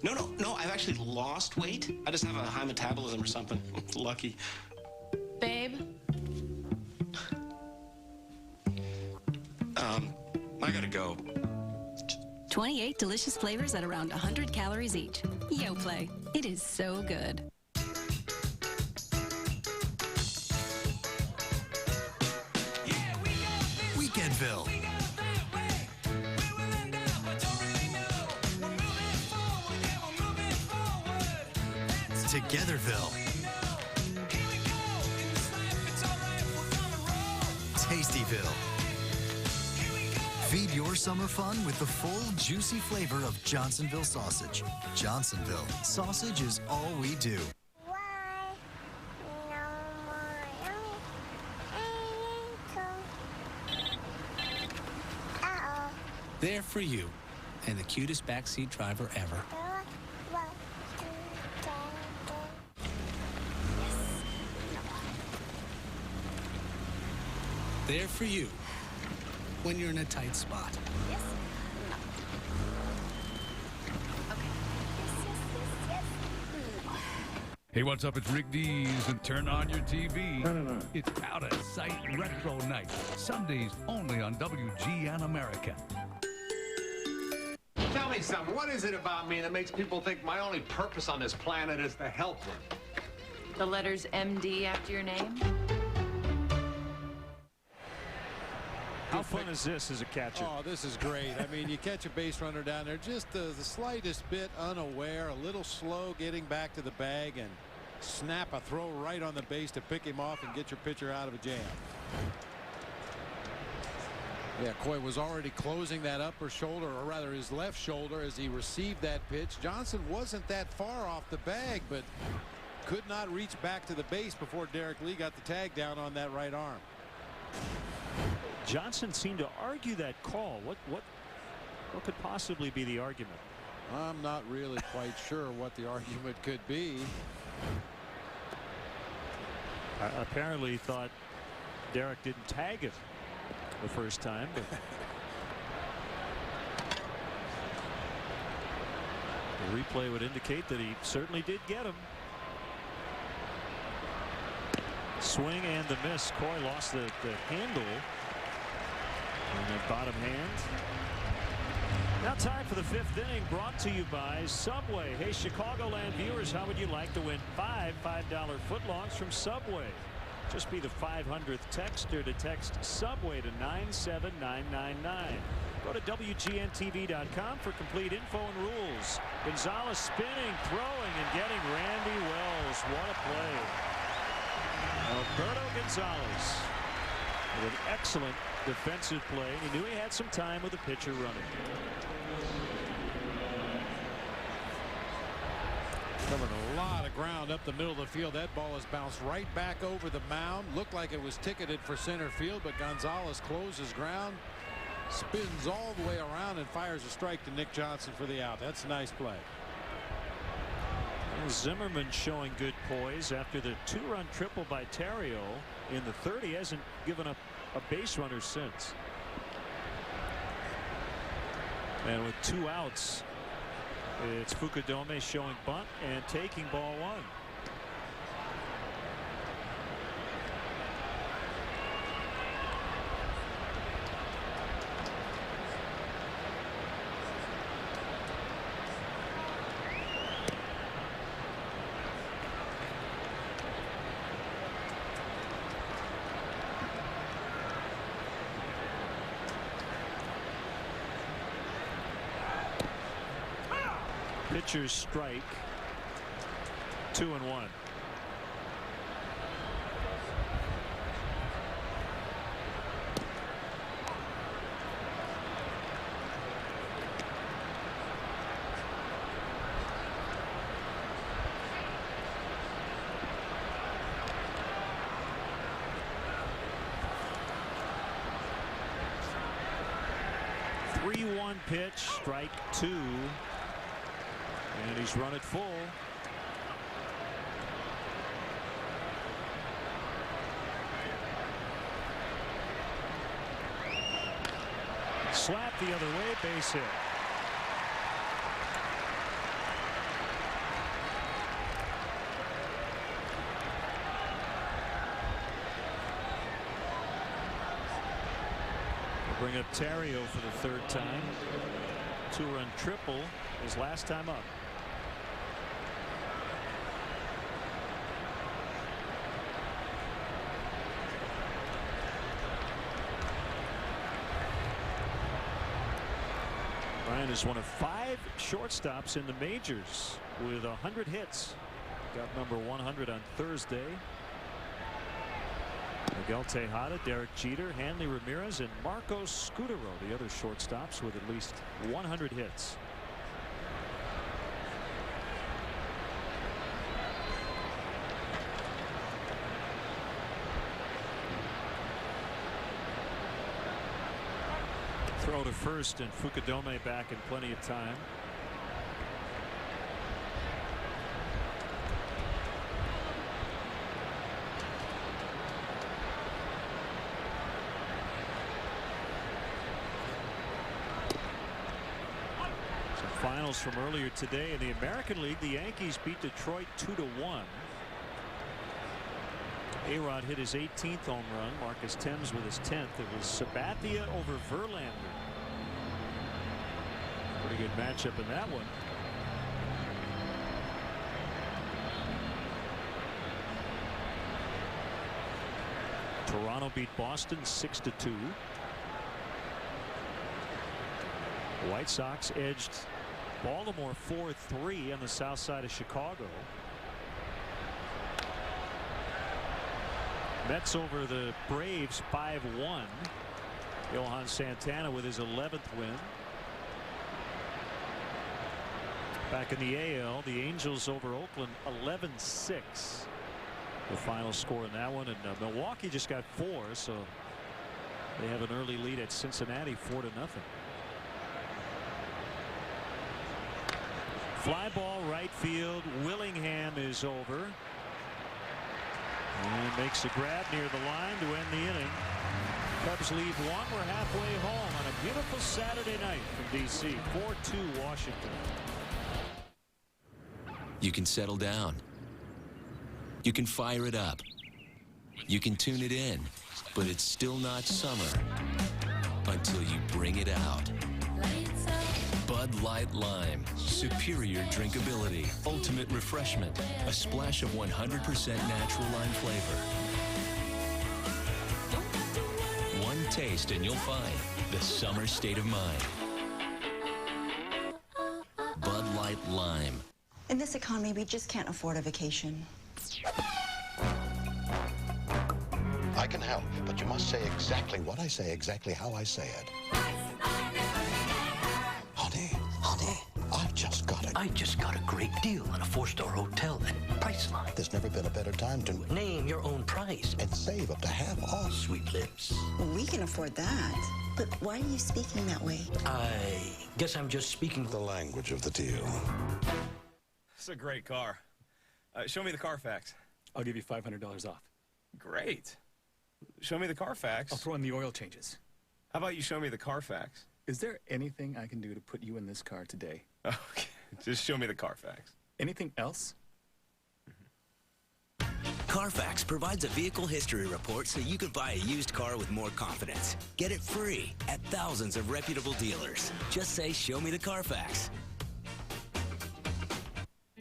No, I've actually lost weight. I just have a high metabolism or something. Lucky. Babe? I gotta go. 28 delicious flavors at around 100 calories each. YoPlay. It is so good. Weekendville. Togetherville. Tastyville. Feed your summer fun with the full, juicy flavor of Johnsonville sausage. Johnsonville, sausage is all we do. There for you, and the cutest backseat driver ever. There for you, when you're in a tight spot. Yes. No. Okay. Yes. Hey, what's up? It's Rick Dees, and turn on your TV. No. It's Out of Sight Retro Night. Sundays only on WGN America. Tell me something. What is it about me that makes people think my only purpose on this planet is to help them? The letters MD after your name? How fun is this as a catcher? Oh, this is great. I mean, you catch a base runner down there just the slightest bit unaware, a little slow getting back to the bag, and snap a throw right on the base to pick him off and get your pitcher out of a jam. Yeah, Coy was already closing that upper shoulder, or rather his left shoulder, as he received that pitch. Johnson wasn't that far off the bag, but could not reach back to the base before Derek Lee got the tag down on that right arm. Johnson seemed to argue that call. What could possibly be the argument? I'm not really quite sure what the argument could be. Apparently thought Derek didn't tag it the first time, but the replay would indicate that he certainly did get him. Swing and the miss. Coy lost the handle on the bottom hand. Now time for the 5th inning, brought to you by Subway. Hey, Chicagoland viewers, how would you like to win 5 $5 footlongs from Subway? Just be the 500th texter to text Subway to 97999. Go to WGNTV.com for complete info and rules. Gonzalez spinning, throwing, and getting Randy Wells. What a play. Alberto Gonzalez with an excellent defensive play. He knew he had some time with the pitcher running. Covering a lot of ground up the middle of the field. That ball has bounced right back over the mound. Looked like it was ticketed for center field, but Gonzalez closes ground, spins all the way around, and fires a strike to Nick Johnson for the out. That's a nice play. Well, Zimmerman showing good poise after the 2-run triple by Terrio in the third. He hasn't given up a base runner since. And with 2 outs, it's Fukudome showing bunt and taking ball 1. Pitcher's strike. 2-1. Pitch, strike 2. And he's run it full. Slap the other way, base hit. Bring up Terrio for the 3rd time. 2-run triple his last time up. Ryan is one of 5 shortstops in the majors with 100 hits. Got number 100 on Thursday. Miguel Tejada, Derek Jeter, Hanley Ramirez, and Marcos Scudero, the other shortstops with at least 100 hits. Throw to first, and Fukudome back in plenty of time. Finals from earlier today in the American League. The Yankees beat Detroit 2-1. A-Rod hit his 18th home run. Marcus Thames with his 10th. It was Sabathia over Verlander. Pretty good matchup in that one. Toronto beat Boston 6-2. The White Sox edged Baltimore 4-3 on the south side of Chicago. Mets over the Braves 5-1. Johan Santana with his 11th win. Back in the AL, the Angels over Oakland 11-6. The final score in that one, and Milwaukee just got 4, so they have an early lead at Cincinnati 4-0. Fly ball right field. Willingham is over. And makes a grab near the line to end the inning. Cubs lead 1. We're halfway home on a beautiful Saturday night from D.C. 4-2 Washington. You can settle down. You can fire it up. You can tune it in. But it's still not summer until you bring it out. Bud Light Lime. Superior drinkability. Ultimate refreshment. A splash of 100% natural lime flavor. One taste and you'll find the summer state of mind. Bud Light Lime. In this economy, we just can't afford a vacation. I can help, but you must say exactly what I say, exactly how I say it. Honey, I've just got project. I just got a great deal at a 4-star hotel at Priceline. There's never been a better time to Name your own price and save up to half off. Sweet lips. We can afford that. But why are you speaking that way? I guess I'm just speaking the language of the deal. It's a great car. Show me the Carfax. I'll give you $500 off. Great. Show me the Carfax. I'll throw in the oil changes. How about you show me the Carfax? Is there anything I can do to put you in this car today? Okay, just show me the Carfax. Anything else? Carfax provides a vehicle history report so you can buy a used car with more confidence. Get it free at thousands of reputable dealers. Just say, show me the Carfax.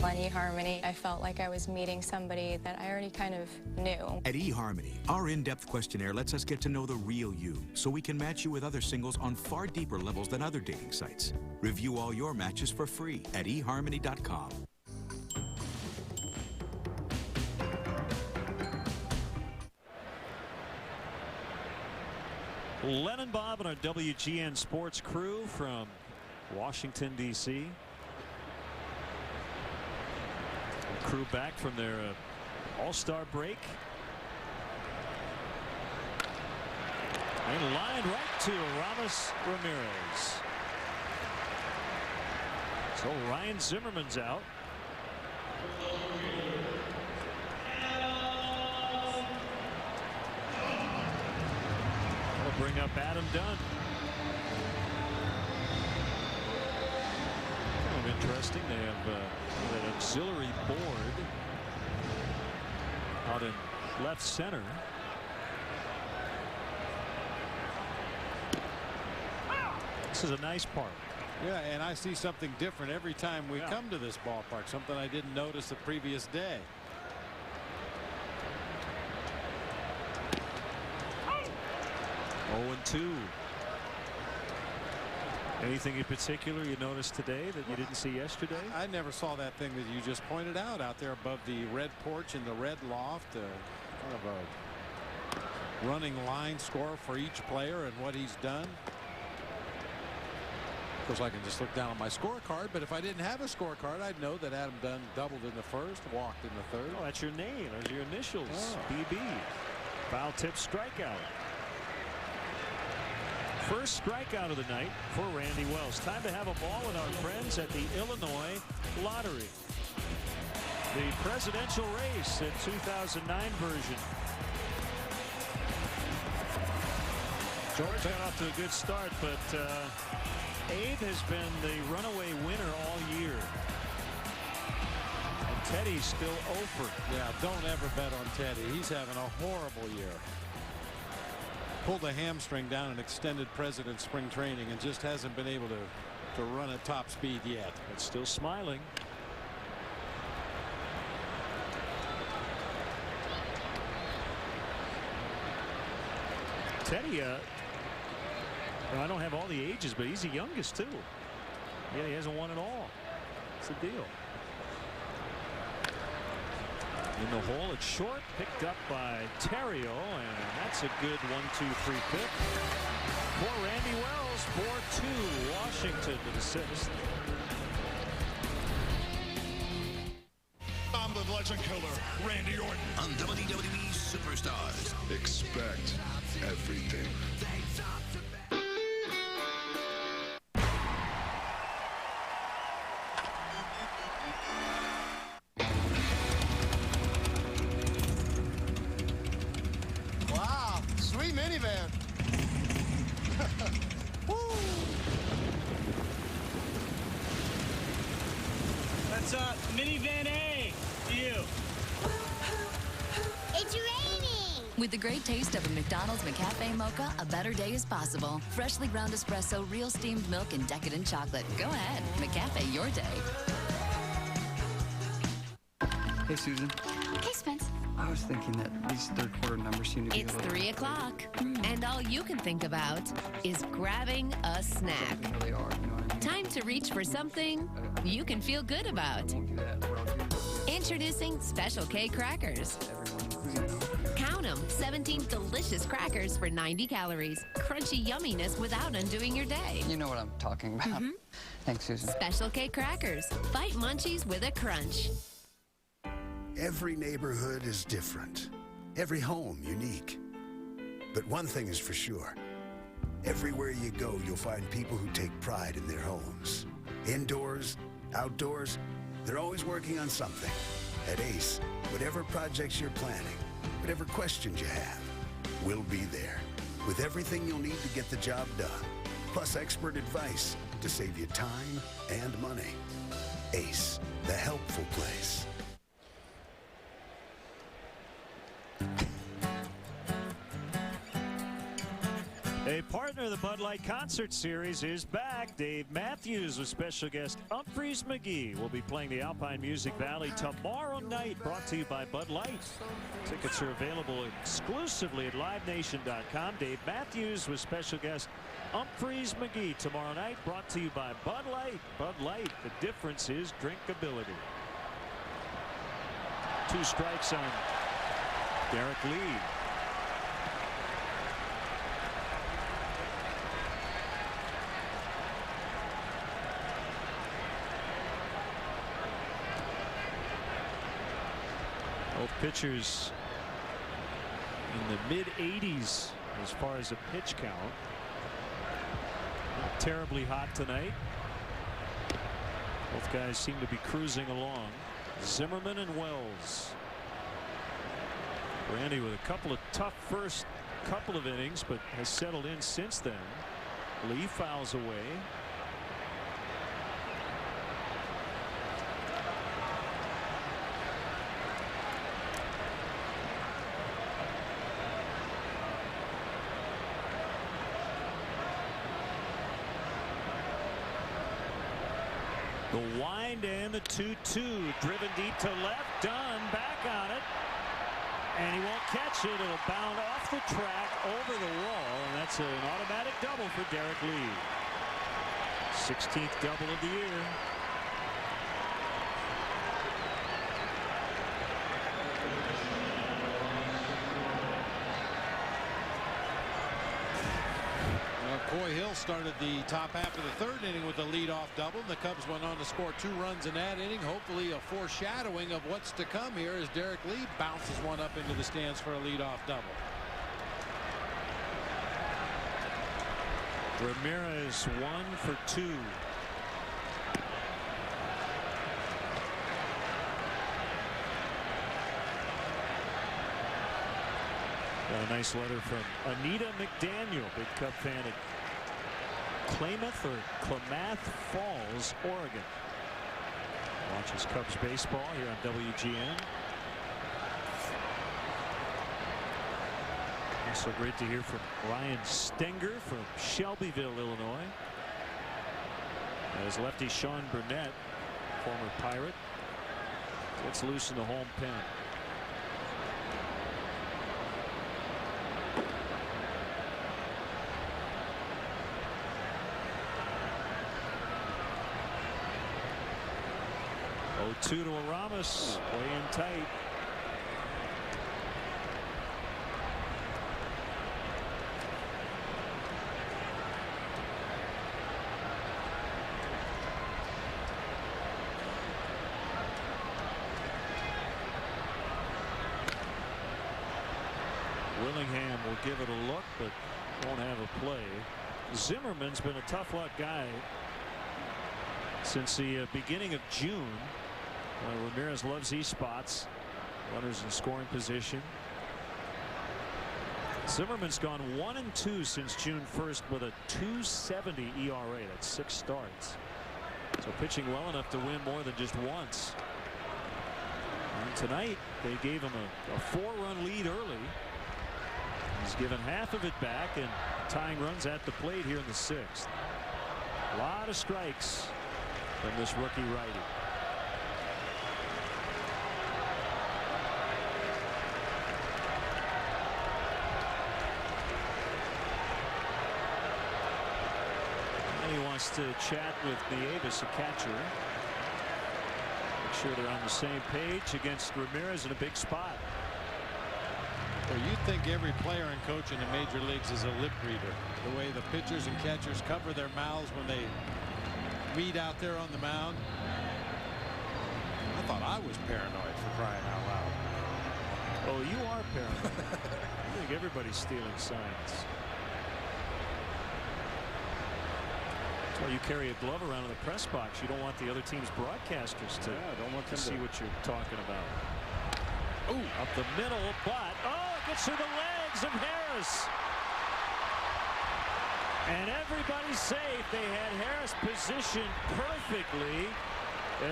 On eHarmony, I felt like I was meeting somebody that I already kind of knew. At eHarmony, our in-depth questionnaire lets us get to know the real you, so we can match you with other singles on far deeper levels than other dating sites. Review all your matches for free at eHarmony.com. Len and Bob and our WGN sports crew from Washington, D.C. Crew back from their all-star break. And lined right to Ramos Ramirez. So Ryan Zimmerman's out. We'll bring up Adam Dunn. Kind of interesting. They have an auxiliary board out in left center. This is a nice park. Yeah, and I see something different every time we come to this ballpark, something I didn't notice the previous day. Oh, 0-2. Anything in particular you noticed today that you didn't see yesterday? I never saw that thing that you just pointed out there above the red porch and the red loft. Kind of a running line score for each player and what he's done. Of course, I can just look down on my scorecard, but if I didn't have a scorecard, I'd know that Adam Dunn doubled in the first, walked in the third. Oh, that's your name. Those are your initials. BB. Foul tip strikeout. First strikeout of the night for Randy Wells. Time to have a ball with our friends at the Illinois Lottery. The presidential race in 2009 version. George got off to a good start, but Abe has been the runaway winner all year. And Teddy's still over. Yeah, don't ever bet on Teddy. He's having a horrible year. Pulled a hamstring down in extended President's spring training and just hasn't been able to run at top speed yet. But still smiling. Teddy, I don't have all the ages, but he's the youngest too. Yeah, he hasn't won at all. It's a deal. In the hole, it's short, picked up by Terrio, and that's a good 1-2-3 pick for Randy Wells. 4-2 Washington to the sixth. I'm the legend killer, Randy Orton. On WWE Superstars. Expect everything. Wow, sweet minivan. Woo! That's minivan A to you. It's raining! With the great taste of a McDonald's McCafe Mocha, a better day is possible. Freshly ground espresso, real steamed milk, and decadent chocolate. Go ahead, McCafe your day. Hey, Susan. Hey, Spence. I was thinking that these third quarter numbers seem to be It's a little... 3 o'clock, and all you can think about is grabbing a snack. They really are, you know what I mean? Time to reach for something you can feel good about. Introducing Special K crackers. Count them, 17 delicious crackers for 90 calories. Crunchy yumminess without undoing your day. You know what I'm talking about. Thanks, Susan. Special K crackers. Fight munchies with a crunch. Every neighborhood is different. Every home unique. But one thing is for sure. Everywhere you go, you'll find people who take pride in their homes. Indoors, outdoors, they're always working on something. At ACE, whatever projects you're planning, whatever questions you have, we'll be there with everything you'll need to get the job done, plus expert advice to save you time and money. ACE, the helpful place. A partner of the Bud Light Concert Series is back. Dave Matthews with special guest Humphreys McGee will be playing the Alpine Music Valley tomorrow night, brought to you by Bud Light. Tickets are available exclusively at livenation.com. Dave Matthews with special guest Humphreys McGee tomorrow night, brought to you by Bud Light. Bud Light, the difference is drinkability. 2 strikes on Derek Lee. Both pitchers in the mid-80s as far as a pitch count. Not terribly hot tonight. Both guys seem to be cruising along. Zimmerman and Wells. Randy with a couple of tough first couple of innings, but has settled in since then. Lee fouls away. The wind and the 2-2, driven deep to left, Dunn back on it, and he won't catch it. It'll bound off the track over the wall, and that's an automatic double for Derek Lee. 16th double of the year. Coy Hill started the top half of the 3rd inning with a leadoff double, and the Cubs went on to score 2 runs in that inning. Hopefully a foreshadowing of what's to come here as Derek Lee bounces one up into the stands for a leadoff double. Ramirez 1 for 2. Got a nice letter from Anita McDaniel, big Cub fan at Klamath Falls, Oregon. Watches Cubs baseball here on WGN. Also great to hear from Ryan Stenger from Shelbyville, Illinois. As lefty Sean Burnett, former Pirate, gets loose in the home pen. Two to Aramis, playing tight. Willingham will give it a look, but won't have a play. Zimmerman's been a tough luck guy since the beginning of June. Ramirez loves these spots. Runners in scoring position. Zimmerman's gone 1-2 since June 1st with a 2.70 ERA. That's 6 starts. So pitching well enough to win more than just once. And tonight they gave him a 4-run lead early. He's given half of it back and tying runs at the plate here in the 6th. A lot of strikes from this rookie righty. He wants to chat with Nieves, a catcher. Make sure they're on the same page against Ramirez in a big spot. Well, you'd think every player and coach in the major leagues is a lip reader. The way the pitchers and catchers cover their mouths when they meet out there on the mound. I thought I was paranoid, for crying out loud. Oh, you are paranoid. I think everybody's stealing signs. That's why you carry a glove around in the press box. You don't want the other team's broadcasters to, don't want to see what you're talking about. Ooh, up the middle, but it gets through the legs of Harris. And everybody's safe. They had Harris positioned perfectly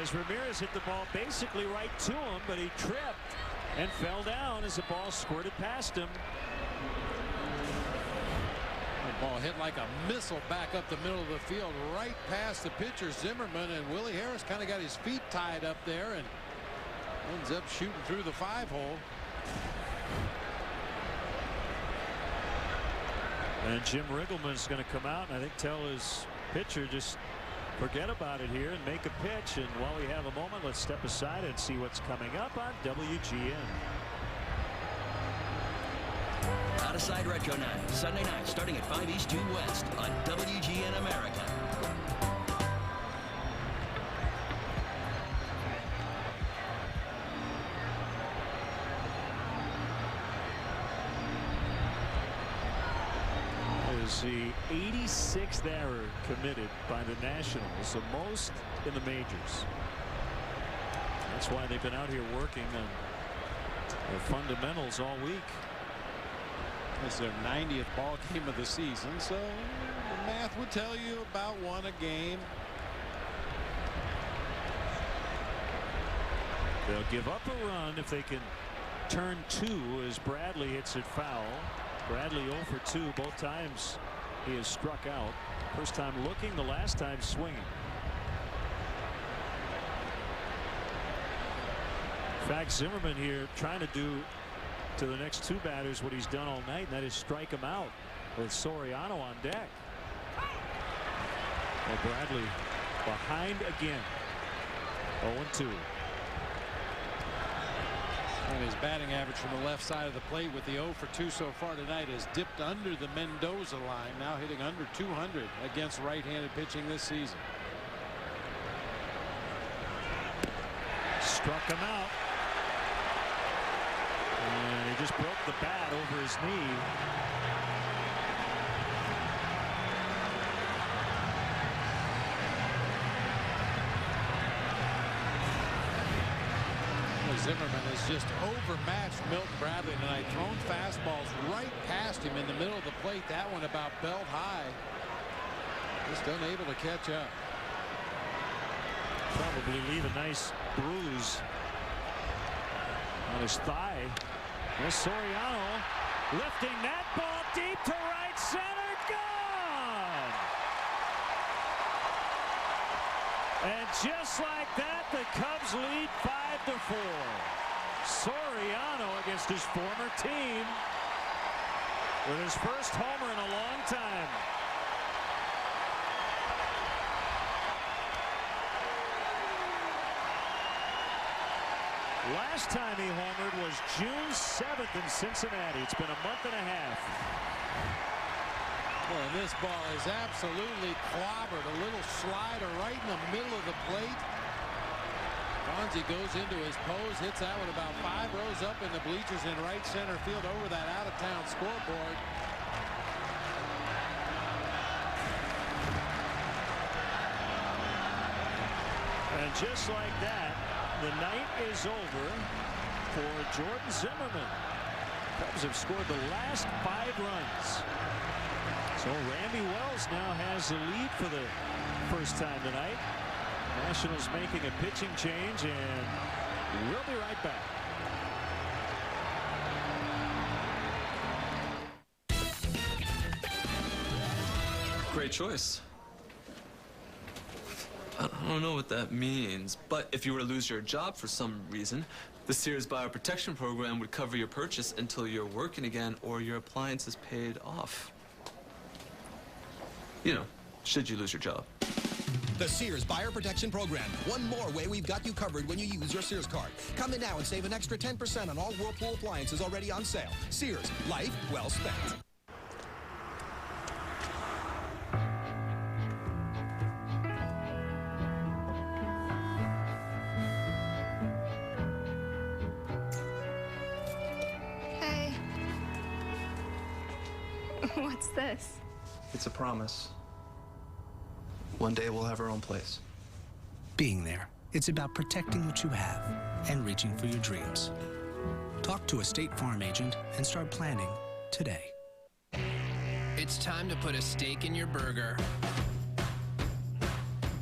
as Ramirez hit the ball basically right to him, but he tripped and fell down as the ball squirted past him. The ball hit like a missile back up the middle of the field, right past the pitcher Zimmerman, and Willie Harris kind of got his feet tied up there and ends up shooting through the 5-hole. And Jim Riggleman's going to come out and I think tell his pitcher just forget about it here and make a pitch. And while we have a moment, let's step aside and see what's coming up on WGN. Out of Side Retro Night, Sunday night, starting at 5 East, 2 West on WGN America. Is the 86th error committed by the Nationals, the most in the majors. That's why they've been out here working on their fundamentals all week. It's their 90th ball game of the season, so the math would tell you about one a game. They'll give up a run if they can turn 2 as Bradley hits it foul. Bradley 0 for 2 both times he has struck out. First time looking, the last time swinging. In fact, Zimmerman here trying to do to the next 2 batters what he's done all night, and that is strike him out with Soriano on deck. Well, Bradley behind again. 0-2. And his batting average from the left side of the plate with the 0 for 2 so far tonight has dipped under the Mendoza line, now hitting under 200 against right-handed pitching this season. Struck him out. And he just broke the bat over his knee. Zimmerman has just overmatched Milton Bradley tonight, thrown fastballs right past him in the middle of the plate. That one about belt high. Just unable to catch up. Probably leave a nice bruise on his thigh. There's Soriano lifting that ball deep to right center. Gone! And just like that, the Cubs lead 5-4. Soriano against his former team with his first homer in a long time. Last time he homered was June 7th in Cincinnati. It's been a month and a half. Well, and this ball is absolutely clobbered. A little slider right in the middle of the plate. Fonzie goes into his pose, hits that one about 5 rows up in the bleachers in right center field over that out-of-town scoreboard. And just like that, the night is over for Jordan Zimmerman. Cubs have scored the last 5 runs. So Randy Wells now has the lead for the first time tonight. Nationals making a pitching change, and we'll be right back. Great choice. I don't know what that means, but if you were to lose your job for some reason, the Sears Buyer Protection Program would cover your purchase until you're working again or your appliance is paid off. You know, should you lose your job. The Sears Buyer Protection Program. One more way we've got you covered when you use your Sears card. Come in now and save an extra 10% on all Whirlpool appliances already on sale. Sears, life well spent. Hey. What's this? It's a promise. One day we'll have our own place. Being there, it's about protecting what you have and reaching for your dreams. Talk to a State Farm agent and start planning today. It's time to put a steak in your burger.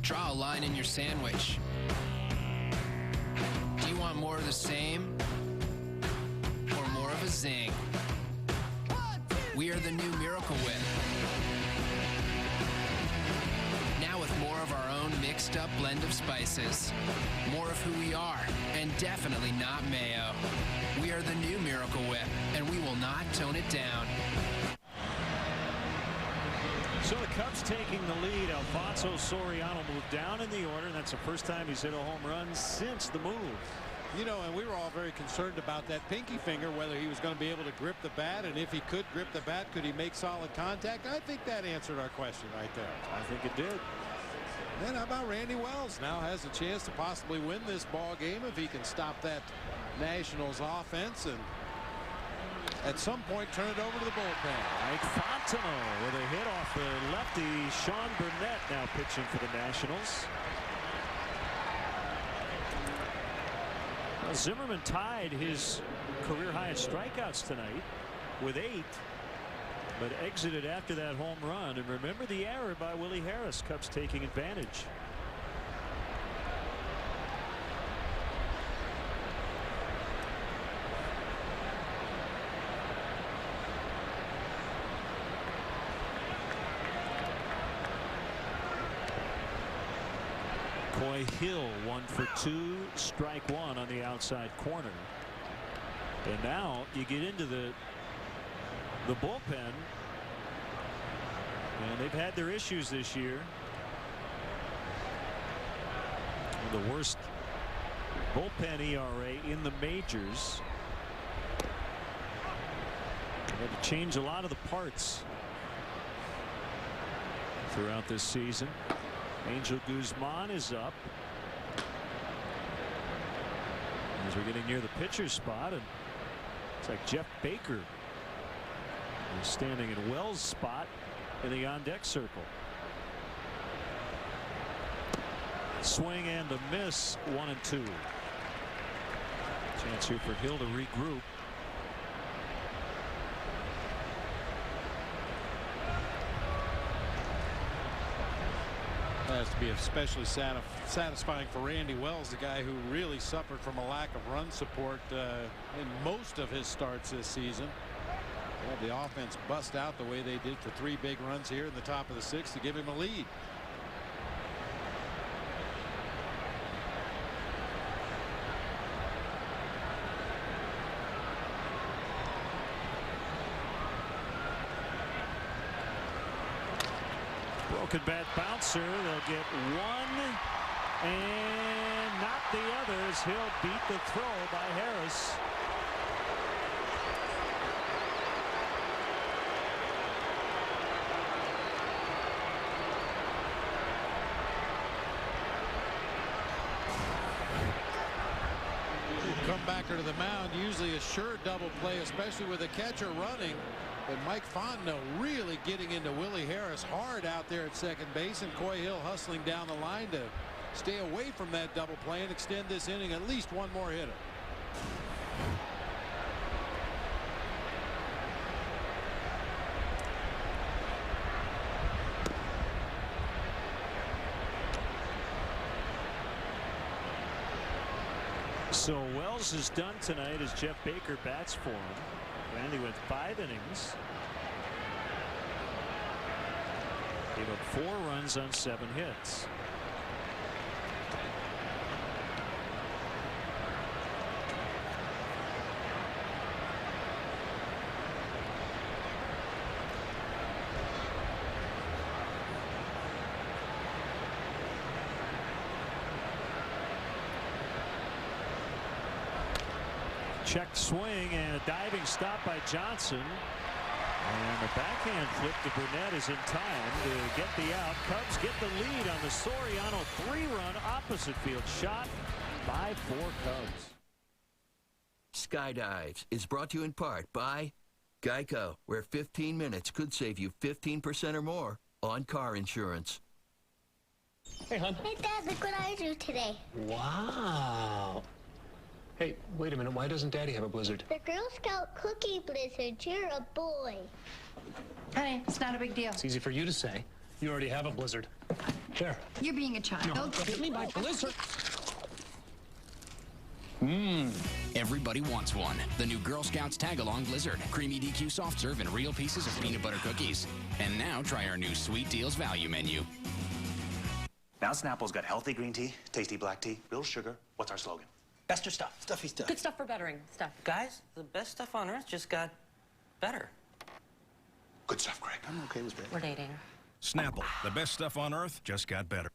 Draw a line in your sandwich. Do you want more of the same or more of a zing? We are the new Miracle Whip. Now with more of our own mixed up blend of spices. More of who we are, and definitely not mayo. We are the new Miracle Whip, and we will not tone it down. So the Cubs taking the lead. Alfonso Soriano moved down in the order, and that's the first time he's hit a home run since the move. You know, and we were all very concerned about that pinky finger, whether he was going to be able to grip the bat, and if he could grip the bat, could he make solid contact? I think that answered our question right there. I think it did. And how about Randy Wells? Now has a chance to possibly win this ball game if he can stop that Nationals offense and at some point turn it over to the bullpen. Mike Fontano with a hit off the lefty. Sean Burnett now pitching for the Nationals. Well, Zimmerman tied his career high in strikeouts tonight with 8, but exited after that home run. And remember the error by Willie Harris. Cubs taking advantage. Coy Hill 1 for 2, strike 1 on the outside corner. And now you get into the bullpen, and they've had their issues this year. The worst bullpen ERA in the majors. They had to change a lot of the parts throughout this season. Angel Guzman is up as we're getting near the pitcher's spot, and it's like Jeff Baker is standing in Wells' spot in the on-deck circle. Swing and a miss, 1-2. Chance here for Hill to regroup. Has to be especially satisfying for Randy Wells, the guy who really suffered from a lack of run support in most of his starts this season. Well, the offense bust out the way they did for 3 big runs here in the top of the 6th to give him a lead. Broken bat bouncer. They'll get one and not the others. He'll beat the throw by Harris. Comebacker to the mound, usually a sure double play, especially with a catcher running. But Mike Fontenot really getting into Willie Harris hard out there at second base, and Coy Hill hustling down the line to stay away from that double play and extend this inning at least one more hitter. So Wells is done tonight as Jeff Baker bats for him. Randy went 5 innings. Gave up 4 runs on 7 hits. check swing and a diving stop by Johnson. And the backhand flip to Burnett is in time to get the out. Cubs get the lead on the Soriano 3-run opposite field shot by 4 Cubs. Skydives is brought to you in part by Geico, where 15 minutes could save you 15% or more on car insurance. Hey, hon. Hey, Dad, look what I drew today. Wow. Hey, wait a minute. Why doesn't Daddy have a blizzard? The Girl Scout cookie blizzard. You're a boy. Honey, it's not a big deal. It's easy for you to say. You already have a blizzard. There. You're being a child. No, give me my blizzard. Everybody wants one. The new Girl Scouts Tag-Along Blizzard. Creamy DQ soft serve and real pieces of peanut butter cookies. And now try our new Sweet Deals value menu. Now Snapple's got healthy green tea, tasty black tea, real sugar. What's our slogan? Best of stuff. Stuffy stuff. Good stuff for bettering stuff. Guys, the best stuff on earth just got better. Good stuff, Greg. I'm okay with it. We're dating. Snapple, the best stuff on earth, just got better.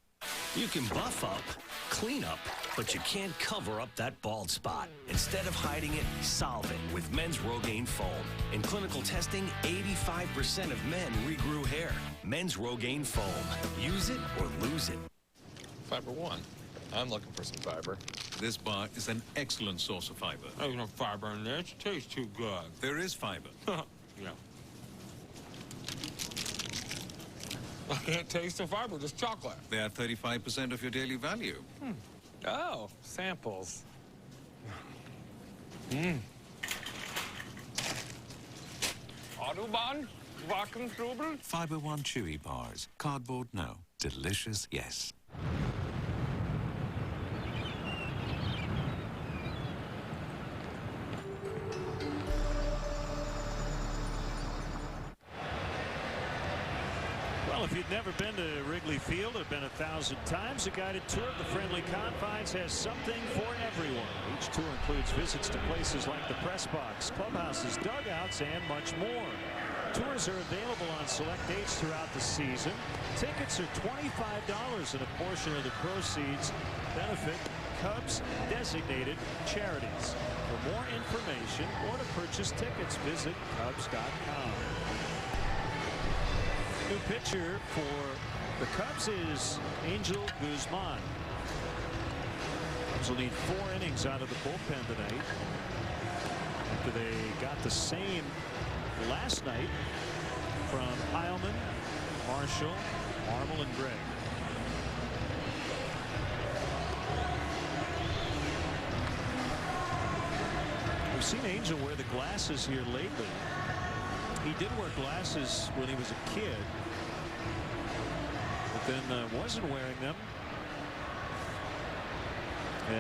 You can buff up, clean up, but you can't cover up that bald spot. Instead of hiding it, solve it with Men's Rogaine Foam. In clinical testing, 85% of men regrew hair. Men's Rogaine Foam. Use it or lose it. Fiber One. I'm looking for some fiber. This bar is an excellent source of fiber. There's no fiber in there. It tastes too good. There is fiber. Yeah. I can't taste the fiber, just chocolate. They are 35% of your daily value. Oh, samples. Autobahn, Wackentrubel. Fiber One chewy bars. Cardboard, no. Delicious, yes. Well, if you've never been to Wrigley Field or been 1,000 times, a guided tour of the friendly confines has something for everyone. Each tour includes visits to places like the press box, clubhouses, dugouts, and much more. Tours are available on select dates throughout the season. Tickets are $25, and a portion of the proceeds benefit Cubs designated charities. For more information or to purchase tickets, visit Cubs.com. New pitcher for the Cubs is Angel Guzman. Cubs will need 4 innings out of the bullpen tonight after they got the same last night from Heilman, Marshall, Marmol, and Gregg. We've seen Angel wear the glasses here lately. He did wear glasses when he was a kid, but then wasn't wearing them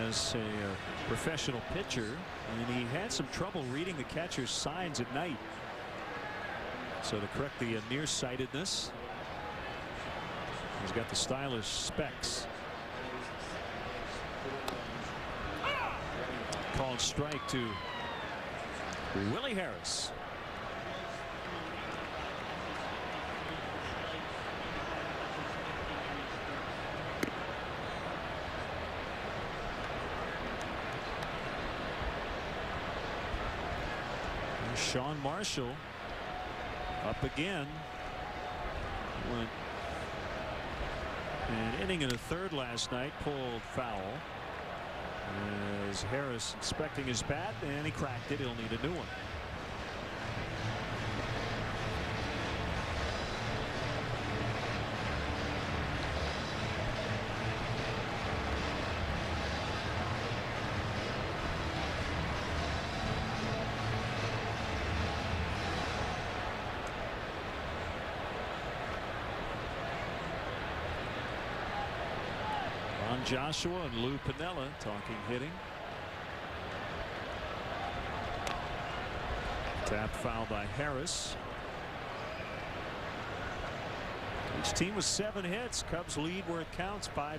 as a professional pitcher, and he had some trouble reading the catcher's signs at night. So to correct the nearsightedness, he's got the stylish specs. Called strike to Willie Harris. Sean Marshall up again. Went an inning and a third last night, pulled foul as Harris inspecting his bat, and he cracked it. He'll need a new one. Joshua and Lou Piniella talking hitting. Tap foul by Harris. Each team with 7 hits. Cubs lead where it counts, 5-4.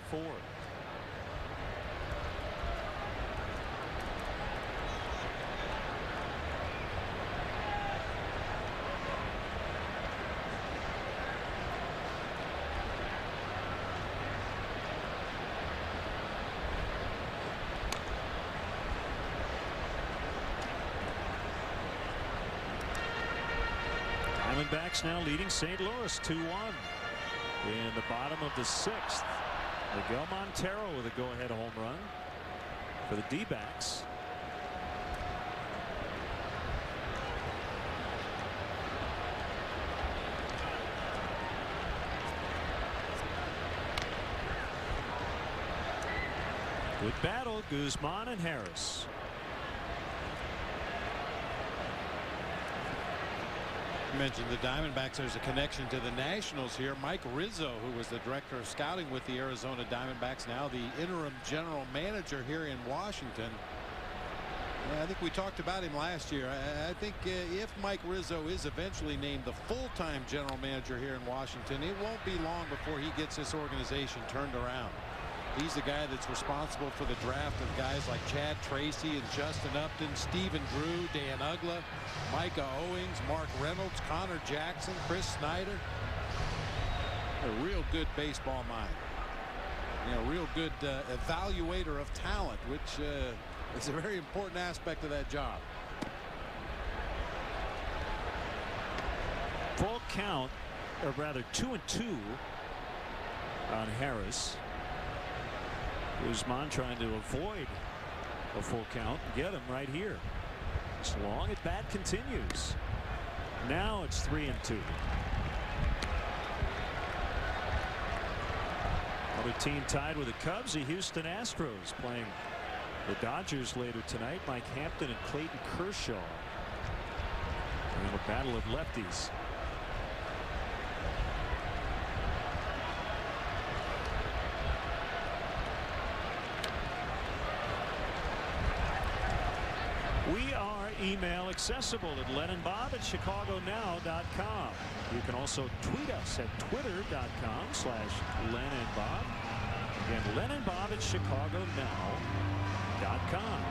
Diamondbacks now leading St. Louis 2-1 in the bottom of the 6th. Miguel Montero with a go-ahead home run for the D-backs. Good battle, Guzman and Harris. You mentioned the Diamondbacks. There's a connection to the Nationals here. Mike Rizzo, who was the director of scouting with the Arizona Diamondbacks, now the interim general manager here in Washington. I think we talked about him last year. I think if Mike Rizzo is eventually named the full-time general manager here in Washington, it won't be long before he gets this organization turned around. He's the guy that's responsible for the draft of guys like Chad Tracy and Justin Upton, Stephen Drew, Dan Uggla, Micah Owings, Mark Reynolds, Connor Jackson, Chris Snyder. A real good baseball mind. A real good evaluator of talent, which is a very important aspect of that job. Full count, or rather 2-2 on Harris. Guzman trying to avoid a full count. Get him right here. This long at bat continues. Now it's 3-2. Another team tied with the Cubs, the Houston Astros, playing the Dodgers later tonight. Mike Hampton and Clayton Kershaw. And a battle of lefties. We are email accessible at LenandBob@ChicagoNow.com. You can also tweet us at Twitter.com/LenandBob. Again, LenandBob@ChicagoNow.com.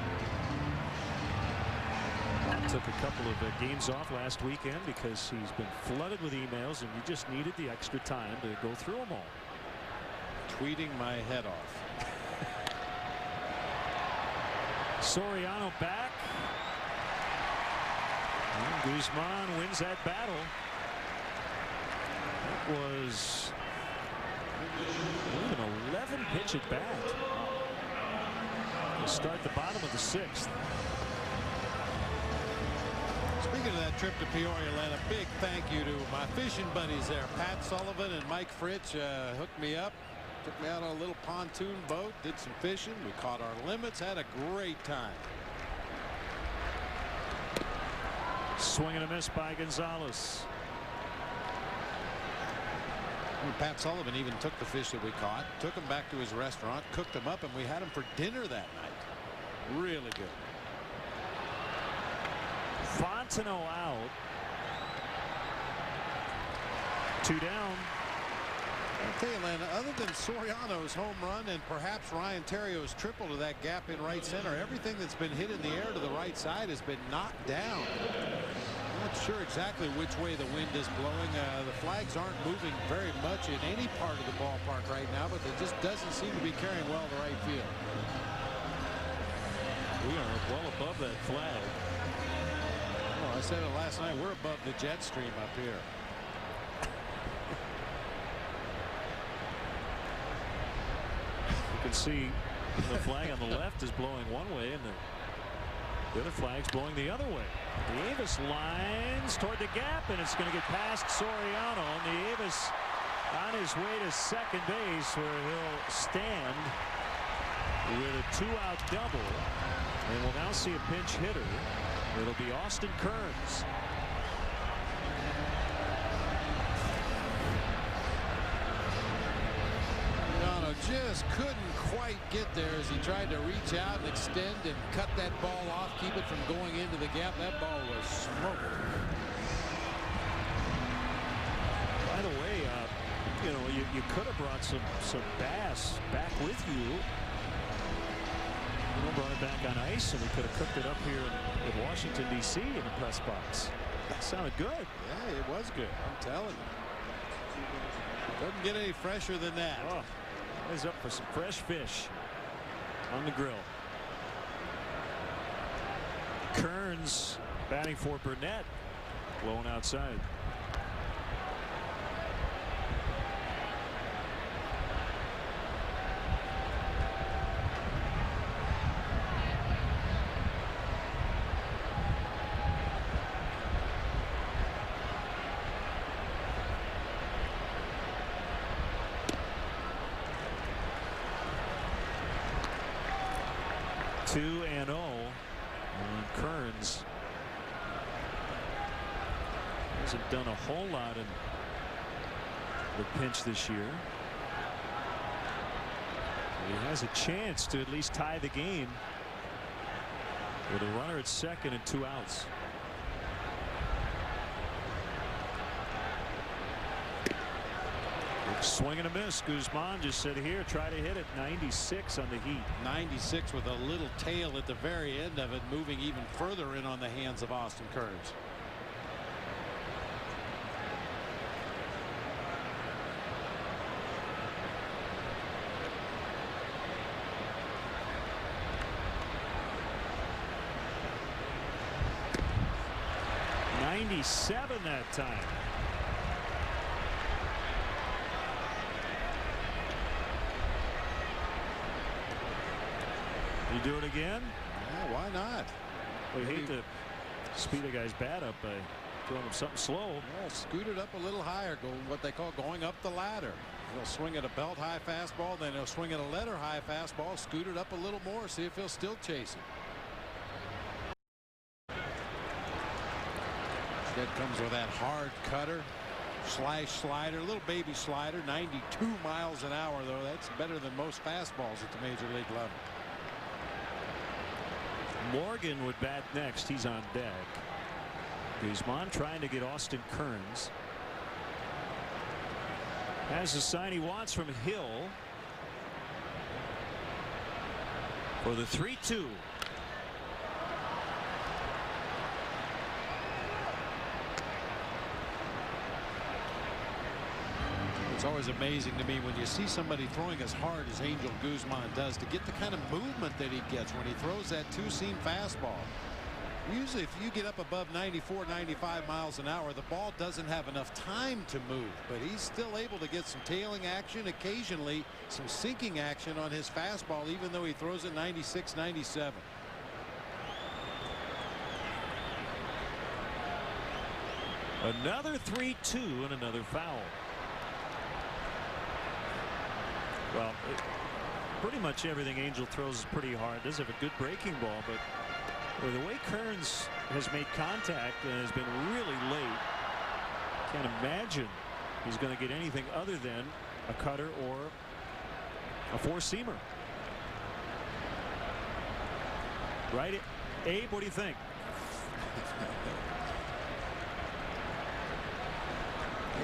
Bob took a couple of games off last weekend because he's been flooded with emails, and you just needed the extra time to go through them all. Tweeting my head off. Soriano back. And Guzman wins that battle. It was an 11 pitch at bat to start the bottom of the 6th. Speaking of that trip to Peoria, Len, a big thank you to my fishing buddies there. Pat Sullivan and Mike Fritsch hooked me up. Took me out on a little pontoon boat, did some fishing. We caught our limits, had a great time. Swing and a miss by Gonzalez. And Pat Sullivan even took the fish that we caught, took them back to his restaurant, cooked them up, and we had them for dinner that night. Really good. Fontenot out. 2 down. I'll tell you, Len, other than Soriano's home run and perhaps Ryan Terrio's triple to that gap in right center, everything that's been hit in the air to the right side has been knocked down. I'm not sure exactly which way the wind is blowing. The flags aren't moving very much in any part of the ballpark right now, but it just doesn't seem to be carrying well to right field. We are well above that flag. Oh, I said it last night. We're above the jet stream up here. You can see the flag on the left is blowing one way, and the other flag's blowing the other way. Davis lines toward the gap, and it's going to get past Soriano. And Davis on his way to second base, where he'll stand with a 2-out double. And we'll now see a pinch hitter. It'll be Austin Kearns. Just couldn't quite get there as he tried to reach out and extend and cut that ball off, keep it from going into the gap. That ball was smoked. By the way, you know, you could have brought some bass back with you. You know, brought it back on ice, and we could have cooked it up here in Washington, D.C. in the press box. That sounded good. Yeah, it was good. I'm telling you. Doesn't get any fresher than that. Oh. Is up for some fresh fish on the grill. Kearns batting for Burnett, blown outside. 2-0 on Kearns. Hasn't done a whole lot in the pinch this year. He has a chance to at least tie the game with a runner at second and 2 outs. Swing and a miss. Guzman just said, here, try to hit it. 96 on the Heat. 96 with a little tail at the very end of it, moving even further in on the hands of Austin Kearns. .97 that time. You do it again? Yeah, why not? We hate to speed a guy's bat up by throwing him something slow. Yeah, scoot it up a little higher. Go what they call going up the ladder. He'll swing at a belt high fastball, then he'll swing at a letter high fastball, scoot it up a little more, see if he'll still chase it. That comes with that hard cutter, slash slider, little baby slider, 92 miles an hour, though. That's better than most fastballs at the major league level. Morgan would bat next. He's on deck. Guzman trying to get Austin Kearns. Has the sign he wants from Hill for the 3-2. It's always amazing to me when you see somebody throwing as hard as Angel Guzman does to get the kind of movement that he gets when he throws that two-seam fastball. Usually if you get up above 94, 95 miles an hour, the ball doesn't have enough time to move, but he's still able to get some tailing action, occasionally some sinking action on his fastball, even though he throws it 96, 97. Another 3-2 and another foul. Well, pretty much everything Angel throws is pretty hard. Does have a good breaking ball, but the way Kearns has made contact and has been really late, can't imagine he's going to get anything other than a cutter or a four-seamer. Right, Abe? What do you think?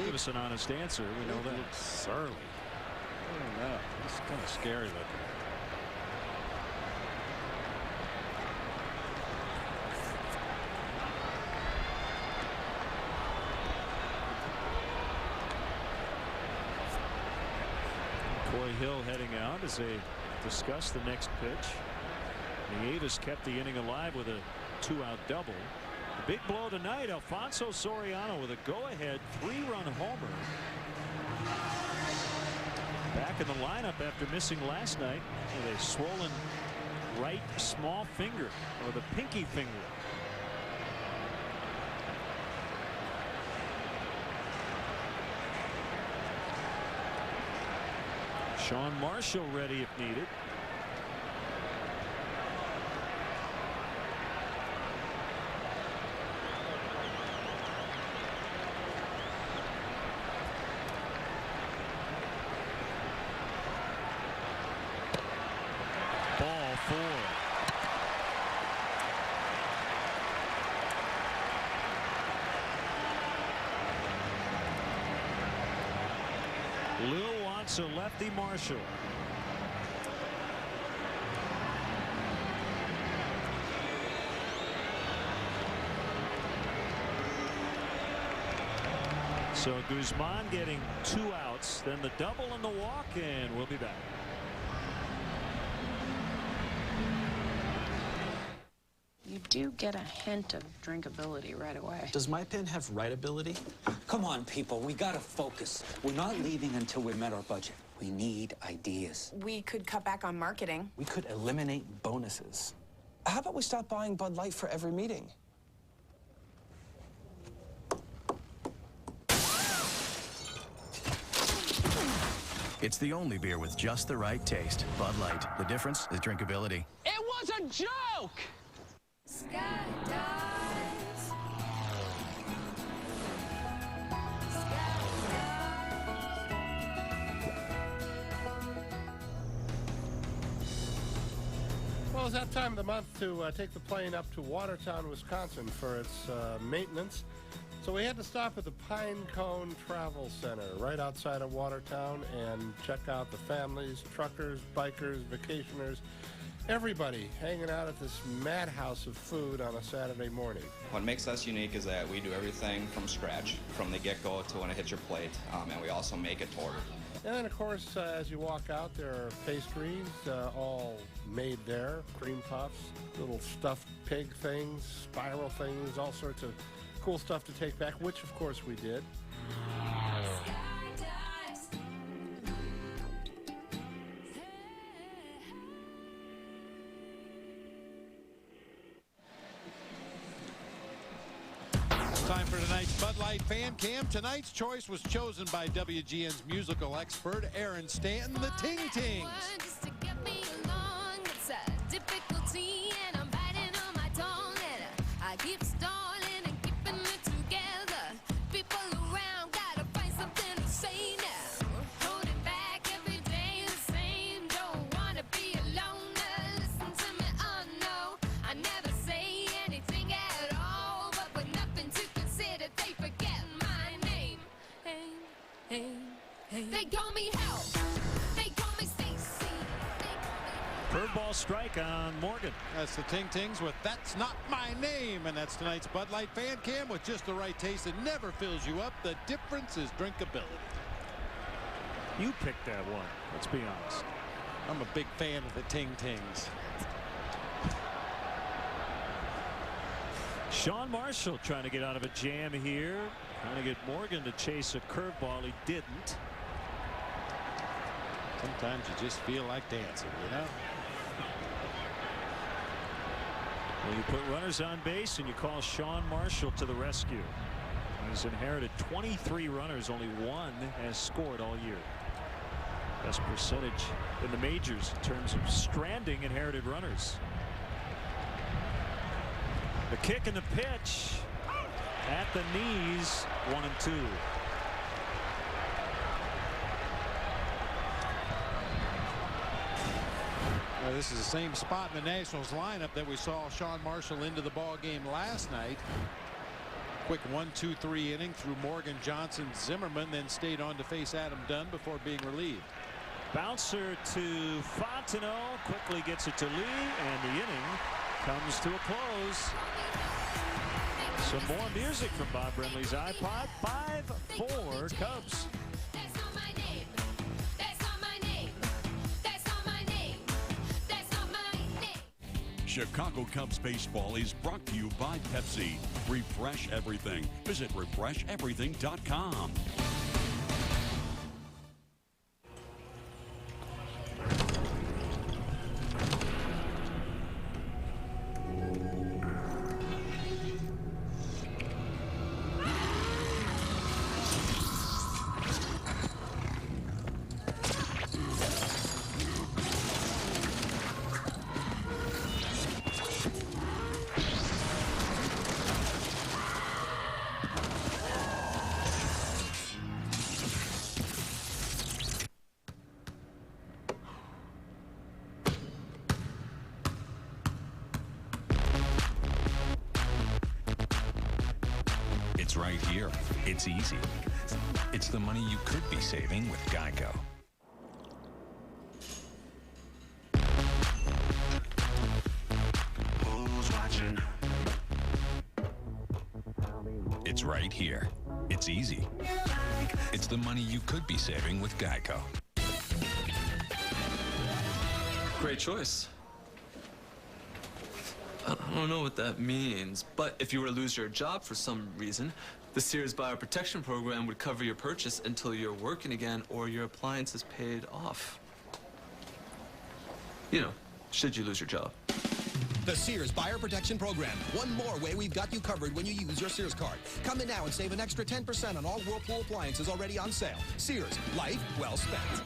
Give us an honest answer. We know that. Looks surly. I don't know. It's kind of scary looking. Coy Hill heading out as they discuss the next pitch. Nieves kept the inning alive with a 2-out double. The big blow tonight, Alfonso Soriano with a go-ahead 3-run homer. Back in the lineup after missing last night with a swollen right small finger, or the pinky finger. Sean Marshall ready if needed. Ball 4. Lou wants a lefty Marshall. So Guzman getting 2 outs, then the double and the walk, and we'll be back. You do get a hint of drinkability right away. Does my pen have writability? Come on, people. We gotta focus. We're not leaving until we've met our budget. We need ideas. We could cut back on marketing. We could eliminate bonuses. How about we stop buying Bud Light for every meeting? It's the only beer with just the right taste. Bud Light. The difference is drinkability. It was a joke! Well, it's that time of the month to take the plane up to Watertown, Wisconsin for its maintenance. So we had to stop at the Pine Cone Travel Center right outside of Watertown and check out the families, truckers, bikers, vacationers, everybody hanging out at this madhouse of food on a Saturday morning. What makes us unique is that we do everything from scratch, from the get-go to when it hits your plate, and we also make it to order. And then, of course, as you walk out, there are pastries all made there, cream puffs, little stuffed pig things, spiral things, all sorts of cool stuff to take back, which, of course, we did. Time for tonight's Bud Light Fan Cam. Tonight's choice was chosen by WGN's musical expert, Aaron Stanton, the Ting Tings. They call me Help. They call me Stacy. Curveball strike on Morgan. That's the Ting Tings with That's Not My Name. And that's tonight's Bud Light Fan Cam with just the right taste. It never fills you up. The difference is drinkability. You picked that one. Let's be honest. I'm a big fan of the Ting Tings. Sean Marshall trying to get out of a jam here. Trying to get Morgan to chase a curveball. He didn't. Sometimes you just feel like dancing, you know? Well, you put runners on base and you call Sean Marshall to the rescue. He's inherited 23 runners. Only one has scored all year. Best percentage in the majors in terms of stranding inherited runners. The kick and the pitch at the knees, 1-2. This is the same spot in the Nationals lineup that we saw Sean Marshall into the ball game last night. Quick 1-2-3 inning through Morgan, Johnson, Zimmerman, then stayed on to face Adam Dunn before being relieved. Bouncer to Fontenot, quickly gets it to Lee, and the inning comes to a close. Some more music from Bob Brenly's iPod. 5-4 Cubs. Chicago Cubs baseball is brought to you by Pepsi. Refresh everything. Visit refresheverything.com. It's right here. It's easy. It's the money you could be saving with Geico. Who's watching? It's right here. It's easy. It's the money you could be saving with Geico. Great choice. I don't know what that means, but if you were to lose your job for some reason, the Sears Buyer Protection Program would cover your purchase until you're working again or your appliance is paid off. You know, should you lose your job. The Sears Buyer Protection Program. One more way we've got you covered when you use your Sears card. Come in now and save an extra 10% on all Whirlpool appliances already on sale. Sears, life well spent.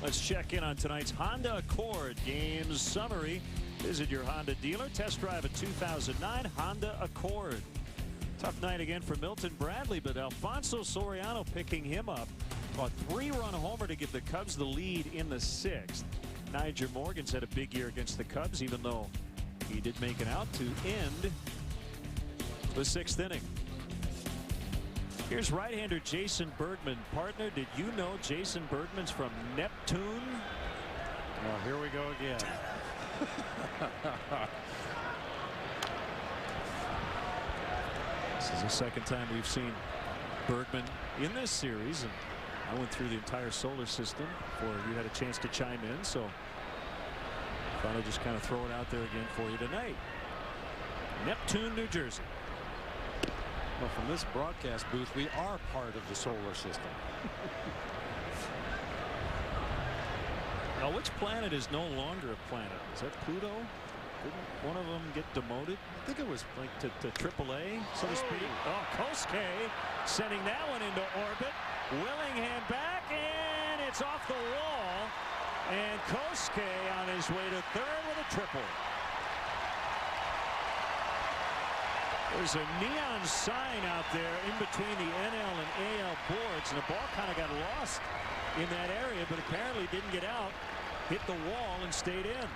Let's check in on tonight's Honda Accord Games Summary. Visit your Honda dealer. Test drive a 2009 Honda Accord. Tough night again for Milton Bradley, but Alfonso Soriano picking him up. A 3-run homer to give the Cubs the lead in the 6th. Nyjer Morgan's had a big year against the Cubs, even though he did make it out to end the 6th inning. Here's right-hander Jason Bergman. Partner, did you know Jason Bergman's from Neptune? Well, here we go again. This is the second time we've seen Bergman in this series, and I went through the entire solar system before you had a chance to chime in, so thought I'd just kind of throw it out there again for you tonight. Neptune, New Jersey. Well, from this broadcast booth, we are part of the solar system. Now, which planet is no longer a planet? Is that Pluto? Didn't one of them get demoted? I think it was like to AAA, so to speak. Oh, Kosuke sending that one into orbit. Willingham back, and it's off the wall. And Kosuke on his way to third with a triple. There's a neon sign out there in between the NL and AL boards, and the ball kind of got lost in that area, but apparently didn't get out, hit the wall, and stayed in.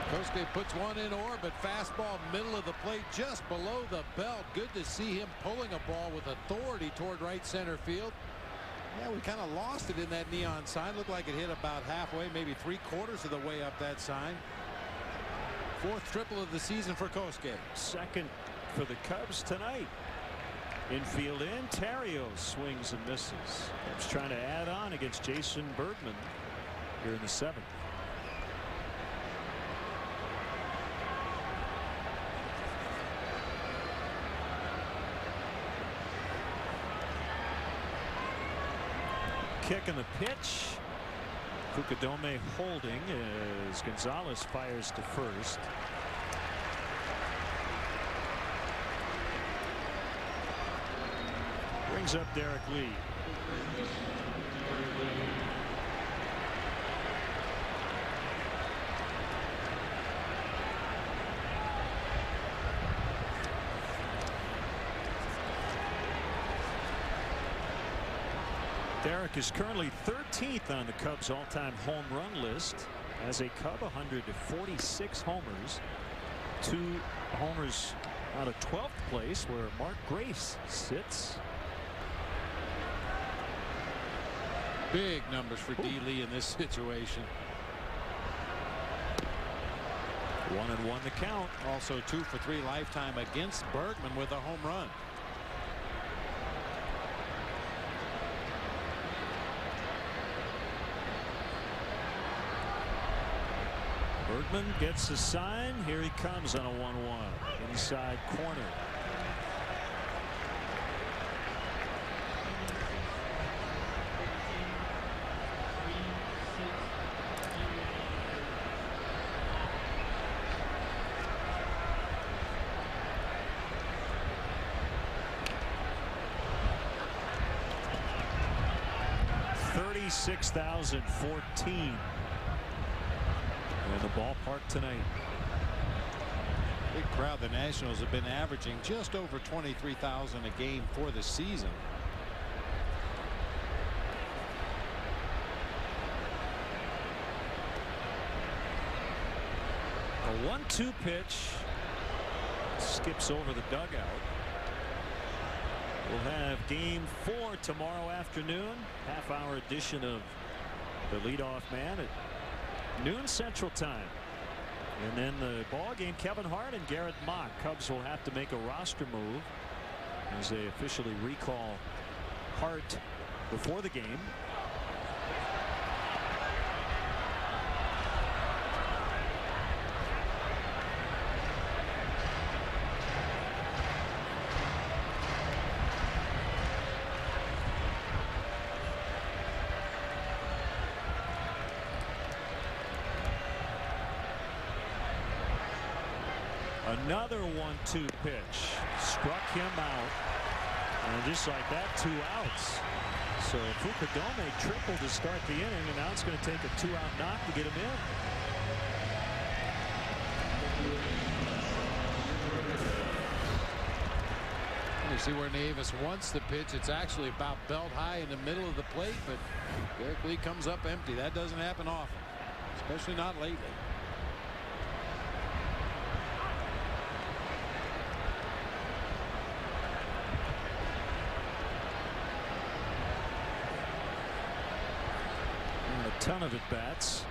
Kosuke puts one in orbit. Fastball middle of the plate, just below the belt. Good to see him pulling a ball with authority toward right center field. Yeah, we kind of lost it in that neon sign. Looked like it hit about halfway, maybe 3/4 of the way up that sign. 4th triple of the season for Kosuke. Second for the Cubs tonight. Infield in. Terrios swings and misses. Cubs trying to add on against Jason Bergman here in the 7th. Kick in the pitch. Fukudome holding as Gonzalez fires to first. Brings up Derek Lee. Derek is currently 13th on the Cubs all-time home run list. As a Cub, 146 homers. 2 homers out of 12th place, where Mark Grace sits. Big numbers for D. Lee in this situation. 1-1 the count. Also 2 for 3 lifetime against Bergman with a home run. Bergman gets the sign. Here he comes on a 1-1 inside corner. $36,014 in the ballpark tonight. Big crowd. The Nationals have been averaging just over 23,000 a game for the season. A 1-2 pitch skips over the dugout. We'll have game 4 tomorrow afternoon. Half-hour edition of the leadoff man at noon Central Time. And then the ball game, Kevin Hart and Garrett Mock. Cubs will have to make a roster move as they officially recall Hart before the game. Another 1-2 pitch struck him out, and just like that, 2 outs. So Fukudome tripled to start the inning, and now it's going to take a 2-out knock to get him in. You see where Navis wants the pitch. It's actually about belt high in the middle of the plate, but Derek Lee comes up empty. That doesn't happen often, especially not lately. And a ton of at-bats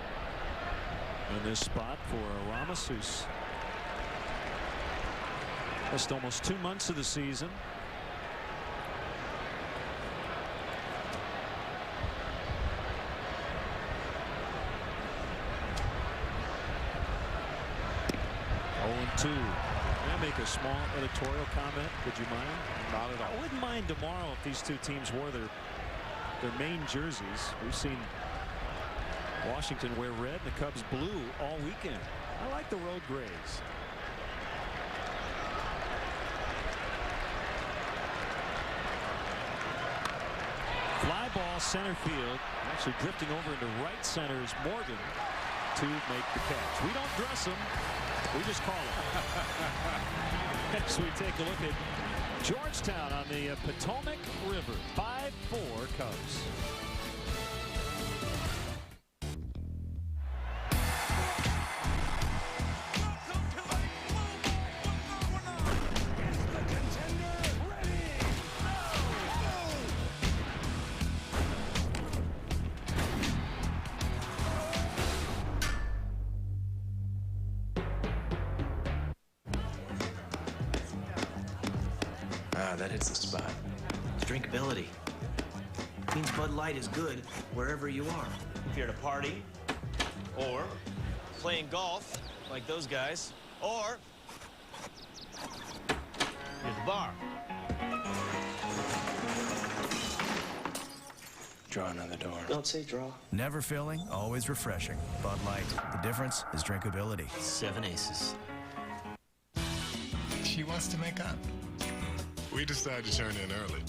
in this spot for Ramos, who's missed almost 2 months of the season. May I make a small editorial comment? Would you mind? Not at all. I wouldn't mind tomorrow if these two teams wore their main jerseys. We've seen Washington wear red and the Cubs blue all weekend. I like the road grays. Fly ball center field. Actually drifting over into right center is Morgan to make the catch. We don't dress him. We just call it. Next, we take a look at Georgetown on the Potomac River. 5-4 Cubs. That hits the spot. It's drinkability. Means Bud Light is good wherever you are. If you're at a party, or playing golf, like those guys, or at the bar. Drawing on the door. Don't say draw. Never filling, always refreshing. Bud Light. The difference is drinkability. 7 aces. She wants to make up. We decided to turn in early.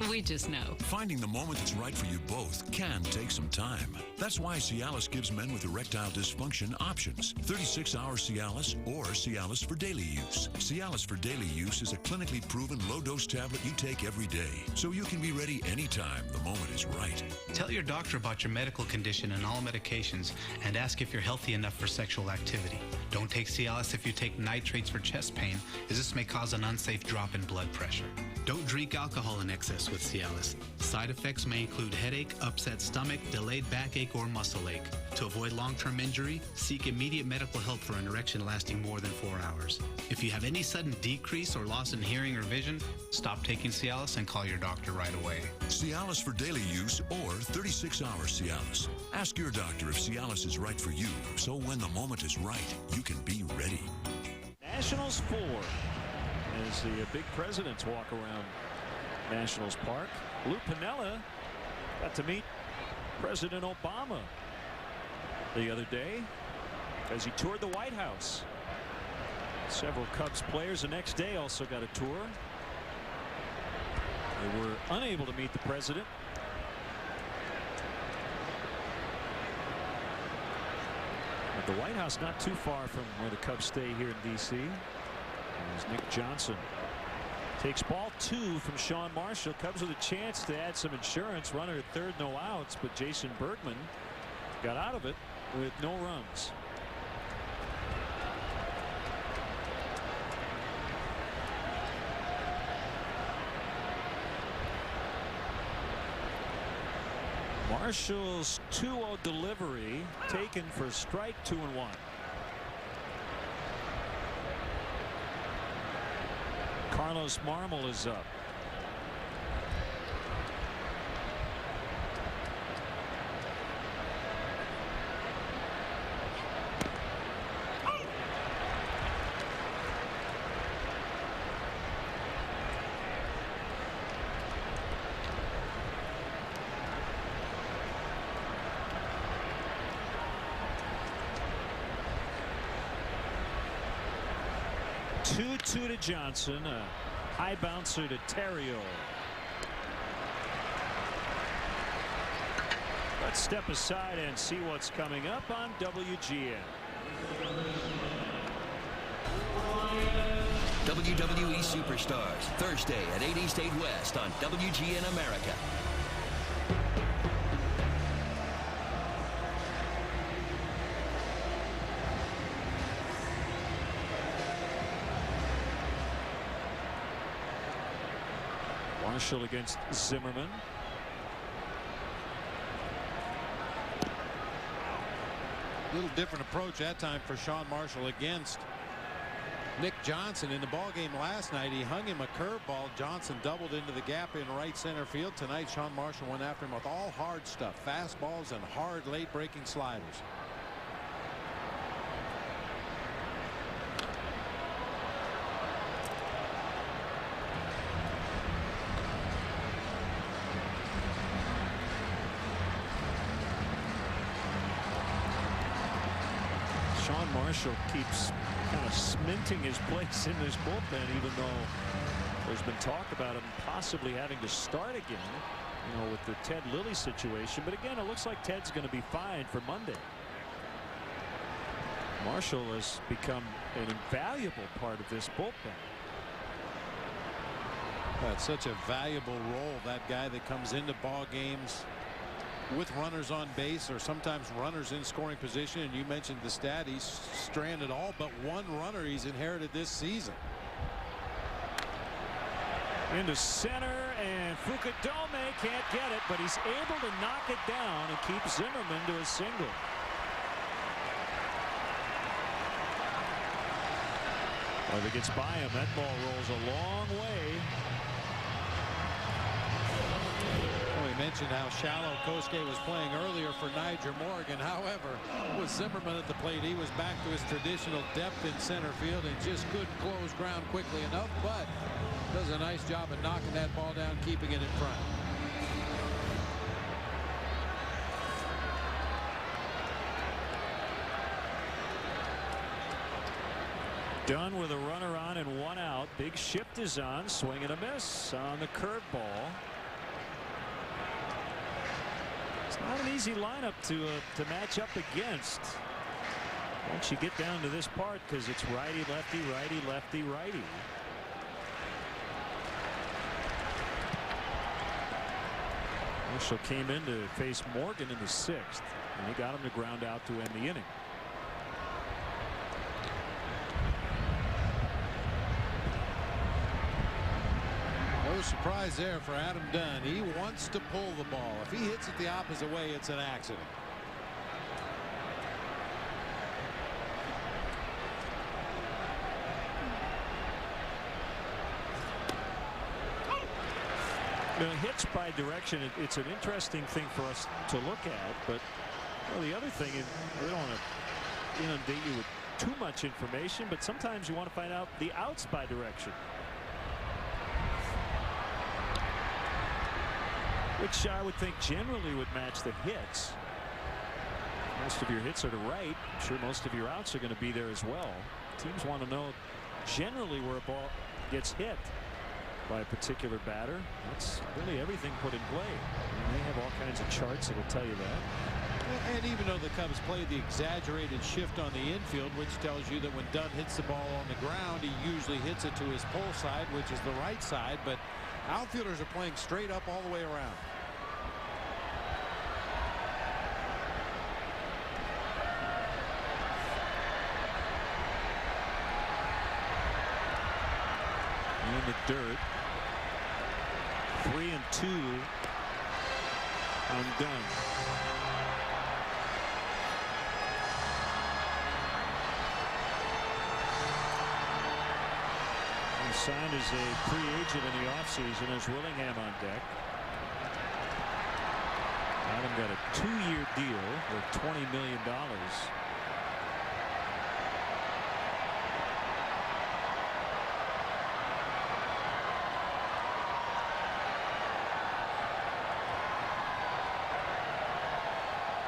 We just know. Finding the moment that's right for you both can take some time. That's why Cialis gives men with erectile dysfunction options. 36-hour Cialis or Cialis for daily use. Cialis for daily use is a clinically proven low-dose tablet you take every day, so you can be ready anytime the moment is right. Tell your doctor about your medical condition and all medications, and ask if you're healthy enough for sexual activity. Don't take Cialis if you take nitrates for chest pain, as this may cause an unsafe drop in blood pressure. Don't drink alcohol in excess with Cialis. Side effects may include headache, upset stomach, delayed backache, or muscle ache. To avoid long-term injury, seek immediate medical help for an erection lasting more than 4 hours. If you have any sudden decrease or loss in hearing or vision, stop taking Cialis and call your doctor right away. Cialis for daily use or 36-hour Cialis. Ask your doctor if Cialis is right for you, so when the moment is right, you can be ready. Nationals 4 as the big presidents walk around Nationals Park. Lou Piniella got to meet President Obama the other day as he toured the White House. Several Cubs players the next day also got a tour. They were unable to meet the president. But the White House not too far from where the Cubs stay here in D.C. As Nick Johnson takes ball 2 from Sean Marshall. Cubs with a chance to add some insurance. Runner at third, no outs, but Jason Bergman got out of it with no runs. Marshall's 2-0 delivery taken for strike 2-1. Carlos Marmol is up. Two to Johnson, a high bouncer to Terrio. Let's step aside and see what's coming up on WGN. WWE Superstars, Thursday at 8 East 8 West on WGN America. Marshall against Zimmerman. A little different approach that time for Sean Marshall against Nick Johnson. In the ball game last night, he hung him a curveball. Johnson doubled into the gap in right center field. Tonight, Sean Marshall went after him with all hard stuff, fastballs and hard late breaking sliders. Sean Marshall keeps kind of cementing his place in this bullpen, even though there's been talk about him possibly having to start again, you know, with the Ted Lilly situation. But again, it looks like Ted's going to be fine for Monday. Marshall has become an invaluable part of this bullpen. That's such a valuable role, that guy that comes into ball games with runners on base or sometimes runners in scoring position. And you mentioned the stat, he's stranded all but one runner he's inherited this season. Into center, and Fukudome can't get it, but he's able to knock it down and keep Zimmerman to a single. Well, if it gets by him, that ball rolls a long way. We mentioned how shallow Kosuke was playing earlier for Niger Morgan. However, with Zimmerman at the plate, he was back to his traditional depth in center field and just couldn't close ground quickly enough, but does a nice job of knocking that ball down, keeping it in front. Done with a runner on and one out. Big shift is on. Swing and a miss on the curveball. It's not an easy lineup to match up against once you get down to this part, because it's righty lefty righty lefty righty. Marshall came in to face Morgan in the 6th, and he got him to ground out to end the inning. No surprise there for Adam Dunn. He wants to pull the ball. If he hits it the opposite way, it's an accident. Hits by direction, it's an interesting thing for us to look at, but well, the other thing is we don't want to inundate you with too much information, but sometimes you want to find out the outs by direction, which I would think generally would match the hits. Most of your hits are to right. I'm sure most of your outs are going to be there as well. Teams want to know generally where a ball gets hit by a particular batter. That's really everything put in play. And they have all kinds of charts that will tell you that. And even though the Cubs played the exaggerated shift on the infield, which tells you that when Dunn hits the ball on the ground, he usually hits it to his pull side, which is the right side, but outfielders are playing straight up all the way around. In the dirt. 3-2 on Dunn. He signed as a free agent in the offseason as Willingham on deck. Adam got a 2-year deal worth $20 million.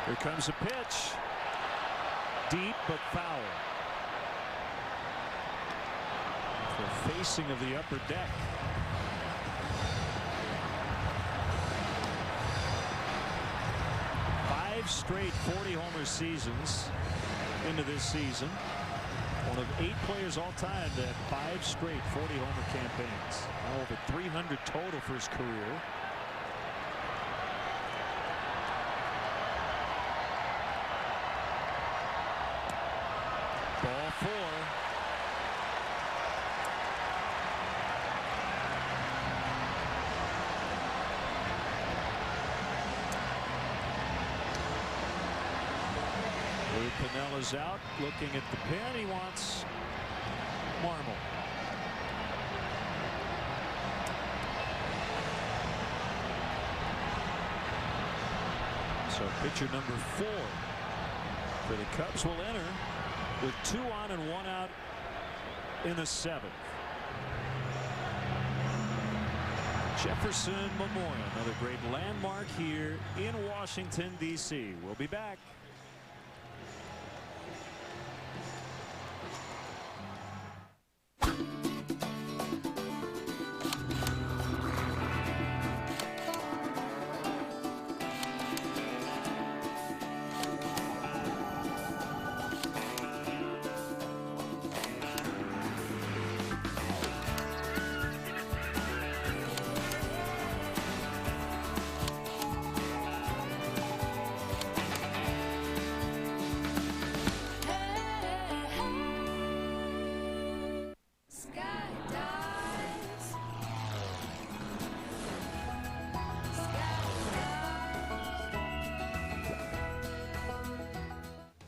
Here comes a pitch. Deep but foul. The facing of the upper deck. 5 straight 40-homer seasons into this season. One of 8 players all time to have 5 straight 40-homer campaigns. Now over 300 total for his career. Ball 4. Pinella's out, looking at the pin. He wants Marmol. So pitcher number 4 for the Cubs will enter with 2 on and 1 out in the 7th. Jefferson Memorial, another great landmark here in Washington, D.C. We'll be back.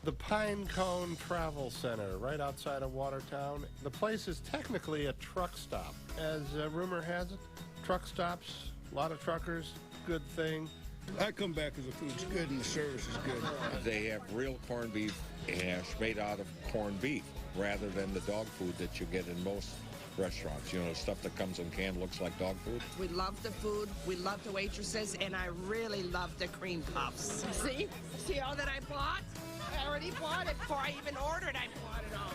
The Pine Cone Travel Center, right outside of Watertown. The place is technically a truck stop. As rumor has it, truck stops, a lot of truckers, good thing. I come back because the food's good and the service is good. They have real corned beef hash made out of corned beef rather than the dog food that you get in most restaurants. You know, stuff that comes in canned looks like dog food. We love the food, we love the waitresses, and I really love the cream puffs. See all that I bought? I already bought it before I even ordered. I bought it all.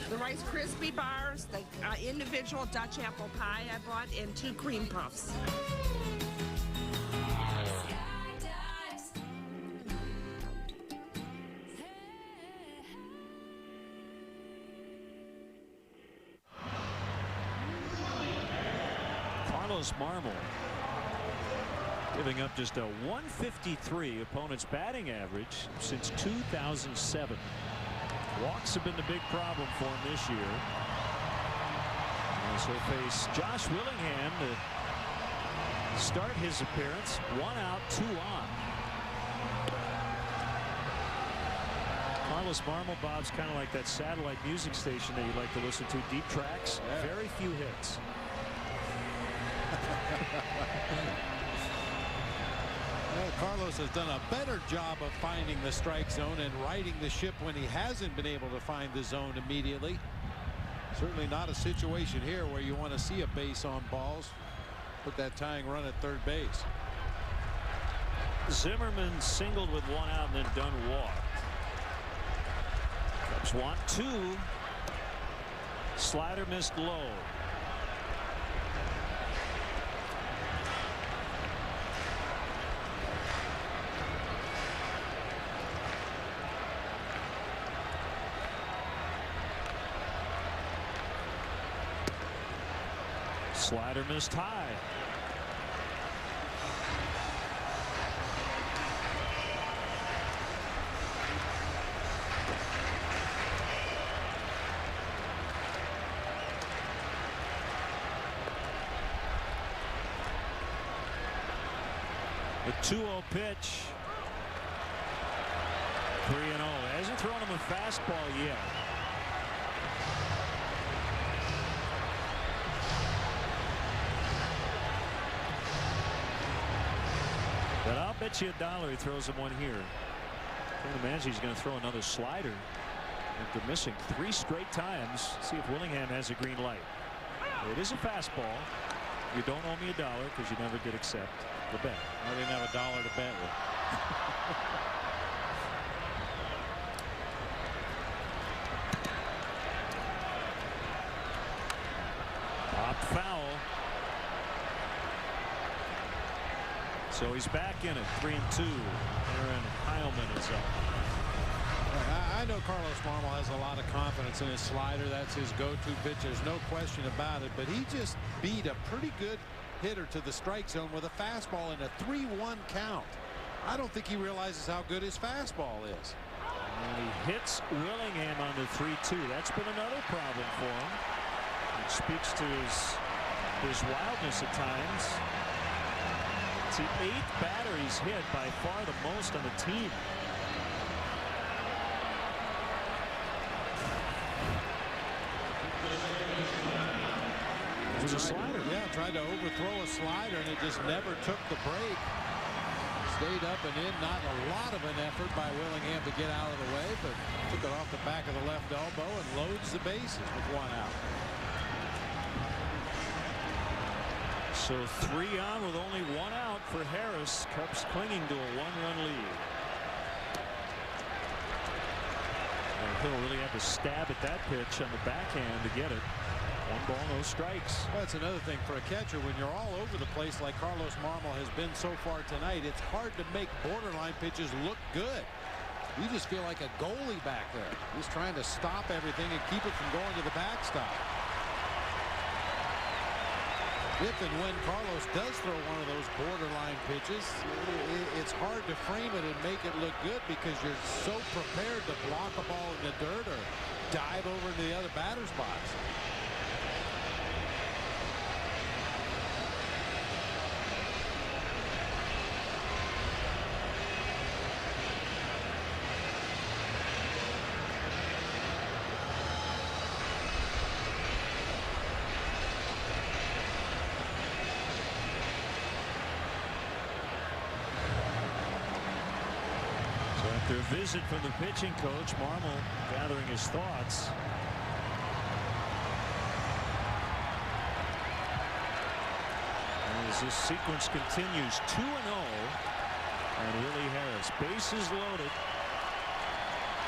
The Rice Krispie bars, the individual Dutch apple pie I bought, and 2 cream puffs. Carlos Marmol giving up just a 153 opponent's batting average since 2007. Walks have been the big problem for him this year. As he'll face Josh Willingham to start his appearance. 1 out, 2 on. Carlos Marmol, Bob's kind of like that satellite music station that you like to listen to. Deep tracks, very few hits. Well, Carlos has done a better job of finding the strike zone and righting the ship when he hasn't been able to find the zone immediately. Certainly not a situation here where you want to see a base on balls. Put that tying run at third base. Zimmerman singled with 1 out and then Dunn walked. Cubs want 2. Slider missed low. Slider missed high. The 2-0 pitch. 3-0. Hasn't thrown him a fastball yet. But I'll bet you $1 he throws him one here. Can't imagine he's going to throw another slider after missing 3 straight times. See if Willingham has a green light. It is a fastball. You don't owe me $1 because you never did accept the bet. I didn't have $1 to bet with. Pop foul. So he's back in it, 3-2. Aaron Heilman is up. I know Carlos Marmol has a lot of confidence in his slider. That's his go-to pitch. There's no question about it. But he just beat a pretty good hitter to the strike zone with a fastball in a 3-1 count. I don't think he realizes how good his fastball is. And he hits Willingham on the 3-2. That's been another problem for him. It speaks to his wildness at times. It's the 8th batter he's hit, by far the most on the team. It was a slider. Yeah, tried to overthrow a slider, and it just never took the break. Stayed up and in. Not a lot of an effort by Willingham to get out of the way, but took it off the back of the left elbow and loads the bases with 1 out. So 3 on with only 1 out for Harris. Cubs clinging to a 1-run lead. And Hill really had to stab at that pitch on the backhand to get it. 1 ball, no strikes. Well, that's another thing for a catcher. When you're all over the place like Carlos Marmol has been so far tonight, it's hard to make borderline pitches look good. You just feel like a goalie back there. He's trying to stop everything and keep it from going to the backstop. If and when Carlos does throw one of those borderline pitches, it's hard to frame it and make it look good because you're so prepared to block a ball in the dirt or dive over into the other batter's box. After a visit from the pitching coach, Marmol gathering his thoughts. As this sequence continues, 2-0, and Willie Harris, bases loaded.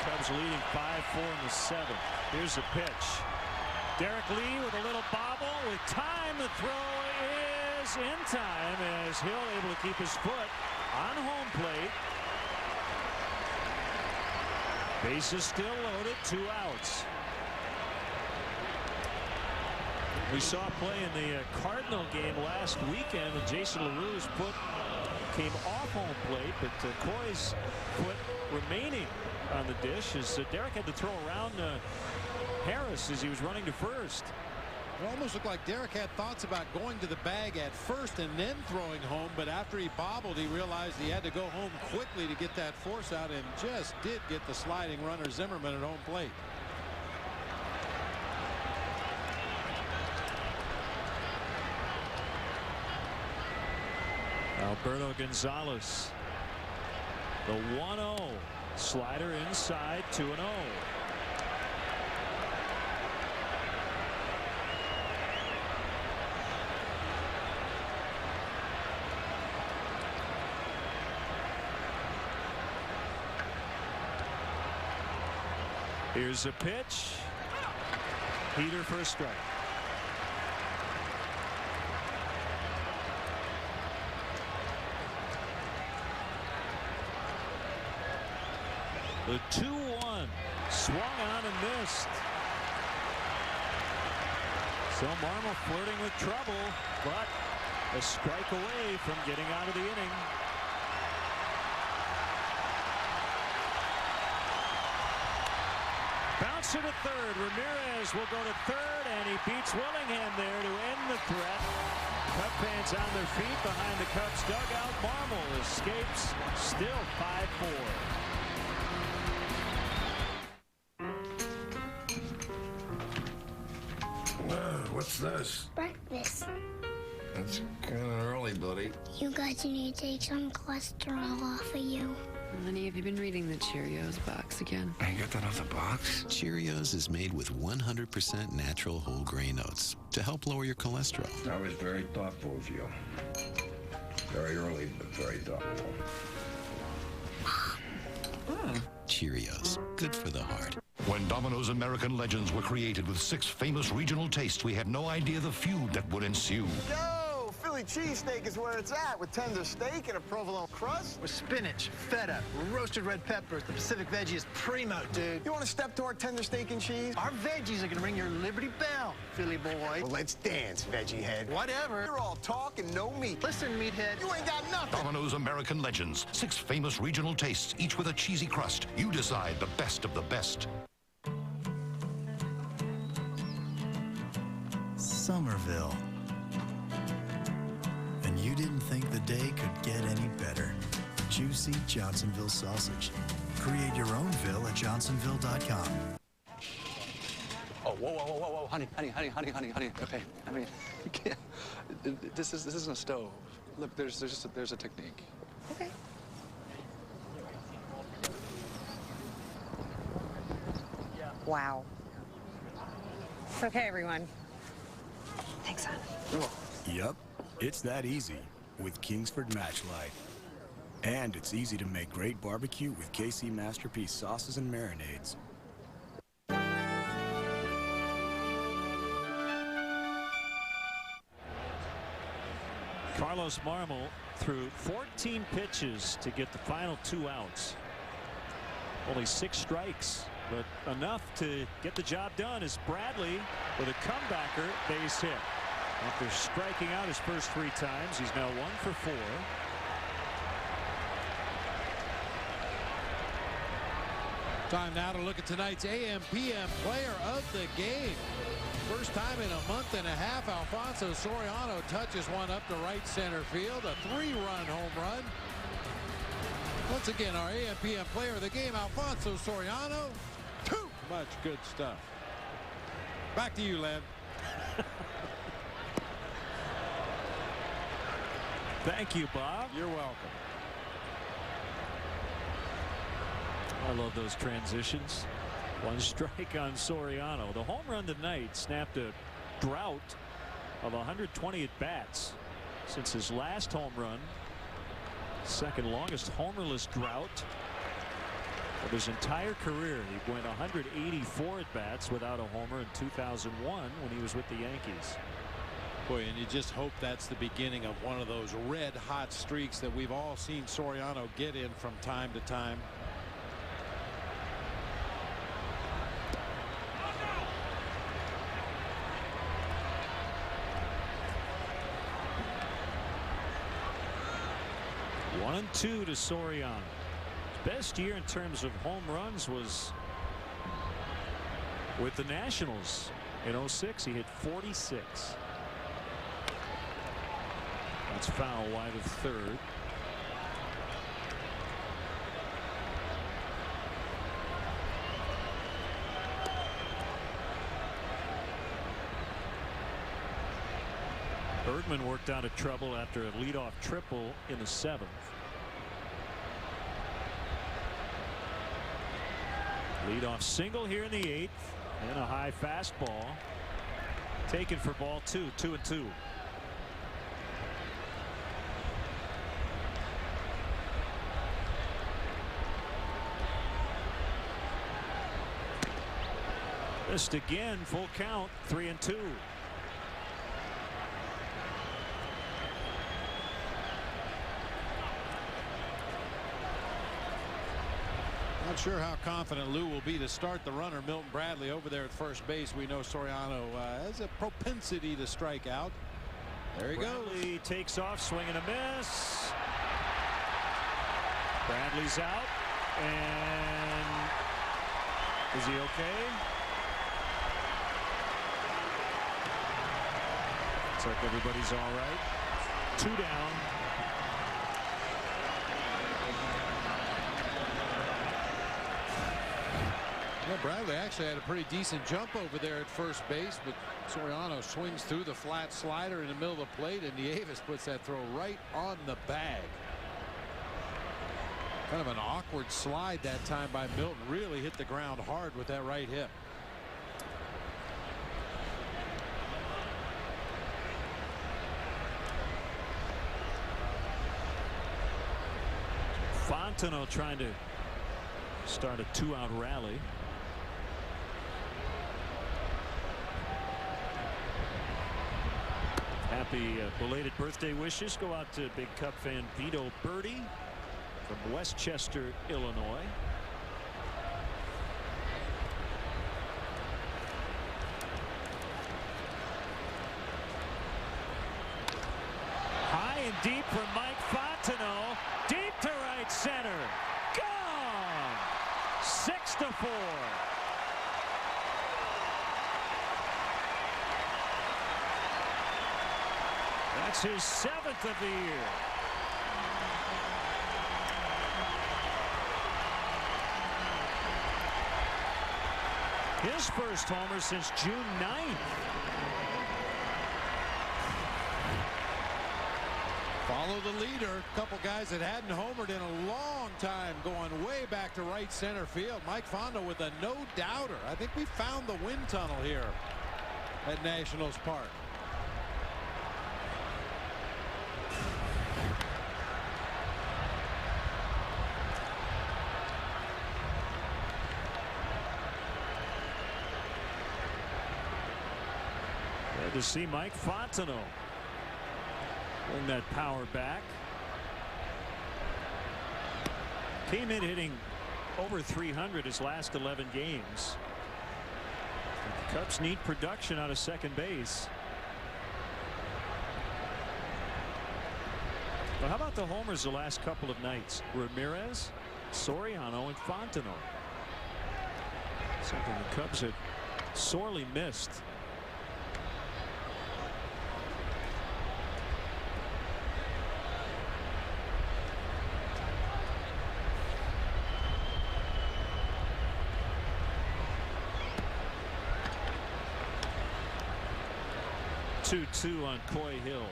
Cubs leading 5-4 in the 7th. Here's the pitch. Derek Lee with a little bobble with time. The throw is in time as Hill able to keep his foot on home plate. Bases still loaded, 2 outs. We saw play in the Cardinal game last weekend when Jason LaRue's foot came off home plate, but Coy's foot remaining on the dish as Derek had to throw around Harris as he was running to first. It almost looked like Derek had thoughts about going to the bag at first and then throwing home, but after he bobbled, he realized he had to go home quickly to get that force out and just did get the sliding runner Zimmerman at home plate. Alberto Gonzalez, the 1-0 slider inside, 2-0. Here's a pitch. Heater for a strike. The 2-1 swung on and missed. So Marmol flirting with trouble, but a strike away from getting out of the inning. Bounce to the third. Ramirez will go to third, and he beats Willingham there to end the threat. Cub fans on their feet behind the Cubs dugout. Marmol escapes, still 5-4. What's this? Breakfast. It's kind of early, buddy. You guys need to take some cholesterol off of you. Honey, have you been reading the Cheerios box again? I got that off the box. Cheerios is made with 100% natural whole grain oats to help lower your cholesterol. That was very thoughtful of you. Very early, but very thoughtful. Cheerios, good for the heart. When Domino's American Legends were created with 6 famous regional tastes, we had no idea the feud that would ensue. Yo, Philly cheesesteak is where it's at, with tender steak and a provolone crust. With spinach, feta, roasted red peppers. The Pacific veggie is primo, dude. You want to step to our tender steak and cheese? Our veggies are going to ring your Liberty Bell, Philly boy. Well, let's dance, veggie head. Whatever. You're all talk and no meat. Listen, meathead. You ain't got nothing. Domino's American Legends. 6 famous regional tastes, each with a cheesy crust. You decide the best of the best. Somerville. And you didn't think the day could get any better. Juicy Johnsonville sausage. Create your own Ville at johnsonville.com. Oh, whoa, honey. Okay, I mean, you can't. This isn't a stove. Look, there's a technique. Okay. Wow. It's okay, everyone. Thanks, hon. Yup, it's that easy with Kingsford Match Light. And it's easy to make great barbecue with KC Masterpiece sauces and marinades. Carlos Marmol threw 14 pitches to get the final 2 outs. Only 6 strikes, but enough to get the job done as Bradley with a comebacker base hit. After striking out his first 3 times, he's now 1 for 4. Time now to look at tonight's AM/PM player of the game. First time in a month and a half, Alfonso Soriano touches one up to right center field. A 3-run home run. Once again, our AM/PM player of the game, Alfonso Soriano. Too much good stuff. Back to you, Len. Thank you, Bob. You're welcome. I love those transitions. 1 strike on Soriano. The home run tonight snapped a drought of 120 at-bats since his last home run. Second longest homerless drought of his entire career. He went 184 at-bats without a homer in 2001 when he was with the Yankees. Boy, and you just hope that's the beginning of one of those red-hot streaks that we've all seen Soriano get in from time to time. One and 2 to Soriano. His best year in terms of home runs was with the Nationals in 06. He hit 46. That's foul wide of third. Bergman worked out of trouble after a leadoff triple in the 7th. Leadoff single here in the 8th, and a high fastball taken for ball 2. 2-2. Missed again. Full count. 3-2. Not sure how confident Lou will be to start the runner. Milton Bradley over there at first base. We know Soriano has a propensity to strike out. There he goes. Bradley takes off, swing and a miss. Bradley's out, and is he okay? Looks like everybody's all right. 2 down. Yeah, Bradley actually had a pretty decent jump over there at first base, but Soriano swings through the flat slider in the middle of the plate, and Nieves puts that throw right on the bag. Kind of an awkward slide that time by Milton. Really hit the ground hard with that right hip. Fontenot trying to start a 2-out rally. Happy belated birthday wishes go out to big Cub fan Vito Birdie from Westchester, Illinois. High and deep for Mike Fontenot. Deep to right center. Gone! 6-4. That's his 7th of the year. His first homer since June 9th. Follow the leader. A couple guys that hadn't homered in a long time going way back to right center field. Mike Fonda with a no-doubter. I think we found the wind tunnel here at Nationals Park. Glad to see Mike Fontenot bring that power back. Came in hitting over 300 his last 11 games. The Cubs need production out of second base. Well, how about the homers the last couple of nights? Ramirez, Soriano, and Fontenot. Something the Cubs had sorely missed. Two on Coy Hill.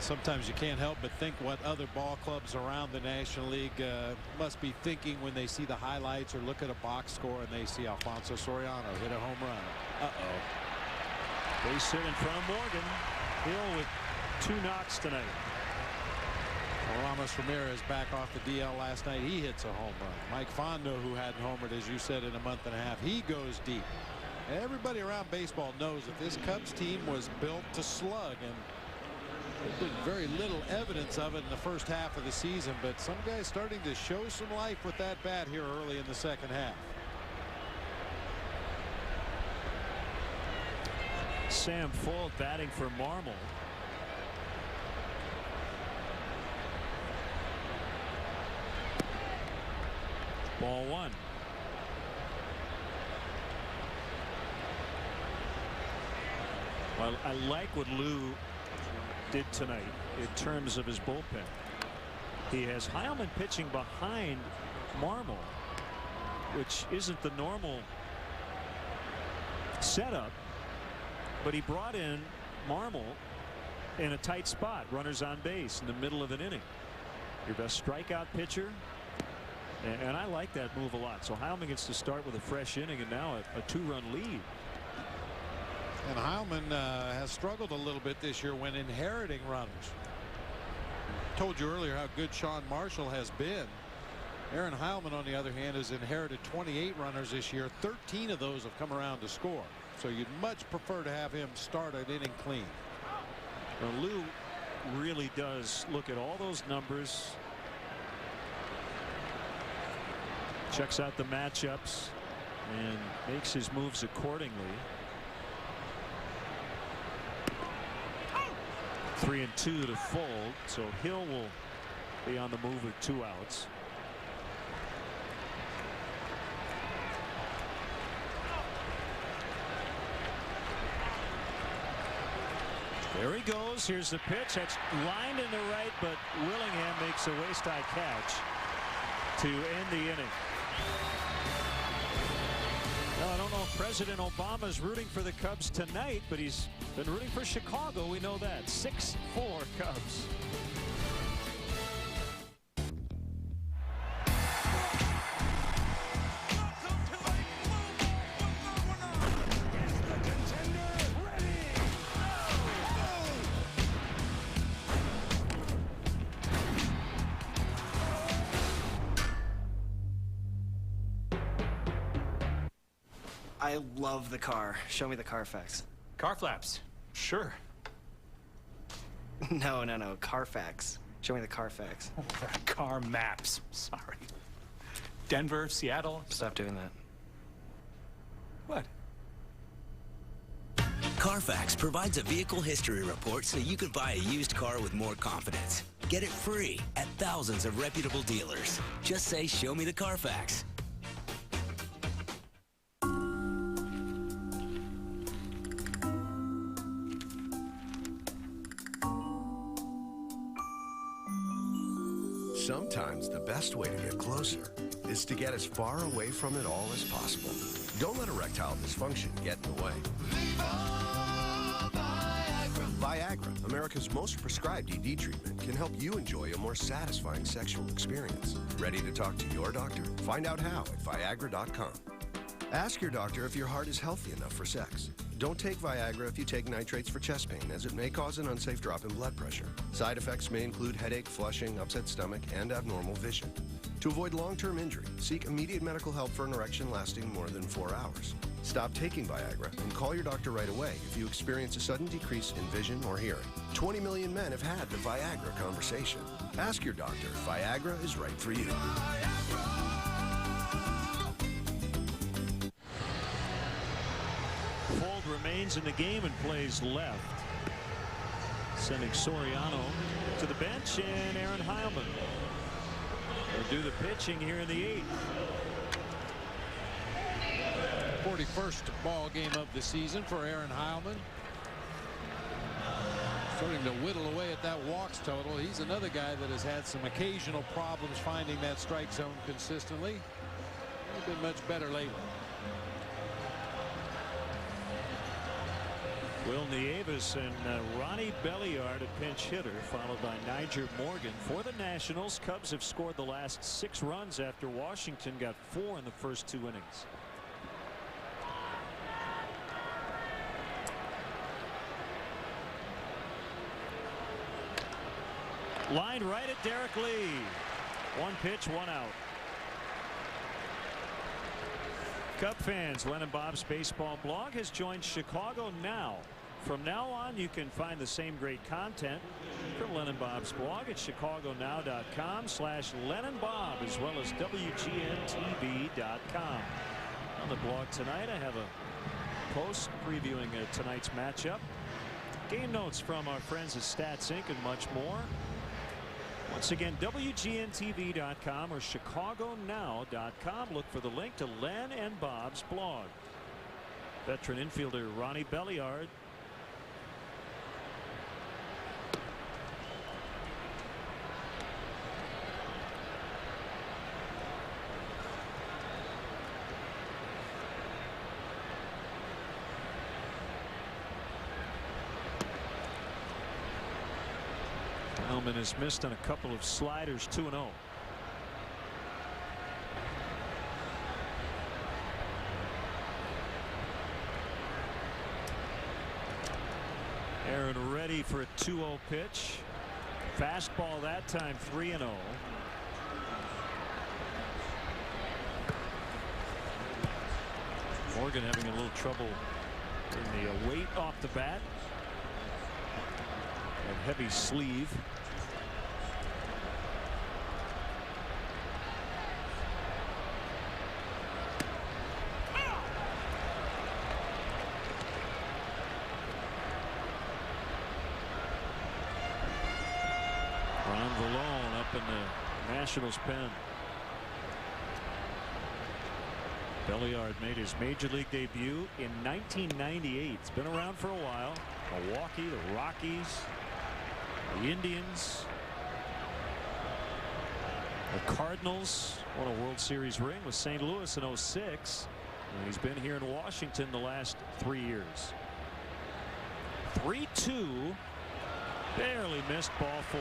Sometimes you can't help but think what other ball clubs around the National League must be thinking when they see the highlights or look at a box score and they see Alfonso Soriano hit a home run. Base hit in front of Morgan. Hill with 2 knocks tonight. Ramos Ramirez back off the DL last night. He hits a home run. Mike Fonda, who hadn't homered, as you said, in a month and a half, he goes deep. Everybody around baseball knows that this Cubs team was built to slug, and there's been very little evidence of it in the first half of the season, but some guys starting to show some life with that bat here early in the second half. Sam Fuld batting for Marmol. Ball 1. Well, I like what Lou did tonight in terms of his bullpen. He has Heilman pitching behind Marmol, which isn't the normal setup, but he brought in Marmol in a tight spot, runners on base in the middle of an inning. Your best strikeout pitcher, and I like that move a lot. So Heilman gets to start with a fresh inning and now a 2-run lead. And Heilman has struggled a little bit this year when inheriting runners. Told you earlier how good Sean Marshall has been. Aaron Heilman, on the other hand, has inherited 28 runners this year. 13 of those have come around to score. So you'd much prefer to have him start an inning clean. Well, Lou really does look at all those numbers. Checks out the matchups and makes his moves accordingly. 3-2 to Fuld, so Hill will be on the move with 2 outs. There he goes. Here's the pitch. That's lined in the right, but Willingham makes a waist-high catch to end the inning. Well, I don't know if President Obama's rooting for the Cubs tonight, but he's been rooting for Chicago. We know that. 6-4 Cubs. I love the car. Show me the Carfax. Car flaps. Sure. No, Carfax. Show me the Carfax. Car maps. Sorry. Denver, Seattle. Stop doing that. What? Carfax provides a vehicle history report so you can buy a used car with more confidence. Get it free at thousands of reputable dealers. Just say, "Show me the Carfax." Sometimes the best way to get closer is to get as far away from it all as possible. Don't let erectile dysfunction get in the way. Viagra, America's most prescribed ED treatment, can help you enjoy a more satisfying sexual experience. Ready to talk to your doctor? Find out how at Viagra.com. Ask your doctor if your heart is healthy enough for sex. Don't take Viagra if you take nitrates for chest pain, as it may cause an unsafe drop in blood pressure. Side effects may include headache, flushing, upset stomach, and abnormal vision. To avoid long-term injury, seek immediate medical help for an erection lasting more than 4 hours. Stop taking Viagra and call your doctor right away if you experience a sudden decrease in vision or hearing. 20 million men have had the Viagra conversation. Ask your doctor if Viagra is right for you. Fold remains in the game and plays left, sending Soriano to the bench, and Aaron Heilman will do the pitching here in the 8th. 41st ball game of the season for Aaron Heilman. Starting to whittle away at that walks total. He's another guy that has had some occasional problems finding that strike zone consistently. He's been much better lately. Will Nieves and Ronnie Belliard, a pinch hitter, followed by Niger Morgan. For the Nationals, Cubs have scored the last 6 runs after Washington got 4 in the first 2 innings. Line right at Derek Lee. 1 pitch, 1 out. Cub fans, Len and Bob's baseball blog has joined Chicago Now. From now on, you can find the same great content from Len and Bob's blog at chicagonow.com/Len and Bob, as well as WGNTV.com. On the blog tonight, I have a post previewing tonight's matchup, game notes from our friends at Stats Inc. and much more. Once again, WGNTV.com or ChicagoNow.com. Look for the link to Len and Bob's blog. Veteran infielder Ronnie Belliard. Hellman has missed on a couple of sliders, 2-0. Aaron ready for a 2-0 pitch. Fastball that time, 3-0. Morgan having a little trouble in the weight off the bat. And heavy sleeve. Ron Vallone up in the Nationals pen. Belliard made his major league debut in 1998. It's been around for a while. Milwaukee, the Rockies, the Indians, the Cardinals. Won a World Series ring with St. Louis in 06. And he's been here in Washington the last 3 years. 3-2. Barely missed ball 4.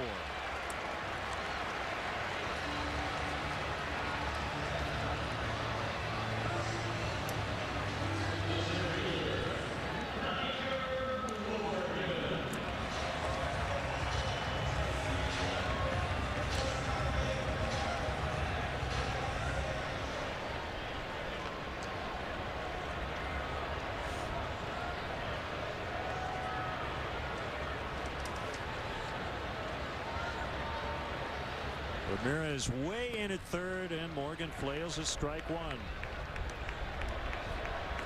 Ramirez way in at third, and Morgan flails at strike one.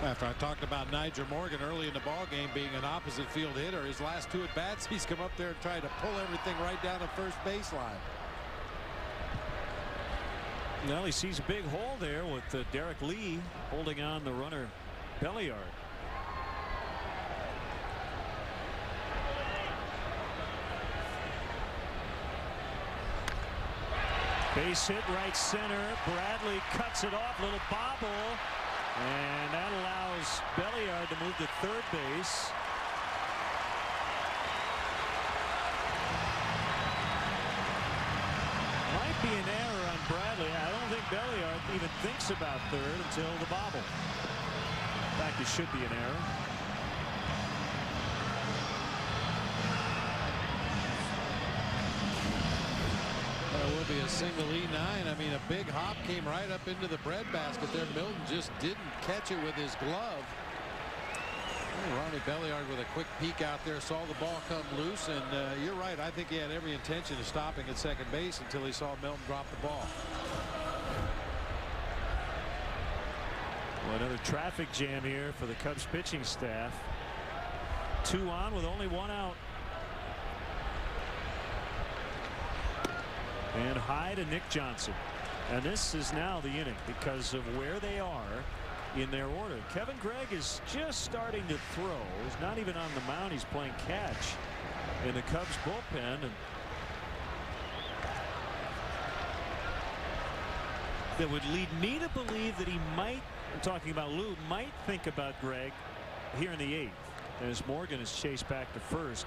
After I talked about Nigel Morgan early in the ball game being an opposite field hitter, his last 2 at bats, he's come up there and tried to pull everything right down the first baseline. Well, he sees a big hole there with Derek Lee holding on the runner Belliard. Base hit right center. Bradley cuts it off. Little bobble. And that allows Belliard to move to third base. Might be an error on Bradley. I don't think Belliard even thinks about third until the bobble. In fact, it should be an error. It will be a single E9. I mean, a big hop came right up into the breadbasket there. Milton just didn't catch it with his glove. Ronnie Belliard with a quick peek out there, saw the ball come loose, and you're right. I think he had every intention of stopping at second base until he saw Milton drop the ball. Well, another traffic jam here for the Cubs pitching staff. 2 on with only 1 out. And high to Nick Johnson. And this is now the inning because of where they are in their order. Kevin Gregg is just starting to throw. He's not even on the mound. He's playing catch in the Cubs bullpen. And that would lead me to believe that he might, I'm talking about Lou, might think about Gregg here in the 8th as Morgan is chased back to first.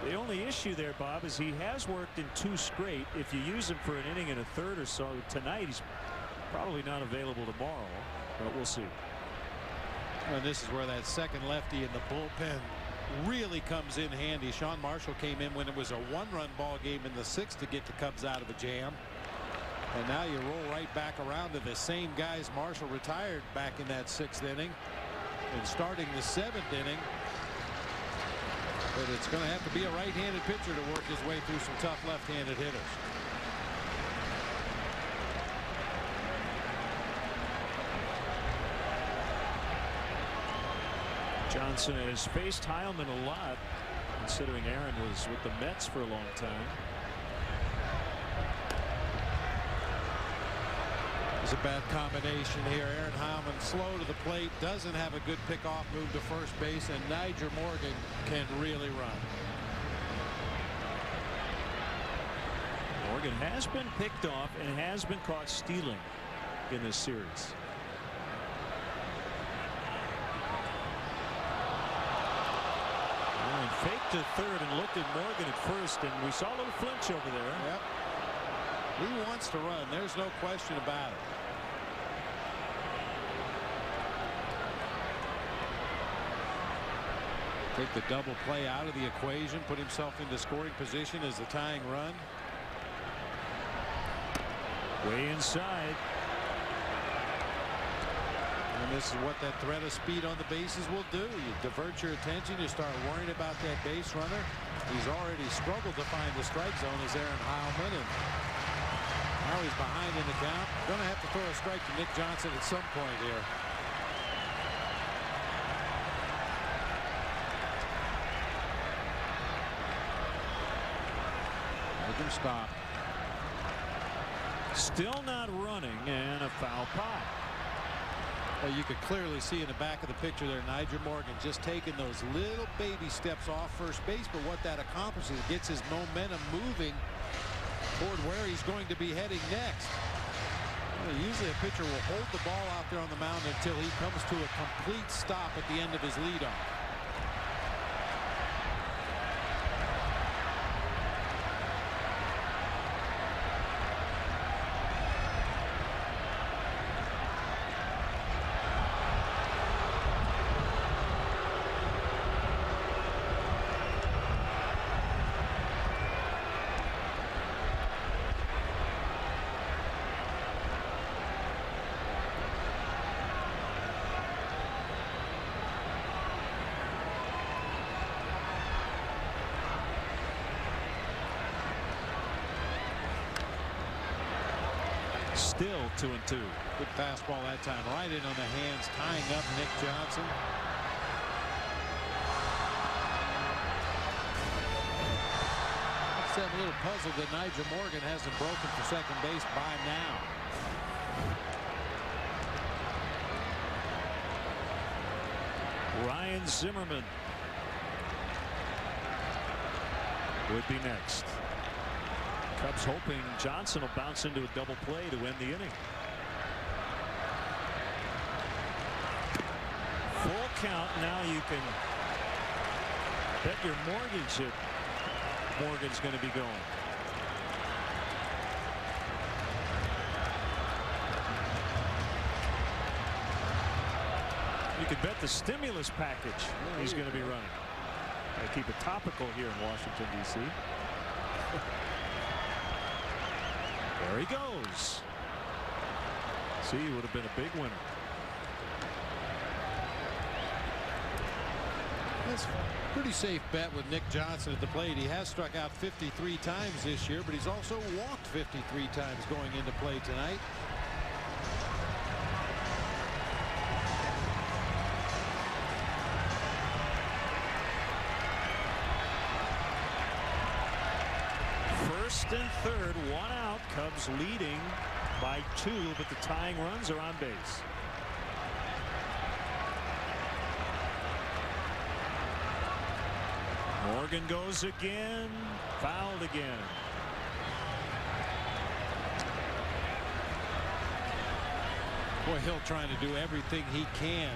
The only issue there, Bob, is he has worked in 2 straight. If you use him for an inning and a third or so tonight, he's probably not available tomorrow, but we'll see. And this is where that second lefty in the bullpen really comes in handy. Sean Marshall came in when it was a 1-run ball game in the 6th to get the Cubs out of a jam. And now you roll right back around to the same guys Marshall retired back in that 6th inning and starting the 7th inning. But it's going to have to be a right-handed pitcher to work his way through some tough left-handed hitters. Johnson has faced Heilman a lot, considering Aaron was with the Mets for a long time. It's a bad combination here. Aaron Heilman slow to the plate, doesn't have a good pickoff move to first base, and Nigel Morgan can really run. Morgan has been picked off and has been caught stealing in this series. Aaron faked to third and looked at Morgan at first, and we saw a little flinch over there. Yep. He wants to run. There's no question about it. Take the double play out of the equation, put himself into scoring position as the tying run. Way inside. And this is what that threat of speed on the bases will do. You divert your attention, you start worrying about that base runner. He's already struggled to find the strike zone as Aaron Heilman, and now he's behind in the count. Going to have to throw a strike to Nick Johnson at some point here. Make him stop. Still not running, and a foul pie. Well, you could clearly see in the back of the picture there, Nigel Morgan just taking those little baby steps off first base, but what that accomplishes, it gets his momentum moving toward where he's going to be heading next. Usually a pitcher will hold the ball out there on the mound until he comes to a complete stop at the end of his leadoff. Still 2-2. Good fastball that time, right in on the hands, tying up Nick Johnson. I'm a little puzzled that Nigel Morgan hasn't broken for second base by now. Ryan Zimmerman would be next. Cubs hoping Johnson will bounce into a double play to end the inning. Full count. Now you can bet your mortgage that Morgan's going to be going. You can bet the stimulus package he's going to be running. I keep it topical here in Washington, D.C. There he goes. See, he would have been a big winner. That's a pretty safe bet with Nick Johnson at the plate. He has struck out 53 times this year, but he's also walked 53 times going into play tonight. First and third, one out. Cubs leading by 2, but the tying runs are on base. Morgan goes again, fouled again. Boy, Hill trying to do everything he can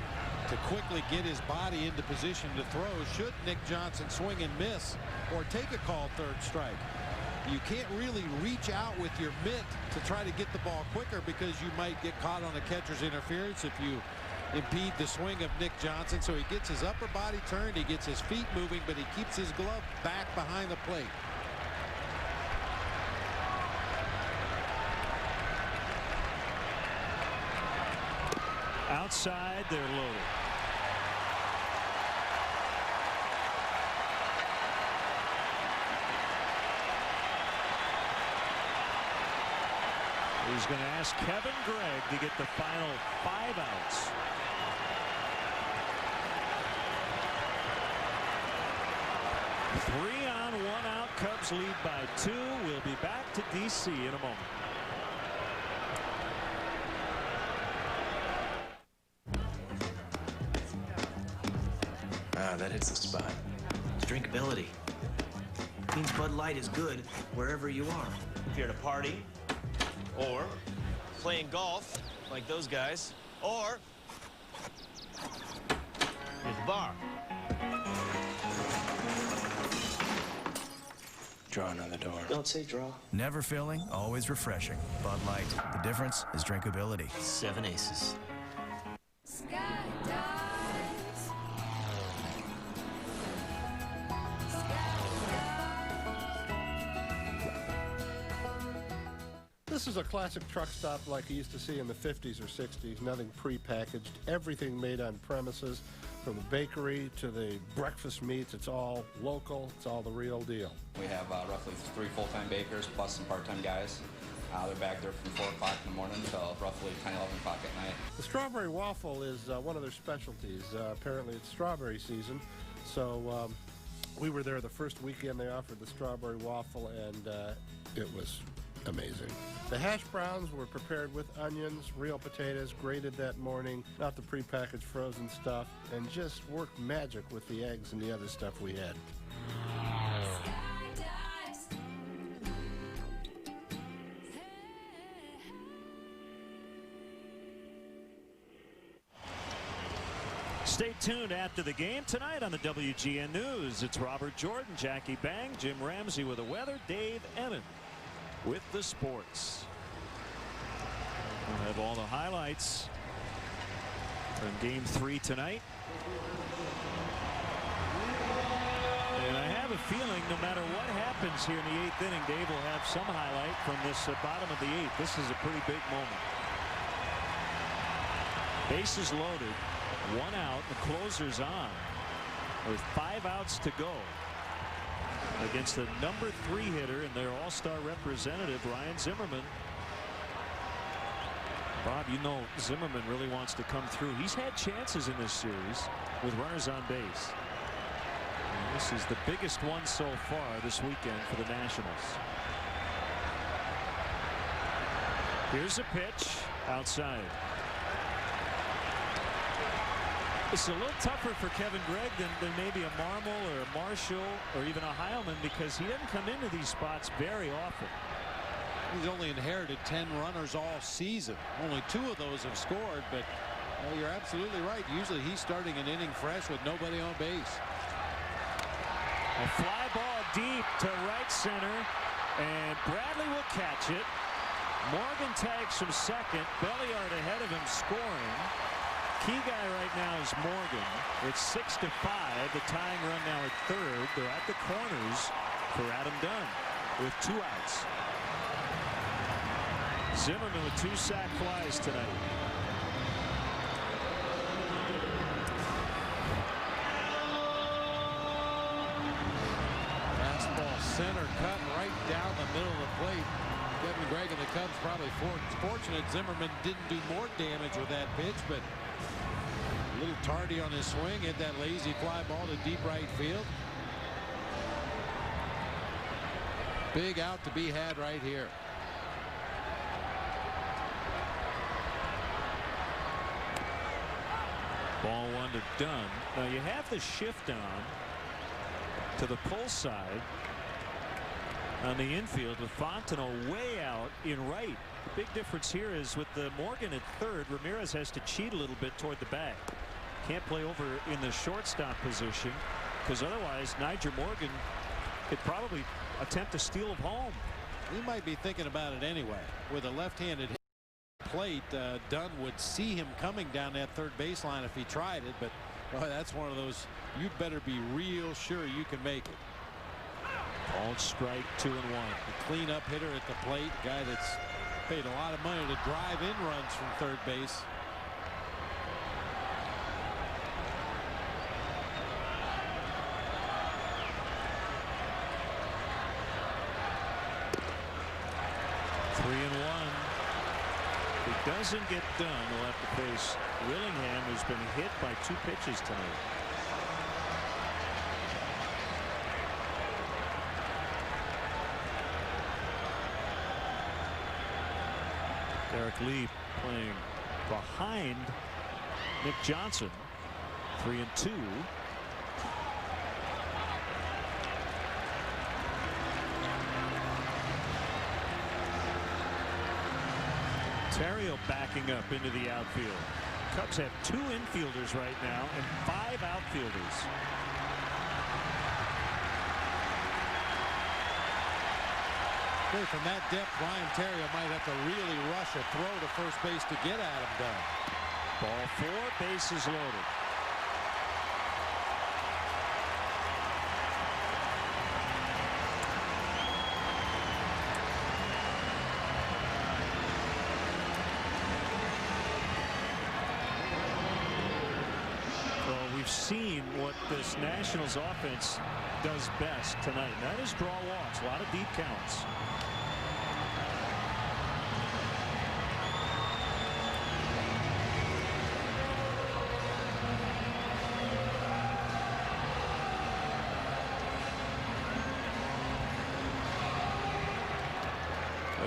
to quickly get his body into position to throw. Should Nick Johnson swing and miss or take a called third strike? You can't really reach out with your mitt to try to get the ball quicker because you might get caught on a catcher's interference if you impede the swing of Nick Johnson. So he gets his upper body turned, he gets his feet moving, but he keeps his glove back behind the plate. Outside, they're loaded. He's going to ask Kevin Gregg to get the final 5 outs. Three on, 1 out. Cubs lead by 2. We'll be back to D.C. in a moment. That hits the spot. Drinkability. Means Bud Light is good wherever you are. If you're at a party, or playing golf like those guys, or at the bar. Draw another door. Don't say draw. Never filling, always refreshing. Bud Light. The difference is drinkability. 7 aces. This is a classic truck stop like you used to see in the 50s or 60s. Nothing pre-packaged. Everything made on premises. From the bakery to the breakfast meats, it's all local. It's all the real deal. We have roughly 3 full-time bakers plus some part-time guys. They're back there from 4 o'clock in the morning till roughly 10, 11 o'clock at night. The strawberry waffle is one of their specialties. Apparently it's strawberry season. So we were there the first weekend they offered the strawberry waffle, and it was amazing. The hash browns were prepared with onions, real potatoes, grated that morning, not the prepackaged frozen stuff, and just worked magic with the eggs and the other stuff we had. Stay tuned after the game tonight on the WGN News. It's Robert Jordan, Jackie Bang, Jim Ramsey with the weather, Dave Evan with the sports. We'll have all the highlights from Game 3 tonight. And I have a feeling no matter what happens here in the 8th inning, Dave will have some highlight from this bottom of the 8th. This is a pretty big moment. Bases loaded, 1 out, the closer's on with 5 outs to go against the number 3 hitter and their all-star representative, Ryan Zimmerman. Bob, you know Zimmerman really wants to come through. He's had chances in this series with runners on base. And this is the biggest one so far this weekend for the Nationals. Here's a pitch outside. It's a little tougher for Kevin Gregg than maybe a Marmol or a Marshall or even a Heilman, because he doesn't come into these spots very often. He's only inherited 10 runners all season. Only 2 of those have scored, but well, you're absolutely right. Usually he's starting an inning fresh with nobody on base. A fly ball deep to right center, and Bradley will catch it. Morgan tags from second. Belliard ahead of him scoring. Key guy right now is Morgan. It's 6-5. The tying run now at third. They're at the corners for Adam Dunn with 2 outs. Zimmerman with 2 sac flies tonight. Fastball center cut right down the middle of the plate. Kevin Gregg and the Cubs probably fortunate Zimmerman didn't do more damage with that pitch, but a little tardy on his swing. Hit that lazy fly ball to deep right field. Big out to be had right here. Ball 1 to Dunn. Now you have the shift on to the pull side on the infield with Fontenot way out in right. The big difference here is with the Morgan at third, Ramirez has to cheat a little bit toward the bag. Can't play over in the shortstop position, because otherwise Nyjer Morgan could probably attempt a steal of home. He might be thinking about it anyway. With a left-handed plate, Dunn would see him coming down that third baseline if he tried it, but well, that's one of those, you better be real sure you can make it. Called strike, 2-1. The cleanup hitter at the plate, guy that's paid a lot of money to drive in runs from third base. If he doesn't get done, he'll have to face Willingham, who's been hit by 2 pitches tonight. Derek Lee playing behind Nick Johnson. 3-2. Ontario backing up into the outfield. Cubs have 2 infielders right now and 5 outfielders. Boy, from that depth, Ryan Ontario might have to really rush a throw to first base to get Adam Dunn. Ball 4, bases loaded. Seen what this Nationals offense does best tonight. And that is draw walks, a lot of deep counts.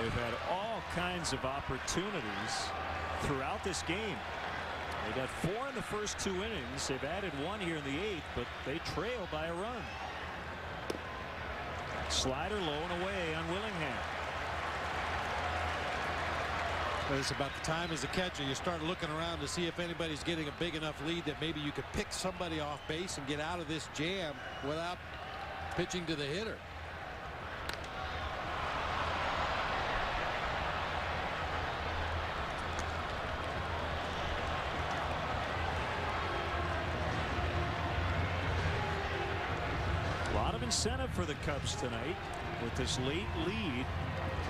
They've had all kinds of opportunities throughout this game. They got 4 in the first 2 innings. They've added 1 here in the 8th, but they trail by a run. Slider low and away on Willingham. Well, it's about the time as a catcher you start looking around to see if anybody's getting a big enough lead that maybe you could pick somebody off base and get out of this jam without pitching to the hitter. Incentive for the Cubs tonight with this late lead.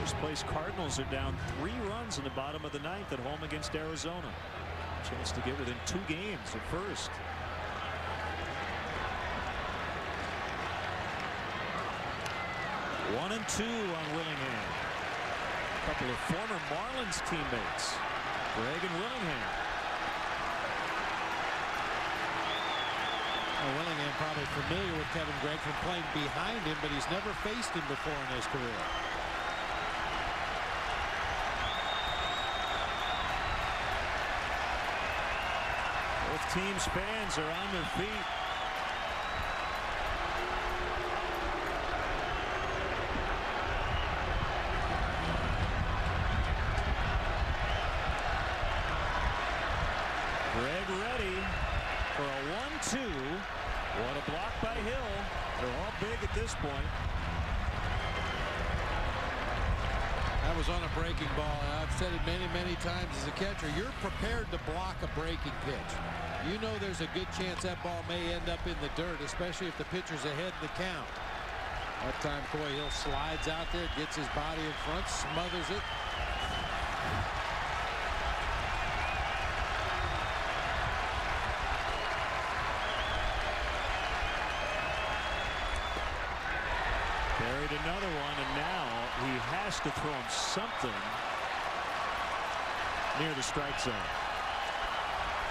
First place Cardinals are down 3 runs in the bottom of the 9th at home against Arizona. Chance to get within 2 games at first. One and 2 on Willingham. A couple of former Marlins teammates Gregg and Willingham. Well, Willingham probably familiar with Kevin Gregg from playing behind him, but he's never faced him before in his career. Both teams' fans are on their feet. Gregg ready for a 1-2. What a block by Hill. They're all big at this point. That was on a breaking ball. I've said it many, many times as a catcher. You're prepared to block a breaking pitch. You know there's a good chance that ball may end up in the dirt, especially if the pitcher's ahead in the count. That time Coy Hill slides out there, gets his body in front, smothers it. Buried another one, and now he has to throw him something near the strike zone.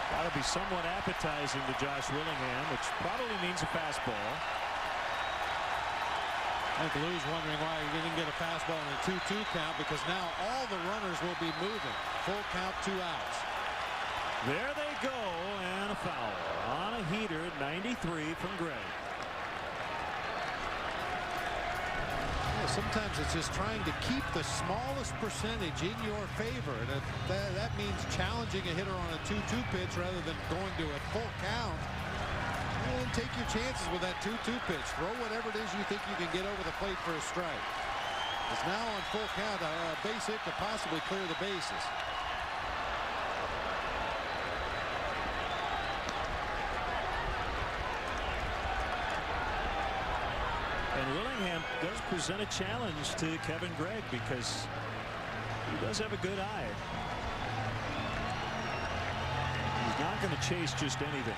Got to be somewhat appetizing to Josh Willingham, which probably means a fastball. I think Lou's wondering why he didn't get a fastball in a 2-2 count, because now all the runners will be moving. Full count, 2 outs. There they go, and a foul on a heater, 93 from Gregg. Sometimes it's just trying to keep the smallest percentage in your favor. And that means challenging a hitter on a 2-2 pitch rather than going to a full count. And take your chances with that 2-2 pitch. Throw whatever it is you think you can get over the plate for a strike. It's now on full count. A base hit to possibly clear the bases. And Willingham does present a challenge to Kevin Gregg because he does have a good eye. He's not going to chase just anything.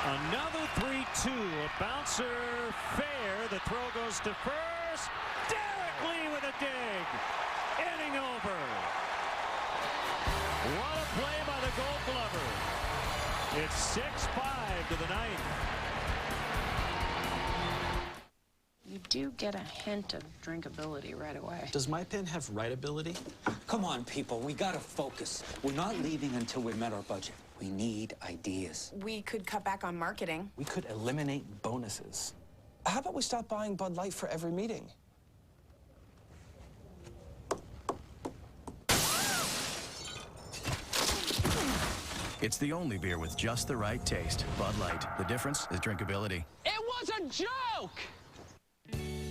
Another 3-2. A bouncer fair. The throw goes to first. Derek Lee with a dig. Inning over. What a play by the Gold Glover. It's 6-5 to the ninth. You do get a hint of drinkability right away. Does my pen have writability? Come on, people. We gotta focus. We're not leaving until we've met our budget. We need ideas. We could cut back on marketing. We could eliminate bonuses. How about we stop buying Bud Light for every meeting? It's the only beer with just the right taste. Bud Light. The difference is drinkability. It was a joke!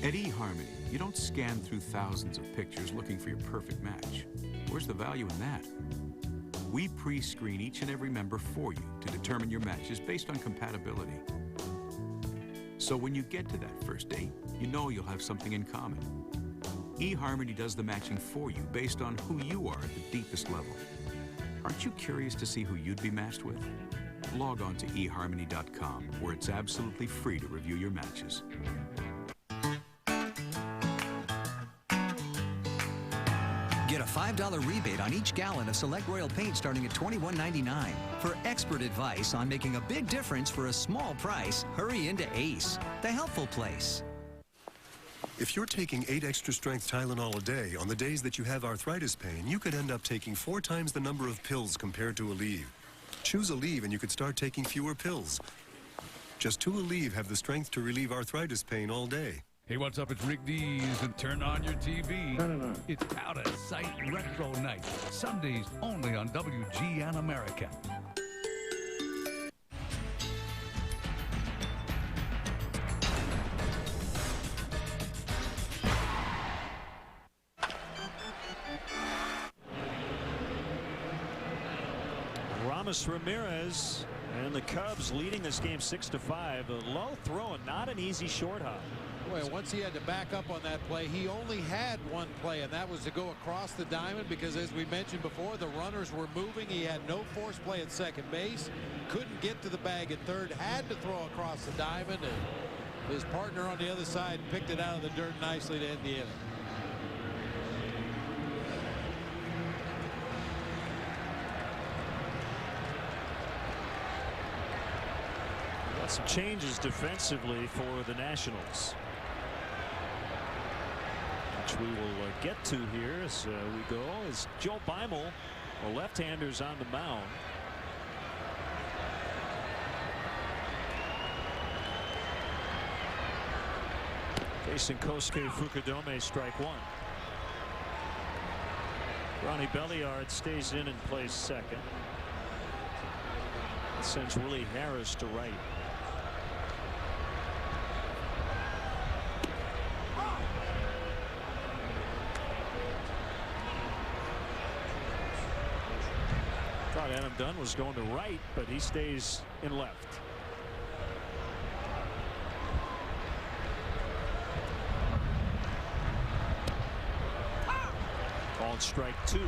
At eHarmony, you don't scan through thousands of pictures looking for your perfect match. Where's the value in that? We pre-screen each and every member for you to determine your matches based on compatibility. So when you get to that first date, you know you'll have something in common. eHarmony does the matching for you based on who you are at the deepest level. Aren't you curious to see who you'd be matched with? Log on to eHarmony.com, where it's absolutely free to review your matches. Get a $5 rebate on each gallon of Select Royal paint starting at $21.99. For expert advice on making a big difference for a small price, hurry into Ace, the helpful place. If you're taking 8 extra strength Tylenol a day on the days that you have arthritis pain, you could end up taking 4 times the number of pills compared to Aleve. Choose Aleve and you could start taking fewer pills. Just 2 Aleve have the strength to relieve arthritis pain all day. Hey, what's up? It's Rick Dees, and turn on your TV. No. It's Out of Sight Retro Night. Sundays only on WGN America. Ramos Ramirez and the Cubs leading this game 6-5. A low throw and not an easy short hop. Well, once he had to back up on that play, he only had one play, and that was to go across the diamond because, as we mentioned before, the runners were moving. He had no force play at second base, couldn't get to the bag at third, had to throw across the diamond, and His partner on the other side picked it out of the dirt nicely to end the inning. Got some changes defensively for the Nationals, which we will get to here as we go. As Joe Beimel, a left-hander's on the mound. Facing Kosuke Fukudome, strike one. Ronnie Belliard stays in and plays second. That sends Willie Harris to right. Thought Adam Dunn was going to right, but he stays in left. On strike two.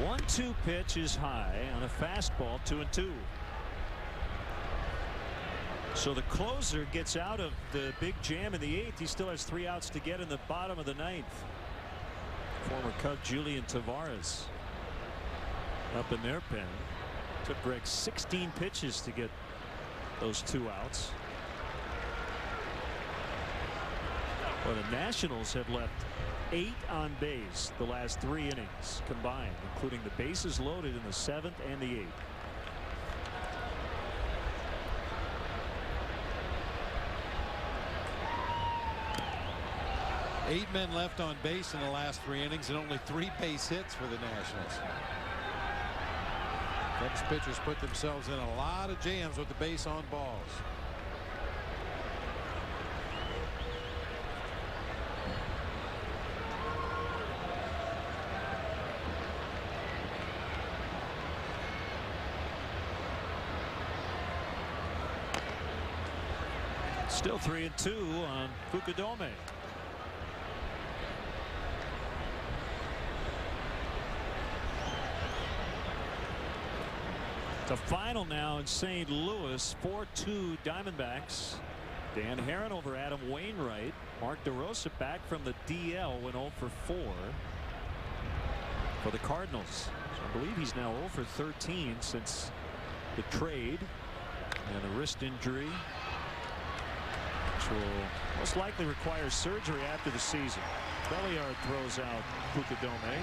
One-two pitch is high on a fastball, 2-2. So the closer gets out of the big jam in the eighth. He still has 3 outs to get in the bottom of the ninth. Former Cub Julian Tavares up in their pen. Took Greg 16 pitches to get those 2 outs. Well, the Nationals have left 8 on base the last 3 innings combined, including the bases loaded in the 7th and the 8th. Eight men left on base in the last 3 innings and only 3 base hits for the Nationals. Cubs pitchers put themselves in a lot of jams with the base on balls. Still 3-2 on Fukudome. The final now in St. Louis, 4-2 Diamondbacks. Dan Herron over Adam Wainwright. Mark DeRosa back from the DL went 0 for 4 for the Cardinals. So I believe he's now 0 for 13 since the trade and the wrist injury, which will most likely require surgery after the season. Belliard throws out Fukudome.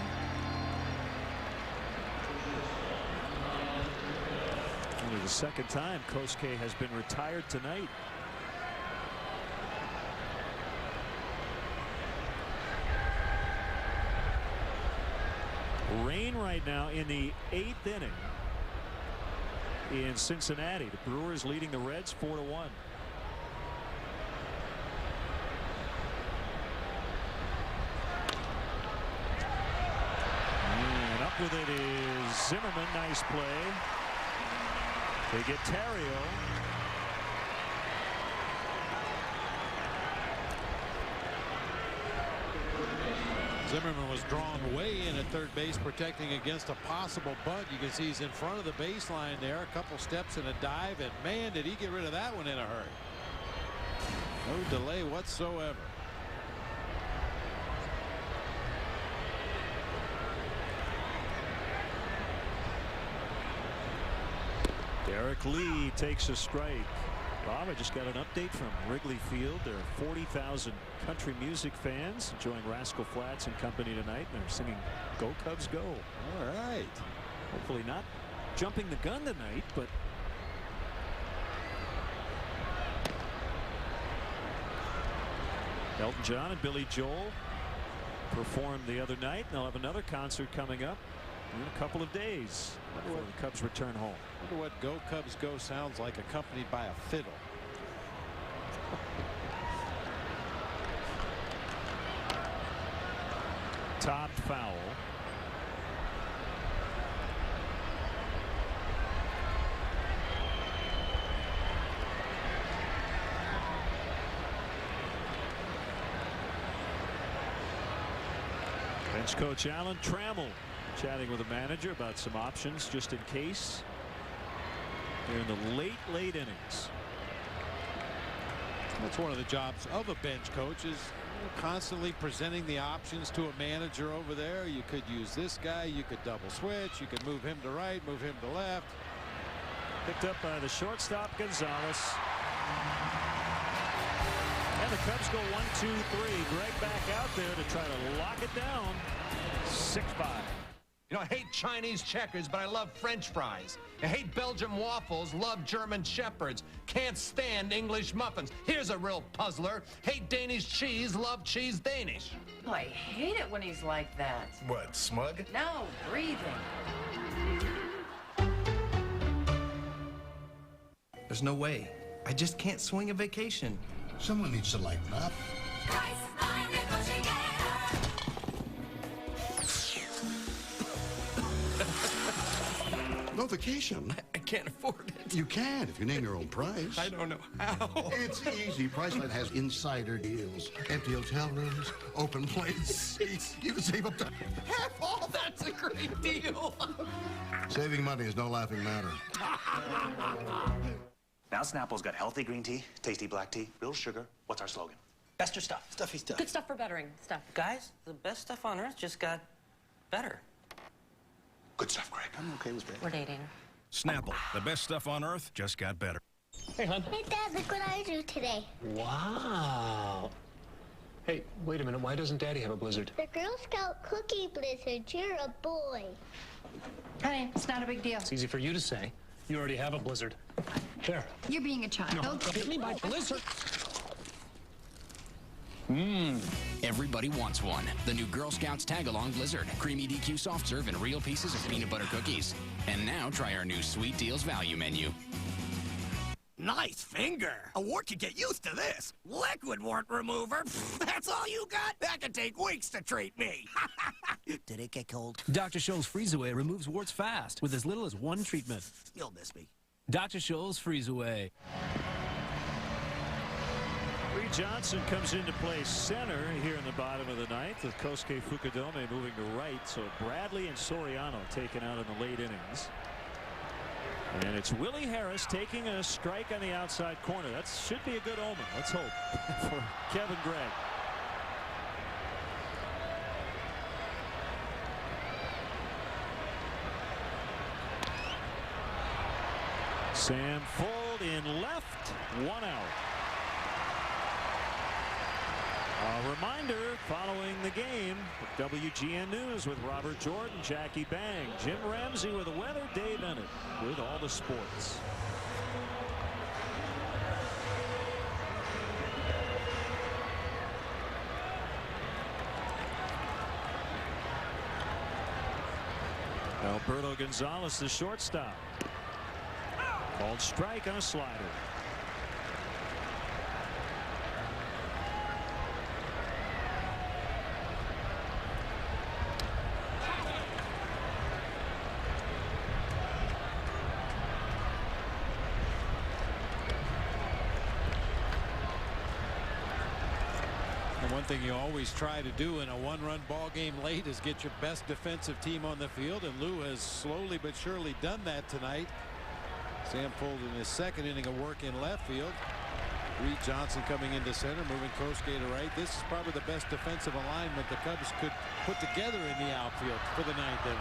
Only the second time Kosuke has been retired tonight. Rain right now in the 8th inning in Cincinnati. The Brewers leading the Reds 4-1. And up with it is Zimmerman. Nice play. They get Terrio. Zimmerman was drawn way in at third base, protecting against a possible bunt. You can see he's in front of the baseline there, a couple steps and a dive, and man, did he get rid of that one in a hurry. No delay whatsoever. Derek Lee takes a strike. Bob, I just got an update from Wrigley Field. There are 40,000 country music fans enjoying Rascal Flatts and company tonight, and they're singing "Go Cubs Go." All right. Hopefully not jumping the gun tonight, but Elton John and Billy Joel performed the other night, and they'll have another concert coming up in a couple of days before the Cubs return home. I wonder what "Go Cubs Go" sounds like accompanied by a fiddle. Topped foul. Bench coach Alan Trammell chatting with the manager about some options just in case. They're in the late innings. That's one of the jobs of a bench coach, is constantly presenting the options to a manager over there. You could use this guy, you could double switch, you could move him to right, move him to left. Picked up by the shortstop Gonzalez. And the Cubs go 1-2-3. Greg back out there to try to lock it down. 6-5. You know, I hate Chinese checkers, but I love French fries. I hate Belgian waffles, love German shepherds. Can't stand English muffins. Here's a real puzzler. Hate Danish cheese, love cheese Danish. Oh, I hate it when he's like that. What, smug? No, breathing. There's no way. I just can't swing a vacation. Someone needs to lighten up. No vacation. I can't afford it. You can if you name your own price. I don't know how. It's easy. Priceline has insider deals. Empty hotel rooms, open plane seats. You can save up to half off. That's a great deal. Saving money is no laughing matter. Now Snapple's got healthy green tea, tasty black tea, real sugar. What's our slogan? Best your stuff. Stuffy stuff. Good stuff for bettering stuff. Guys, the best stuff on earth just got better. Good stuff, Greg. I'm okay with Greg. We're dating. Snapple, the best stuff on earth, just got better. Hey, hon. Hey, Dad, look what I drew today. Wow. Hey, wait a minute. Why doesn't Daddy have a blizzard? The Girl Scout cookie blizzard. You're a boy. Honey, it's not a big deal. It's easy for you to say. You already have a blizzard. There. You're being a child. No, give me my blizzard. Everybody wants one. The new Girl Scouts Tag-Along Blizzard. Creamy DQ soft serve and real pieces of peanut butter cookies. And now try our new Sweet Deals value menu. Nice finger. A wart could get used to this. Liquid wart remover? That's all you got? That could take weeks to treat me. Did it get cold? Dr. Scholl's Freeze Away removes warts fast with as little as one treatment. You'll miss me. Dr. Scholl's Freeze Away. Lee Johnson comes into play center here in the bottom of the ninth with Kosuke Fukudome moving to right. So Bradley and Soriano taken out in the late innings. And it's Willie Harris taking a strike on the outside corner. That should be a good omen. Let's hope for Kevin Gregg. Sam Fuld in left, 1 out. A reminder following the game, WGN News with Robert Jordan, Jackie Bang, Jim Ramsey with the weather, Dave Ennett with all the sports. Alberto Gonzalez, the shortstop. Called strike on a slider. One thing you always try to do in a one-run ball game late is get your best defensive team on the field, and Lou has slowly but surely done that tonight. Sam Fuld in his second inning of work in left field. Reed Johnson coming into center, moving Kosuke to right. This is probably the best defensive alignment the Cubs could put together in the outfield for the ninth inning.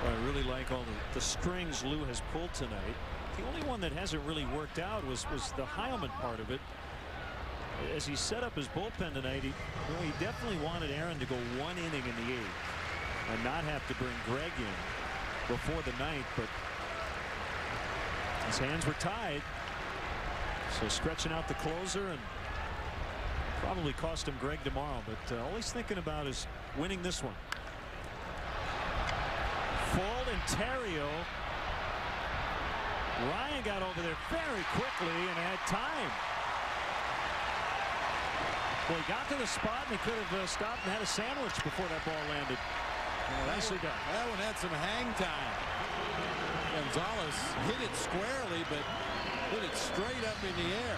I really like all the strings Lou has pulled tonight. The only one that hasn't really worked out was the Heilman part of it. As he set up his bullpen tonight, he definitely wanted Aaron to go 1 inning in the 8th and not have to bring Greg in before the 9th, but his hands were tied. So stretching out the closer and probably cost him Greg tomorrow, but all he's thinking about is winning this one. Fuld and Terrio. Ryan got over there very quickly and had time. Well, he got to the spot and he could have stopped and had a sandwich before that ball landed. Nicely done. That one had some hang time. Gonzalez hit it squarely, but put it straight up in the air.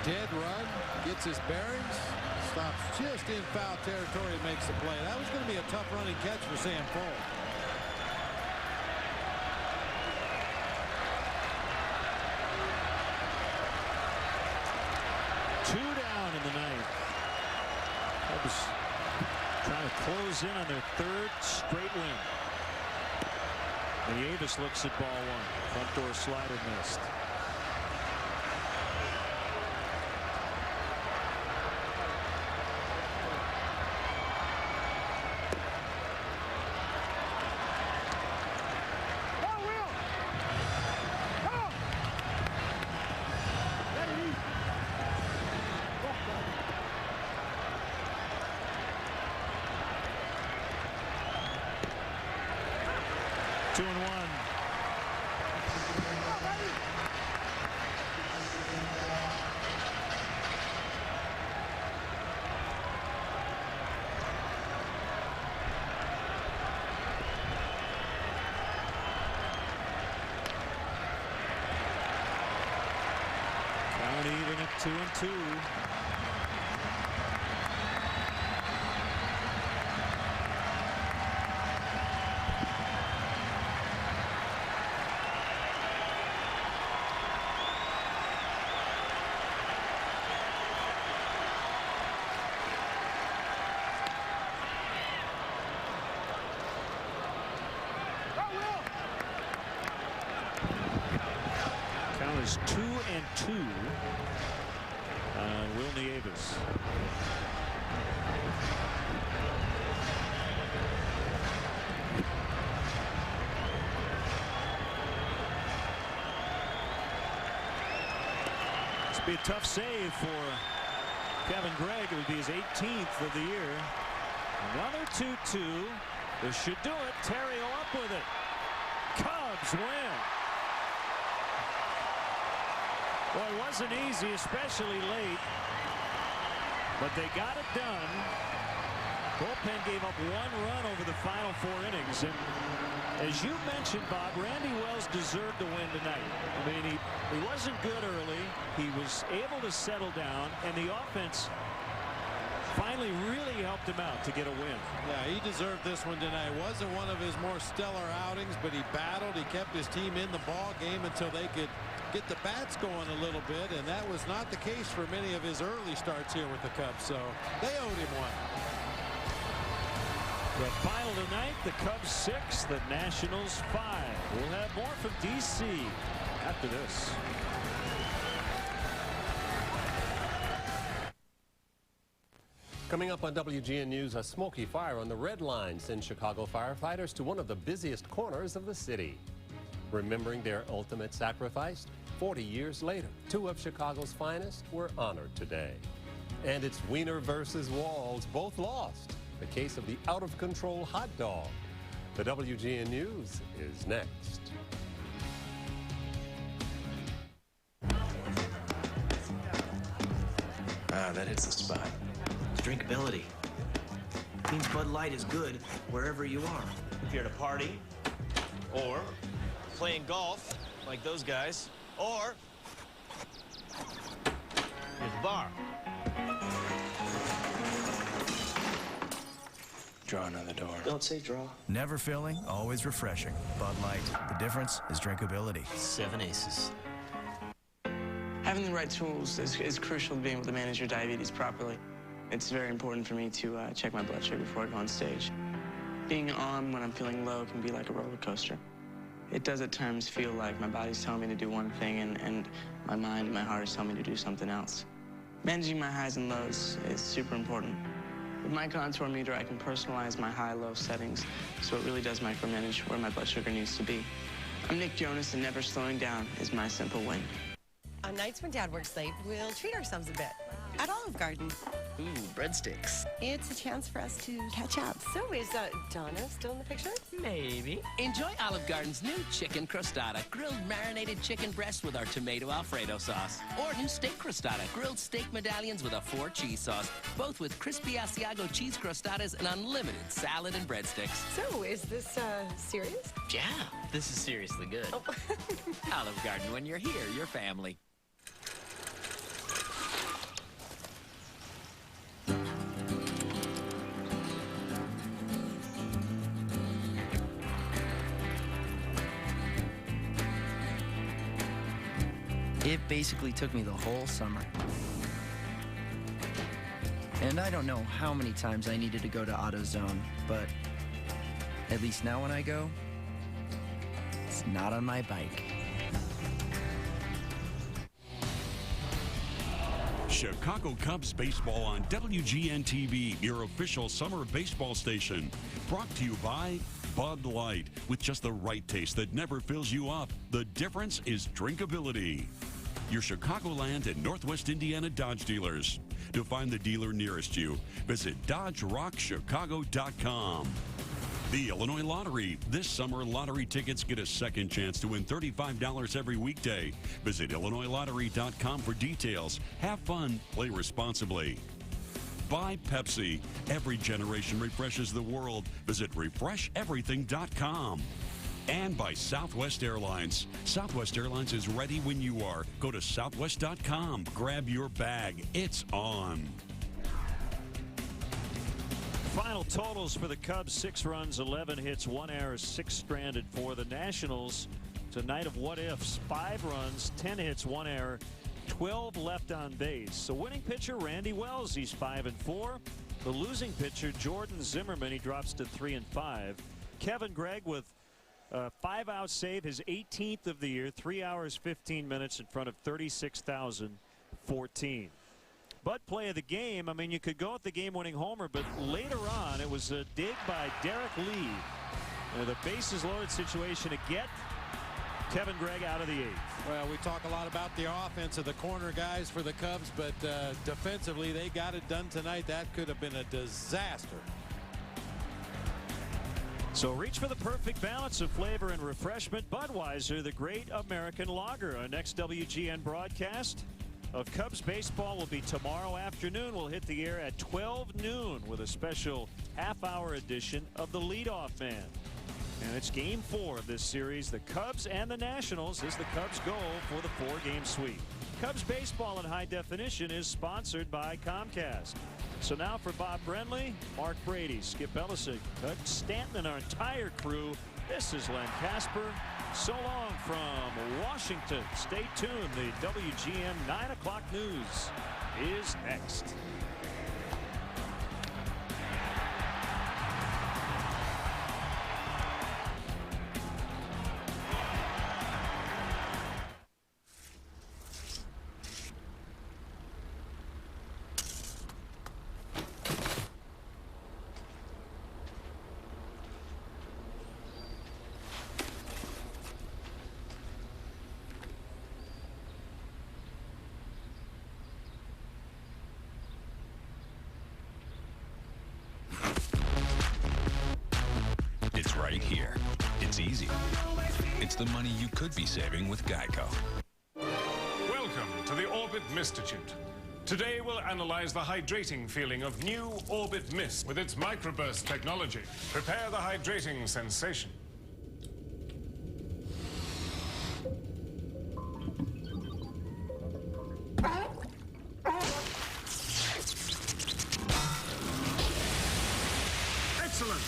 Dead run, gets his bearings, stops just in foul territory and makes the play. That was going to be a tough running catch for Sam Fole. Two down in the ninth. Cubs trying to close in on their third straight win. And Avis looks at ball one. Front door slider missed. Two and one. Count even at 2-2. Count is 2-2 on Willie Avis. This would be a tough save for Kevin Gregg. It would be his 18th of the year. Another 2-2. This should do it. Terrio up with it. Cubs win. Boy, it wasn't easy, especially late, but they got it done. Bullpen gave up one run over the final 4 innings, and as you mentioned, Bob, Randy Wells deserved to win tonight. I mean, he wasn't good early. He was able to settle down, and the offense finally really helped him out to get a win. Yeah, he deserved this one tonight. It wasn't one of his more stellar outings, but he battled. He kept his team in the ball game until they could get the bats going a little bit, and that was not the case for many of his early starts here with the Cubs, so they owed him one. The final tonight, the Cubs 6, the Nationals 5. We'll have more from D.C. after this. Coming up on WGN News, a smoky fire on the Red Line sends Chicago firefighters to one of the busiest corners of the city. Remembering their ultimate sacrifice, 40 years later, 2 of Chicago's finest were honored today. And it's Wiener versus Walls, both lost. The case of the out-of-control hot dog. The WGN News is next. Ah, that hits the spot. Drinkability. Means Bud Light is good wherever you are. If you're at a party, or playing golf, like those guys, or at the bar. Draw another door. Don't say draw. Never filling, always refreshing. Bud Light. The difference is drinkability. 7 aces. Having the right tools is crucial to being able to manage your diabetes properly. It's very important for me to check my blood sugar before I go on stage. Being on when I'm feeling low can be like a roller coaster. It does at times feel like my body's telling me to do one thing and my mind and my heart is telling me to do something else. Managing my highs and lows is super important. With my contour meter, I can personalize my high-low settings, so it really does micromanage where my blood sugar needs to be. I'm Nick Jonas, and never slowing down is my simple win. On nights when Dad works late, we'll treat ourselves a bit at Olive Garden. Ooh, breadsticks. It's a chance for us to catch up. So is Donna still in the picture? Maybe. Enjoy Olive Garden's new chicken crostata, grilled marinated chicken breast with our tomato Alfredo sauce. Or new steak crostata, grilled steak medallions with a 4 cheese sauce, both with crispy Asiago cheese crostatas and unlimited salad and breadsticks. So is this serious? Yeah, this is seriously good. Oh. Olive Garden, when you're here, you're family. It basically took me the whole summer. And I don't know how many times I needed to go to AutoZone, but at least now when I go, it's not on my bike. Chicago Cubs baseball on WGN TV, your official summer baseball station. Brought to you by Bud Light, with just the right taste that never fills you up. The difference is drinkability. Your Chicagoland and Northwest Indiana Dodge dealers. To find the dealer nearest you, visit DodgeRockChicago.com. The Illinois Lottery. This summer, lottery tickets get a second chance to win $35 every weekday. Visit IllinoisLottery.com for details. Have fun, play responsibly. By Pepsi. Every generation refreshes the world. Visit RefreshEverything.com. And by Southwest Airlines. Southwest Airlines is ready when you are. Go to Southwest.com. Grab your bag. It's on. Final totals for the Cubs: 6 runs, 11 hits, 1 error, 6 stranded. For the Nationals, it's a night of what ifs. 5 runs, 10 hits, 1 error, 12 left on base. So winning pitcher Randy Wells, he's 5-4. The losing pitcher Jordan Zimmerman, he drops to 3-5. Kevin Gregg with a 5-out save, his 18th of the year, 3 hours 15 minutes in front of 36,014. But play of the game, I mean, you could go with the game-winning homer, but later on it was a dig by Derek Lee. The bases loaded situation to get Kevin Gregg out of the 8th. Well, we talk a lot about the offense of the corner guys for the Cubs, but defensively they got it done tonight. That could have been a disaster. So reach for the perfect balance of flavor and refreshment. Budweiser, the great American lager. Our next WGN broadcast of Cubs baseball will be tomorrow afternoon. We'll hit the air at 12 noon with a special half-hour edition of the Leadoff Man. And it's game 4 of this series. The Cubs and the Nationals as the Cubs go for the 4-game sweep. Cubs baseball in high definition is sponsored by Comcast. So now for Bob Brenly, Mark Brady, Skip Ellisig, Doug Stanton, and our entire crew, this is Len Casper. So long from Washington. Stay tuned. The WGN 9 o'clock news is next. It's right here. It's easy. It's the money you could be saving with Geico. Welcome to the Orbit Mistitute. Today we'll analyze the hydrating feeling of new Orbit Mist with its microburst technology. Prepare the hydrating sensation. Excellent!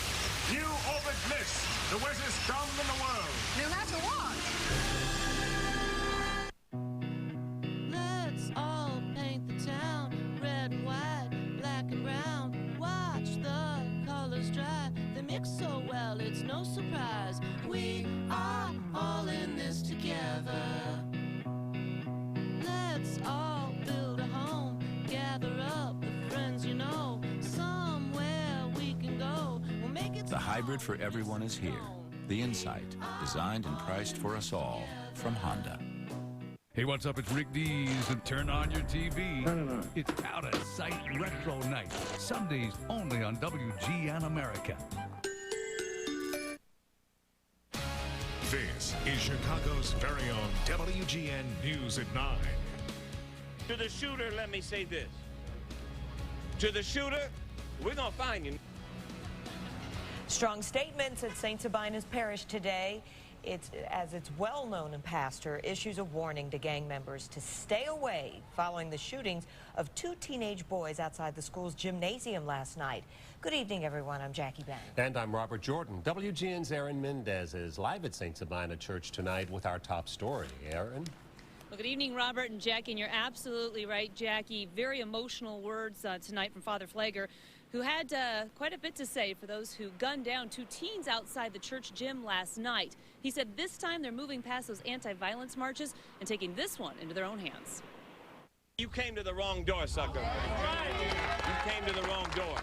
New Orbit Mist, the wettest gum in the world. No matter what. Let's all paint the town red and white, black and brown. Watch the colors dry. They mix so well, it's no surprise. We are all in this together. Let's all build a home, gather up the friends you know. Somewhere we can go. We'll make it. The hybrid for everyone is here. The Insight, designed and priced for us all, from Honda. Hey, what's up? It's Rick Dees, and turn on your TV. It's Out of Sight Retro Night. Sundays only on WGN America. This is Chicago's very own WGN News at 9. To the shooter, let me say this. To the shooter, we're gonna find you. Strong statements at St. Sabina's Parish today. As it's well known, and pastor issues a warning to gang members to stay away following the shootings of 2 teenage boys outside the school's gymnasium last night. Good evening, everyone. I'm Jackie Bang. And I'm Robert Jordan. WGN's Aaron Mendez is live at St. Sabina Church tonight with our top story. Aaron? Well, good evening, Robert and Jackie, and you're absolutely right, Jackie. Very emotional words tonight from Father Flagger, who had quite a bit to say for those who gunned down 2 teens outside the church gym last night. He said this time they're moving past those anti-violence marches and taking this one into their own hands. You came to the wrong door, sucker. You came to the wrong door.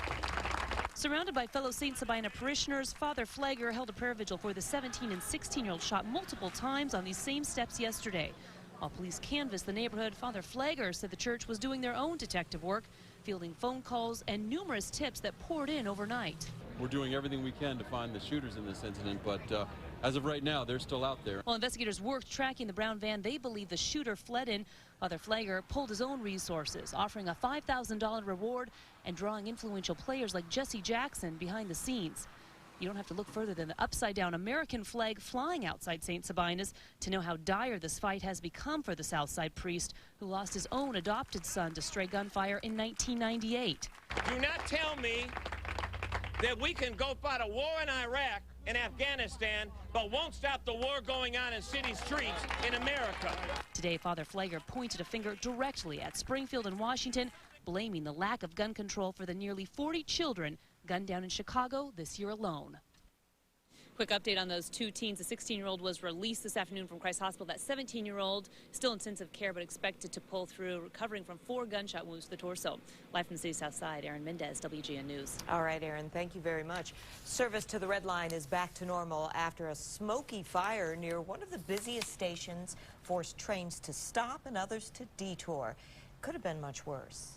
Surrounded by fellow St. Sabina parishioners, Father Flagger held a prayer vigil for the 17 and 16-year-old shot multiple times on these same steps yesterday. While police canvassed the neighborhood, Father Flagger said the church was doing their own detective work, fielding phone calls and numerous tips that poured in overnight. We're doing everything we can to find the shooters in this incident, but as of right now, they're still out there. While investigators worked tracking the brown van they believe the shooter fled in, Father Flagger pulled his own resources, offering a $5,000 reward and drawing influential players like Jesse Jackson behind the scenes. You don't have to look further than the upside-down American flag flying outside St. Sabina's to know how dire this fight has become for the Southside priest who lost his own adopted son to stray gunfire in 1998. Do not tell me that we can go fight a war in Iraq and Afghanistan, but won't stop the war going on in city streets in America. Today, Father Flagger pointed a finger directly at Springfield and Washington, blaming the lack of gun control for the nearly 40 children gunned down in Chicago this year alone. Quick update on those 2 teens. The 16-year-old was released this afternoon from Christ Hospital. That 17-year-old still in intensive care but expected to pull through, recovering from 4 gunshot wounds to the torso. Live from the city's south side, Erin Mendez, WGN News. All right, Erin, thank you very much. Service to the Red Line is back to normal after a smoky fire near one of the busiest stations forced trains to stop and others to detour. Could have been much worse.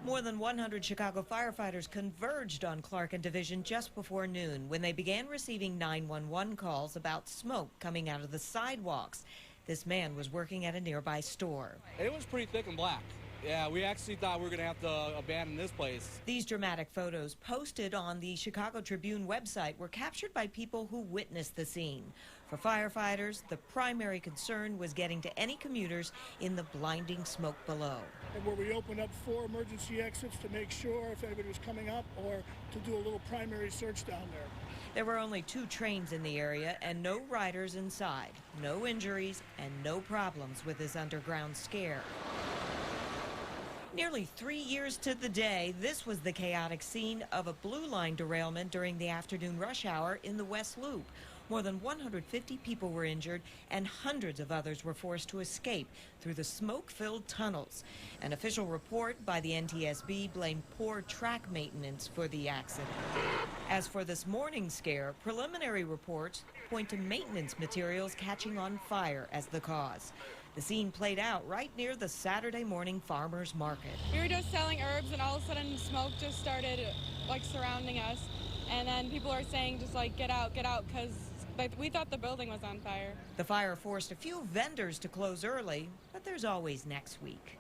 More than 100 Chicago firefighters converged on Clark and Division just before noon when they began receiving 911 calls about smoke coming out of the sidewalks. This man was working at a nearby store. It was pretty thick and black. Yeah, we actually thought we were going to have to abandon this place. These dramatic photos posted on the Chicago Tribune website were captured by people who witnessed the scene. For firefighters, the primary concern was getting to any commuters in the blinding smoke below. And where we opened up 4 emergency exits to make sure if anybody was coming up or to do a little primary search down there. There were only 2 trains in the area and no riders inside, no injuries, and no problems with this underground scare. Nearly 3 years to the day, this was the chaotic scene of a Blue Line derailment during the afternoon rush hour in the West Loop. More than 150 people were injured and hundreds of others were forced to escape through the smoke-filled tunnels. An official report by the NTSB blamed poor track maintenance for the accident. As for this morning's scare, preliminary reports point to maintenance materials catching on fire as the cause. The scene played out right near the Saturday morning farmers market. We were just selling herbs and all of a sudden smoke just started like surrounding us. And then people are saying just like, get out, because we thought the building was on fire. The fire forced a few vendors to close early, but there's always next week.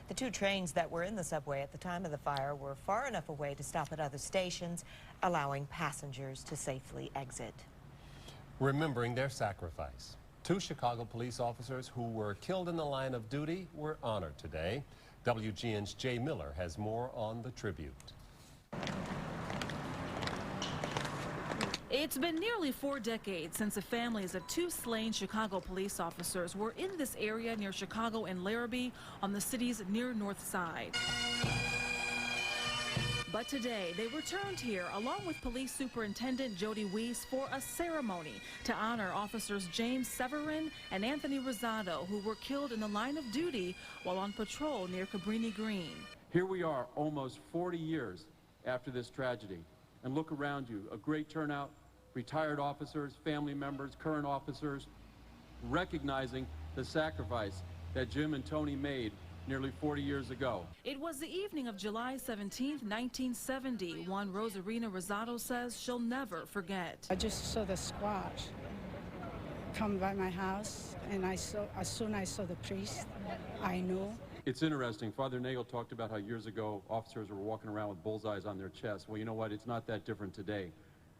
The 2 trains that were in the subway at the time of the fire were far enough away to stop at other stations, allowing passengers to safely exit. Remembering their sacrifice. 2 Chicago police officers who were killed in the line of duty were honored today. WGN's Jay Miller has more on the tribute. It's been nearly 4 decades since the families of 2 slain Chicago police officers were in this area near Chicago and Larrabee on the city's near north side. But today, they returned here along with Police Superintendent Jody Weiss for a ceremony to honor officers James Severin and Anthony Rosado, who were killed in the line of duty while on patrol near Cabrini Green. Here we are almost 40 years after this tragedy. And look around you, a great turnout, retired officers, family members, current officers, recognizing the sacrifice that Jim and Tony made nearly 40 years ago. It was the evening of July 17, 1970, one Rosarina Rosado says she'll never forget. I just saw the squad come by my house, and as soon as I saw the priest, I knew. It's interesting. Father Nagel talked about how years ago officers were walking around with bullseyes on their chests. Well, you know what? It's not that different today.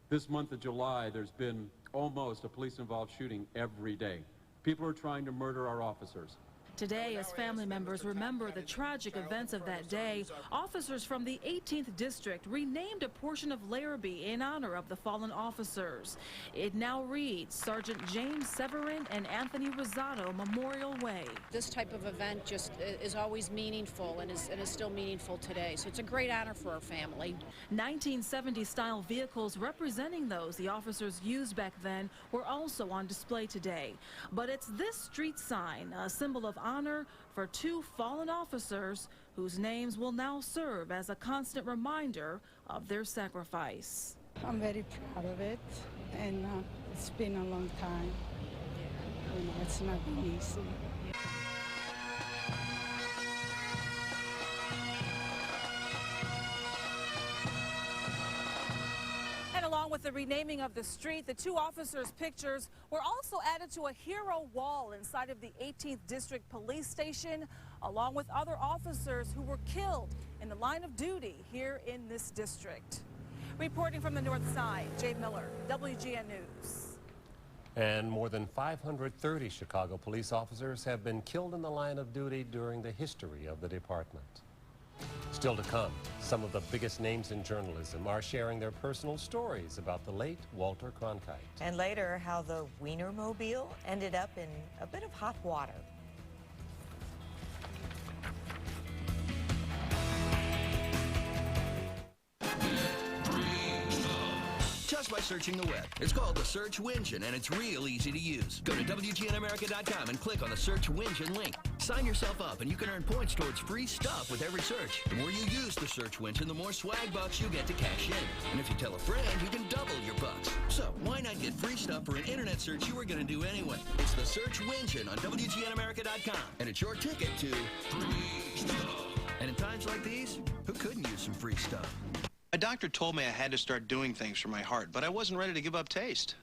This month of July, there's been almost a police-involved shooting every day. People are trying to murder our officers. Today, as family members remember the tragic events of that day, officers from the 18th District renamed a portion of Larrabee in honor of the fallen officers. It now reads Sergeant James Severin and Anthony Rosado Memorial Way. This type of event just is always meaningful and is still meaningful today, so it's a great honor for our family. 1970-style vehicles representing those the officers used back then were also on display today. But it's this street sign, a symbol of honor for two fallen officers whose names will now serve as a constant reminder of their sacrifice. I'm very proud of it, and it's been a long time. You know, it's not been easy. Along with the renaming of the street, the two officers' pictures were also added to a hero wall inside of the 18th District Police Station, along with other officers who were killed in the line of duty here in this district. Reporting from the North Side, Jay Miller, WGN News. And more than 530 Chicago police officers have been killed in the line of duty during the history of the department. Still to come, some of the biggest names in journalism are sharing their personal stories about the late Walter Cronkite. And later, how the Wienermobile ended up in a bit of hot water. Just by searching the web. It's called the Search Engine, and it's real easy to use. Go to WGNAmerica.com and click on the Search Engine link. Sign yourself up, and you can earn points towards free stuff with every search. The more you use the Search Engine, the more swag bucks you get to cash in. And if you tell a friend, you can double your bucks. So why not get free stuff for an internet search you were going to do anyway? It's the Search Engine on WGNAmerica.com, and it's your ticket to free stuff. And in times like these, who couldn't use some free stuff? My doctor told me I had to start doing things for my heart, but I wasn't ready to give up taste.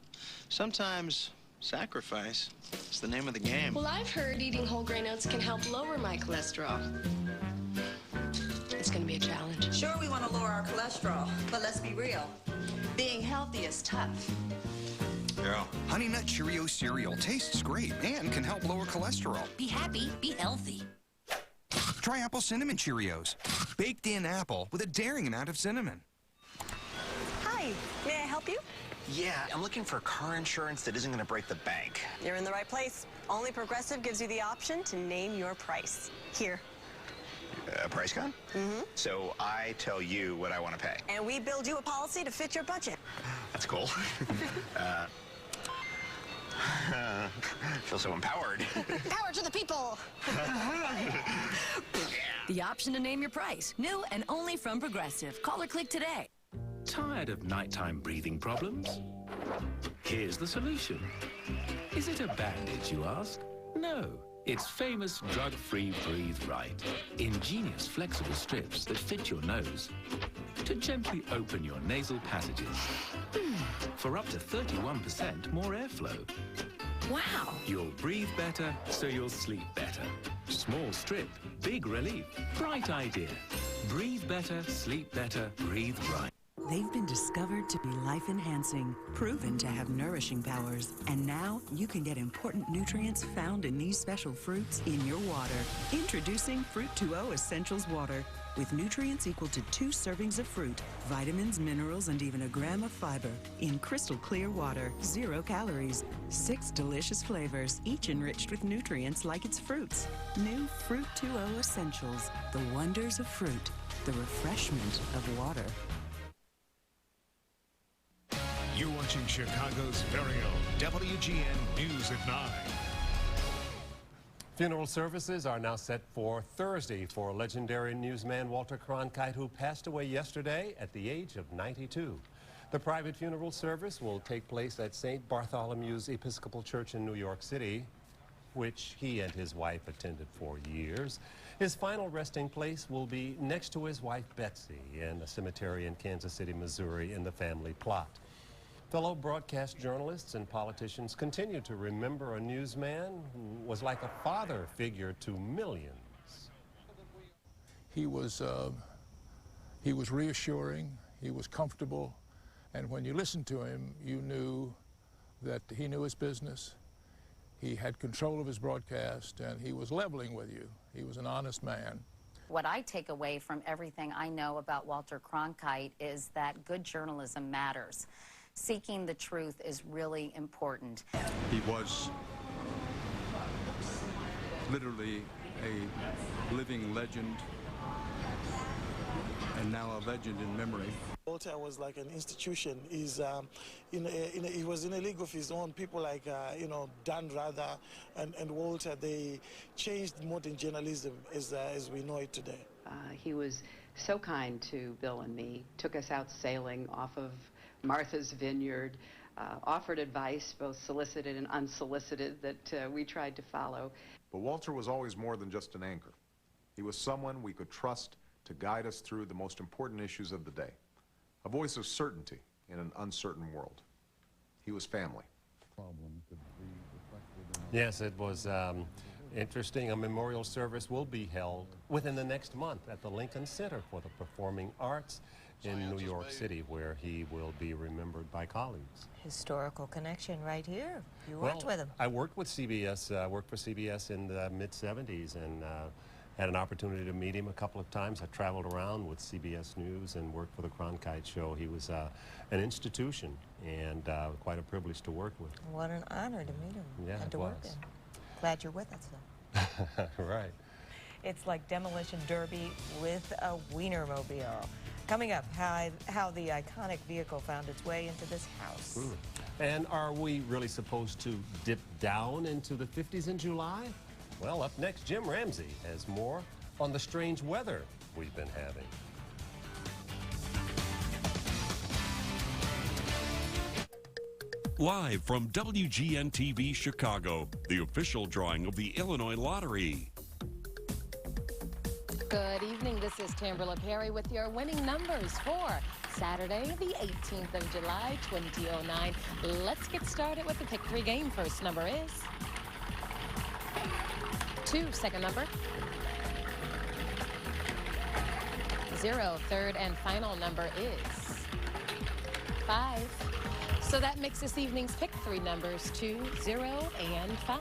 Sometimes sacrifice is the name of the game. Well, I've heard eating whole grain oats can help lower my cholesterol. It's going to be a challenge. Sure, we want to lower our cholesterol, but let's be real. Being healthy is tough. Yeah. Honey Nut Cheerio cereal tastes great and can help lower cholesterol. Be happy, be healthy. Try Apple Cinnamon Cheerios. Baked in apple with a daring amount of cinnamon. Hi, may I help you? Yeah, I'm looking for car insurance that isn't going to break the bank. You're in the right place. Only Progressive gives you the option to name your price. Here. A price gun? Mm-hmm. So I tell you what I want to pay. And we build you a policy to fit your budget. That's cool. Feel so empowered. Power to the people. The option to name your price. New and only from Progressive. Call or click today. Tired of nighttime breathing problems? Here's the solution. Is it a bandage, you ask? No. It's famous drug-free Breathe Right. Ingenious flexible strips that fit your nose to gently open your nasal passages for up to 31% more airflow. Wow! You'll breathe better, so you'll sleep better. Small strip, big relief. Bright idea. Breathe better, sleep better, breathe right. They've been discovered to be life-enhancing, proven to have nourishing powers, and now you can get important nutrients found in these special fruits in your water. Introducing Fruit 2O Essentials Water, with nutrients equal to 2 servings of fruit, vitamins, minerals, and even a gram of fiber in crystal clear water, 0 calories, 6 delicious flavors, each enriched with nutrients like it's fruits. New Fruit 2O Essentials, the wonders of fruit, the refreshment of water. You're watching Chicago's very own WGN News at 9. Funeral services are now set for Thursday for legendary newsman Walter Cronkite, who passed away yesterday at the age of 92. The private funeral service will take place at St. Bartholomew's Episcopal Church in New York City, which he and his wife attended for years. His final resting place will be next to his wife Betsy in a cemetery in Kansas City, Missouri, in the family plot. Fellow broadcast journalists and politicians continue to remember a newsman who was like a father figure to millions. He was reassuring, he was comfortable, and when you listened to him, you knew that he knew his business. He had control of his broadcast, and he was leveling with you. He was an honest man. What I take away from everything I know about Walter Cronkite is that good journalism matters. Seeking the truth is really important. He was literally a living legend, and now a legend in memory. Walter was like an institution. He's, he was in a league of his own. People like, Dan Rather and Walter, they changed modern journalism as we know it today. He was so kind to Bill and me, took us out sailing off of Martha's Vineyard, offered advice, both solicited and unsolicited, that we tried to follow. But Walter was always more than just an anchor. He was someone we could trust to guide us through the most important issues of the day. A voice of certainty in an uncertain world. He was family. Yes, it was interesting. A memorial service will be held within the next month at the Lincoln Center for the Performing Arts in New York City, where he will be remembered by colleagues. Historical connection right here. You worked with him. I worked with CBS, worked for CBS in the mid-'70s, and had an opportunity to meet him a couple of times. I traveled around with CBS News and worked for the Cronkite Show. He was an institution, and quite a privilege to work with. What an honor to meet him. Yeah, and it to was. work with him. Glad you're with us, though. Right. It's like Demolition Derby with a Wienermobile. Coming up, how the iconic vehicle found its way into this house. And are we really supposed to dip down into the 50s in July? Well, up next, Jim Ramsey has more on the strange weather we've been having. Live from WGN-TV Chicago, the official drawing of the Illinois Lottery. Good evening. This is Tamberla Perry with your winning numbers for Saturday, the 18th of July, 2009. Let's get started with the Pick 3 game. First number is 2. Second number 0. Third and final number is 5. So that makes this evening's Pick 3 numbers 2, 0, and 5.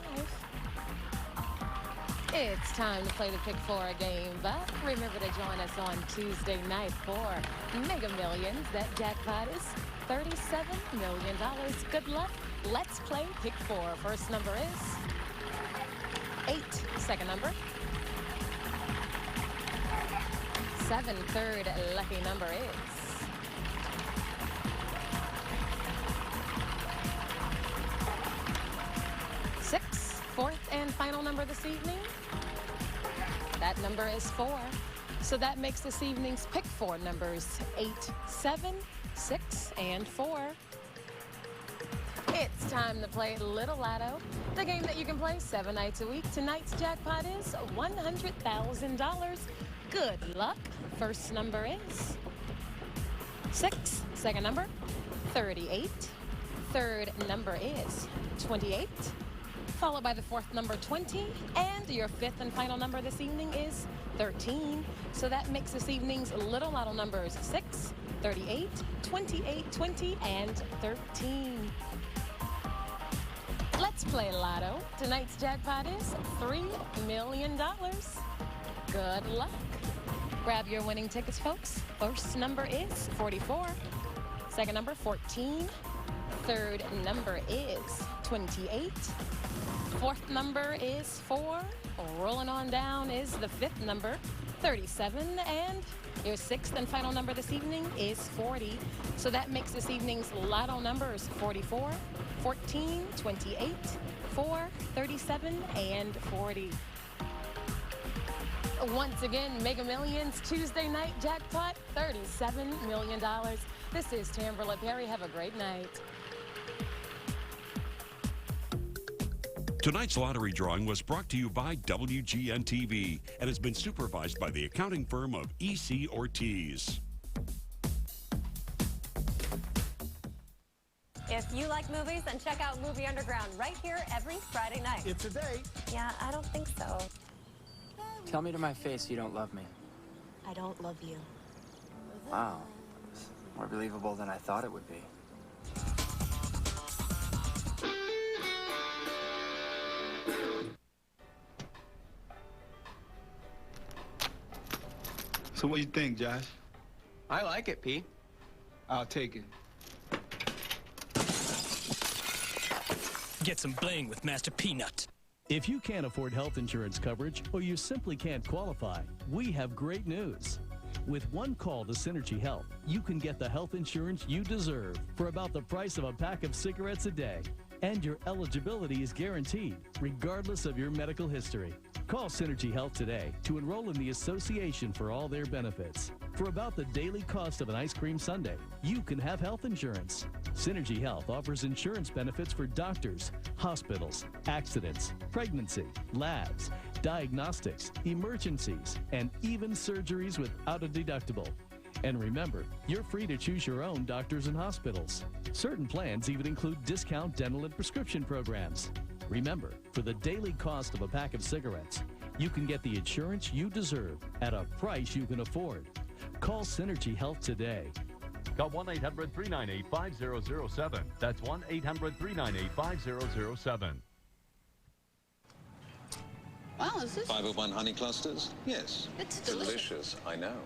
It's time to play the Pick 4 game, but remember to join us on Tuesday night for Mega Millions. That jackpot is $37 million. Good luck. Let's play Pick 4. First number is 8. Second number 7. Third lucky number is 6. Fourth and final number this evening, that number is 4. So that makes this evening's Pick 4 numbers 8, 7, 6, and 4. It's time to play Little Lotto, the game that you can play 7 nights a week. Tonight's jackpot is $100,000. Good luck. First number is 6. Second number 38. Third number is 28. Followed by the fourth number 20, and your fifth and final number this evening is 13. So that makes this evening's Little Lotto numbers 6, 38, 28, 20, and 13. Let's play Lotto. Tonight's jackpot is $3 million. Good luck. Grab your winning tickets, folks. First number is 44. Second number 14. Third number is 28. Fourth number is 4. Rolling on down is the fifth number, 37. And your sixth and final number this evening is 40. So that makes this evening's Lotto numbers 44, 14, 28, 4, 37, and 40. Once again, Mega Millions Tuesday night jackpot, $37 million. This is Tamberla Perry. Have a great night. Tonight's lottery drawing was brought to you by WGN-TV and has been supervised by the accounting firm of E.C. Ortiz. If you like movies, then check out Movie Underground right here every Friday night. It's a date. Yeah, I don't think so. Tell me to my face you don't love me. I don't love you. Wow. It's more believable than I thought it would be. So what do you think, Josh? I like it, P. I'll take it. Get some bling with Master Peanut. If you can't afford health insurance coverage or you simply can't qualify, we have great news. With one call to Synergy Health, you can get the health insurance you deserve for about the price of a pack of cigarettes a day. And your eligibility is guaranteed, regardless of your medical history. Call Synergy Health today to enroll in the association for all their benefits. For about the daily cost of an ice cream sundae, you can have health insurance. Synergy Health offers insurance benefits for doctors, hospitals, accidents, pregnancy, labs, diagnostics, emergencies, and even surgeries without a deductible. And remember, you're free to choose your own doctors and hospitals. Certain plans even include discount dental and prescription programs. Remember, for the daily cost of a pack of cigarettes, you can get the insurance you deserve at a price you can afford. Call Synergy Health today. Call 1-800-398-5007. That's 1-800-398-5007. Wow, is this? 501 honey clusters? Yes. It's delicious. I know.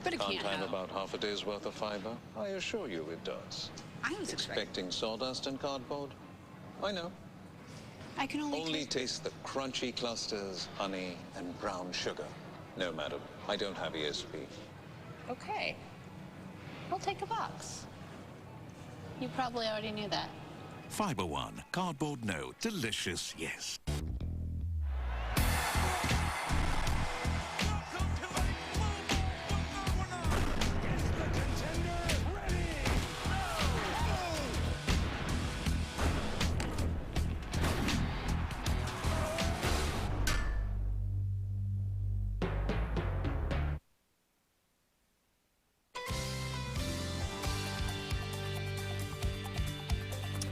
But it Can't can't have help. about half a day's worth of fiber? I assure you it does. I was Expecting sawdust and cardboard? I know. I can only taste the crunchy clusters, honey, and brown sugar. No, madam, I don't have ESP. Okay. I'll take a box. You probably already knew that. Fiber One. Cardboard no. Delicious yes.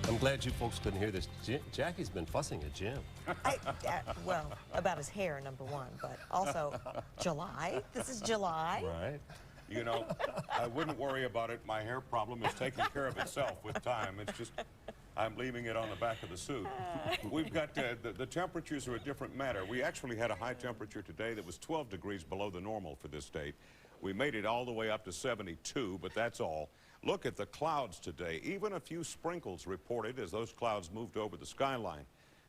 I'm glad you folks couldn't hear this. Jackie's been fussing at Jim. Well, about his hair, number one, but also July. This is July. Right. You know, I wouldn't worry about it. My hair problem is taking care of itself with time. It's just, I'm leaving it on the back of the suit. We've got, the temperatures are a different matter. We actually had a high temperature today that was 12 degrees below the normal for this date. We made it all the way up to 72, but that's all. Look at the clouds today. Even a few sprinkles reported as those clouds moved over the skyline.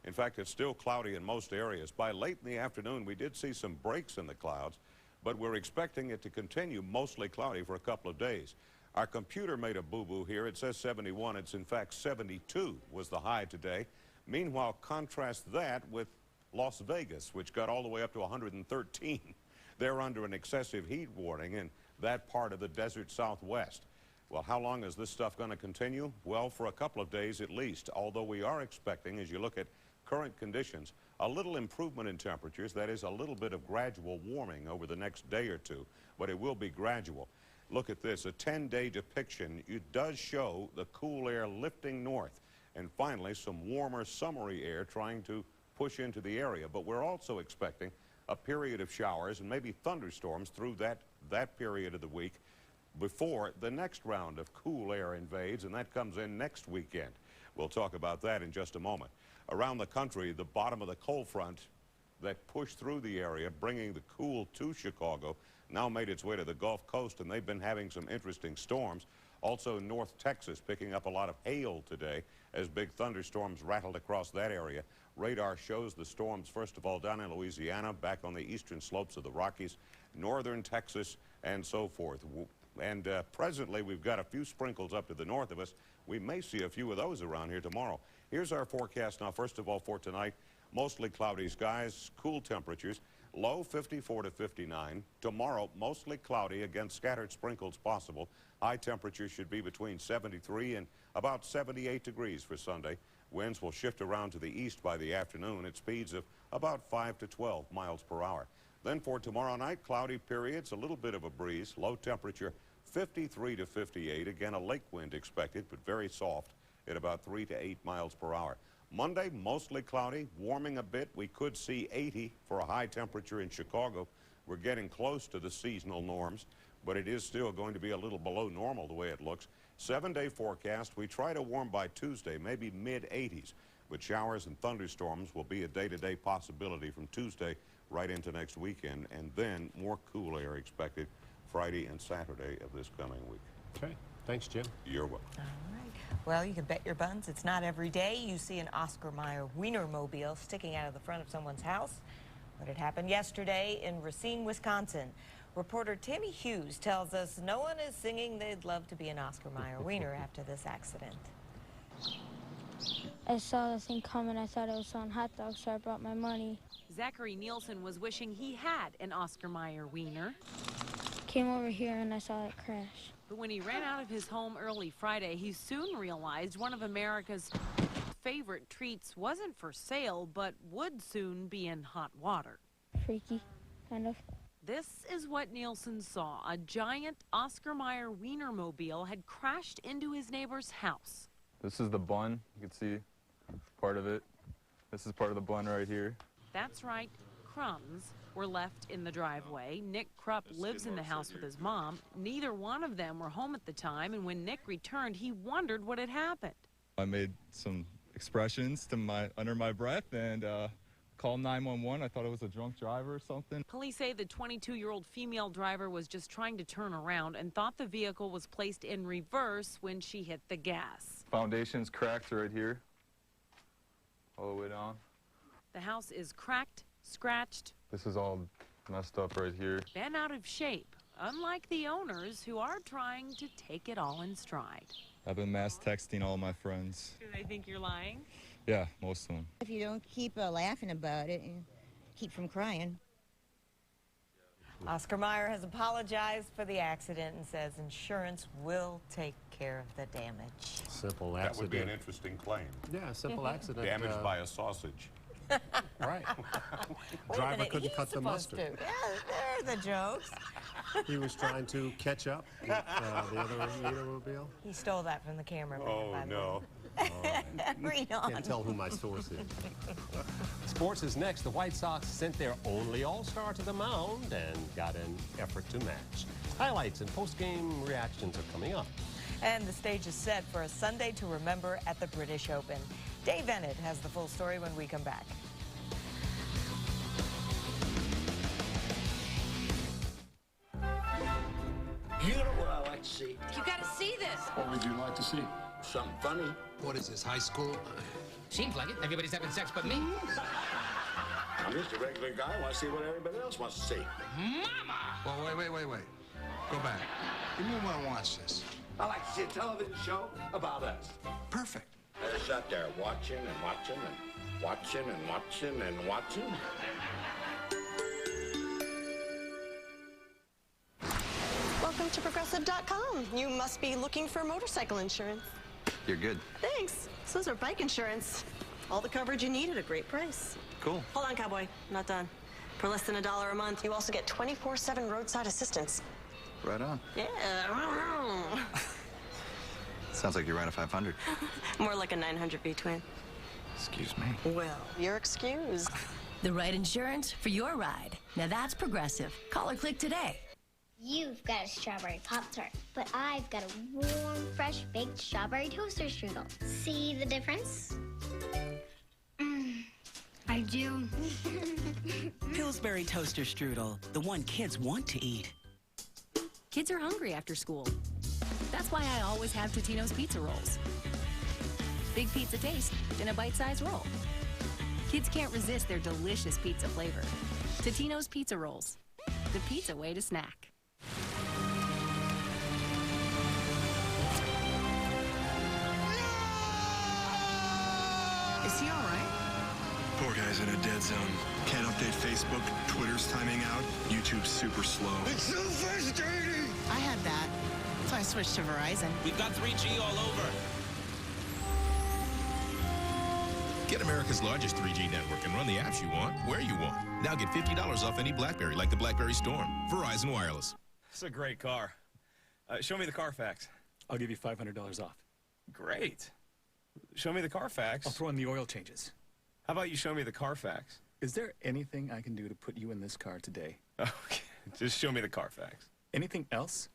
In fact, it's still cloudy in most areas. By late in the afternoon, we did see some breaks in the clouds, but we're expecting it to continue mostly cloudy for a couple of days. Our computer made a boo-boo here. It says 71. It's in fact 72 was the high today. Meanwhile, contrast that with Las Vegas, which got all the way up to 113. They're under an excessive heat warning in that part of the desert Southwest. Well, how long is this stuff going to continue? Well, for a couple of days at least, although we are expecting, as you look at current conditions, a little improvement in temperatures. That is a little bit of gradual warming over the next day or two, but it will be gradual. Look at this, a 10-day depiction. It does show the cool air lifting north, and finally some warmer summery air trying to push into the area. But we're also expecting a period of showers and maybe thunderstorms through that period of the week before the next round of cool air invades, and that comes in next weekend. We'll talk about that in just a moment. Around the country, the bottom of the cold front that pushed through the area, bringing the cool to Chicago, now made its way to the Gulf Coast, and they've been having some interesting storms. Also, North Texas picking up a lot of hail today as big thunderstorms rattled across that area. Radar shows the storms, first of all, down in Louisiana, back on the eastern slopes of the Rockies, northern Texas, and so forth. And presently, we've got a few sprinkles up to the north of us. We may see a few of those around here tomorrow. Here's our forecast now, first of all, for tonight. Mostly cloudy skies, cool temperatures, low 54 to 59. Tomorrow, mostly cloudy, again, scattered sprinkles possible. High temperatures should be between 73 and about 78 degrees for Sunday. Winds will shift around to the east by the afternoon at speeds of about 5 to 12 miles per hour. Then for tomorrow night, cloudy periods, a little bit of a breeze, low temperature 53 to 58. Again, a lake wind expected, but very soft at about 3 to 8 miles per hour. Monday, mostly cloudy, warming a bit. We could see 80 for a high temperature in Chicago. We're getting close to the seasonal norms, but it is still going to be a little below normal the way it looks. 7-day forecast, we try to warm by Tuesday, maybe mid-80s, but showers and thunderstorms will be a day-to-day possibility from Tuesday right into next weekend, and then more cool air expected Friday and Saturday of this coming week. Okay. Thanks, Jim. You're welcome. All right. Well, you can bet your buns it's not every day you see an Oscar Mayer Wienermobile sticking out of the front of someone's house. But it happened yesterday in Racine, Wisconsin. Reporter Tammy Hughes tells us no one is singing they'd love to be an Oscar Mayer Wiener after this accident. I saw the thing coming. I thought it was selling hot dogs, so I brought my money. Zachary Nielsen was wishing he had an Oscar Mayer Wiener. Came over here and I saw it crash. But when he ran out of his home early Friday, he soon realized one of America's favorite treats wasn't for sale, but would soon be in hot water. Freaky, kind of. This is what Nielsen saw. A giant Oscar Mayer Wienermobile had crashed into his neighbor's house. This is the bun. You can see part of it. This is part of the bun right here. That's right. Crumbs were left in the driveway. Nick Krupp lives in the house with his mom. Neither one of them were home at the time, and when Nick returned, he wondered what had happened. I made some expressions to under my breath and called 911. I thought it was a drunk driver or something. Police say the 22-year-old female driver was just trying to turn around and thought the vehicle was placed in reverse when she hit the gas. Foundation's cracked right here, all the way down. The house is cracked, scratched. This is all messed up right here. And out of shape, unlike the owners who are trying to take it all in stride. I've been mass texting all my friends. Do they think you're lying? Yeah, most of them. If you don't keep laughing about it and keep from crying. Oscar Mayer has apologized for the accident and says insurance will take care of the damage. Simple That accident. would be an interesting claim. Yeah, simple accident. Damaged by a sausage. Right. Driver couldn't cut the mustard. Yeah, there are the jokes. He was trying to catch up with the other Wienermobile. He stole that from the camera. Oh, no. Read on. Can't tell who my source is. Sports is next. The White Sox sent their only All-Star to the mound and got an effort to match. Highlights and post-game reactions are coming up. And the stage is set for a Sunday to remember at the British Open. Dave Bennett has the full story when we come back. You know what I like to see? You gotta see this. What would you like to see? Something funny. What is this, high school? Seems like it. Everybody's having sex but me. I'm just a regular guy. I want to see what everybody else wants to see. Mama! Well, wait. Go back. You may want to watch this. I like to see a television show about us. Perfect. I just sat there watching and watching and watching and watching and watching. Welcome to Progressive.com. You must be looking for motorcycle insurance. You're good. Thanks. So is our bike insurance. All the coverage you need at a great price. Cool. Hold on, cowboy. I'm not done. For less than $1 a month, you also get 24/7 roadside assistance. Right on. Yeah. Sounds like you ran a 500. More like a 900 V-twin. Excuse me. Well, you're excused. The right insurance for your ride. Now that's Progressive. Call or click today. You've got a strawberry Pop-Tart, but I've got a warm, fresh, baked strawberry toaster strudel. See the difference? I do. Pillsbury Toaster Strudel, the one kids want to eat. Kids are hungry after school. That's why I always have Totino's pizza rolls. Big pizza taste in a bite-sized roll. Kids can't resist their delicious pizza flavor. Totino's pizza rolls, the pizza way to snack. Is he all right? Poor guy's in a dead zone. Can't update Facebook, Twitter's timing out, YouTube's super slow. It's so frustrating! I had that, so I switched to Verizon. We've got 3G all over. Get America's largest 3G network and run the apps you want, where you want. Now get $50 off any BlackBerry, like the BlackBerry Storm. Verizon Wireless. It's a great car. Show me the Carfax. I'll give you $500 off. Great. Show me the Carfax. I'll throw in the oil changes. How about you show me the Carfax? Is there anything I can do to put you in this car today? Okay, just show me the Carfax. Anything else?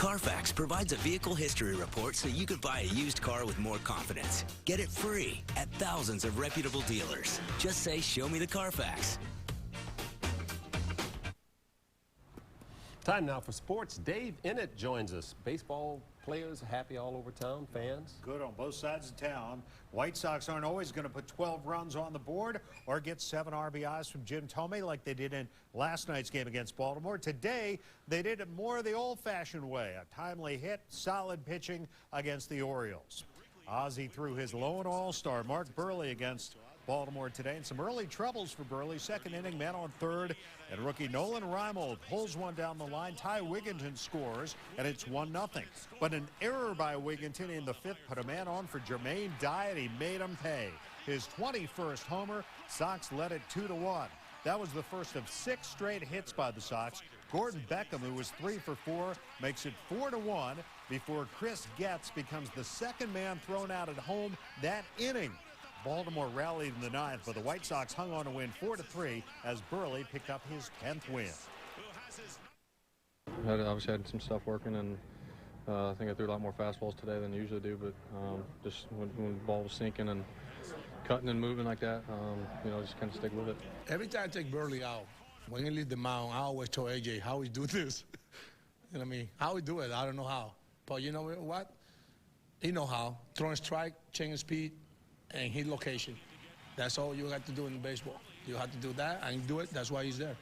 Carfax provides a vehicle history report so you could buy a used car with more confidence. Get it free at thousands of reputable dealers. Just say, "Show me the Carfax." Time now for sports. Dave Innett joins us. Baseball players happy all over town, fans? Good on both sides of town. White Sox aren't always going to put 12 runs on the board or get 7 RBIs from Jim Thome like they did in last night's game against Baltimore. Today, they did it more the old-fashioned way. A timely hit, solid pitching against the Orioles. Ozzie threw his lone all-star, Mark Burley, against Baltimore today, and some early troubles for Burley. Second inning, man on third, and rookie Nolan Reimold pulls one down the line. Ty Wigginton scores, and it's 1-0. But an error by Wigginton in the fifth put a man on for Jermaine Dyatt. He made him pay. His 21st homer. Sox led it 2-1. That was the first of 6 straight hits by the Sox. Gordon Beckham, who was 3 for 4, makes it 4-1 before Chris Getz becomes the second man thrown out at home that inning. Baltimore rallied in the ninth, but the White Sox hung on to win 4-3 as Burley picked up his 10th win. I obviously had some stuff working, and I think I threw a lot more fastballs today than I usually do, but just when the ball was sinking and cutting and moving like that, just kind of stick with it. Every time I take Burley out, when he leaves the mound, I always tell AJ how he do this. You know what I mean? How he do it, I don't know how. But you know what? He know how. Throwing strike, changing speed, and hit location. That's all you have to do in baseball. You have to do that and do it. That's why he's there.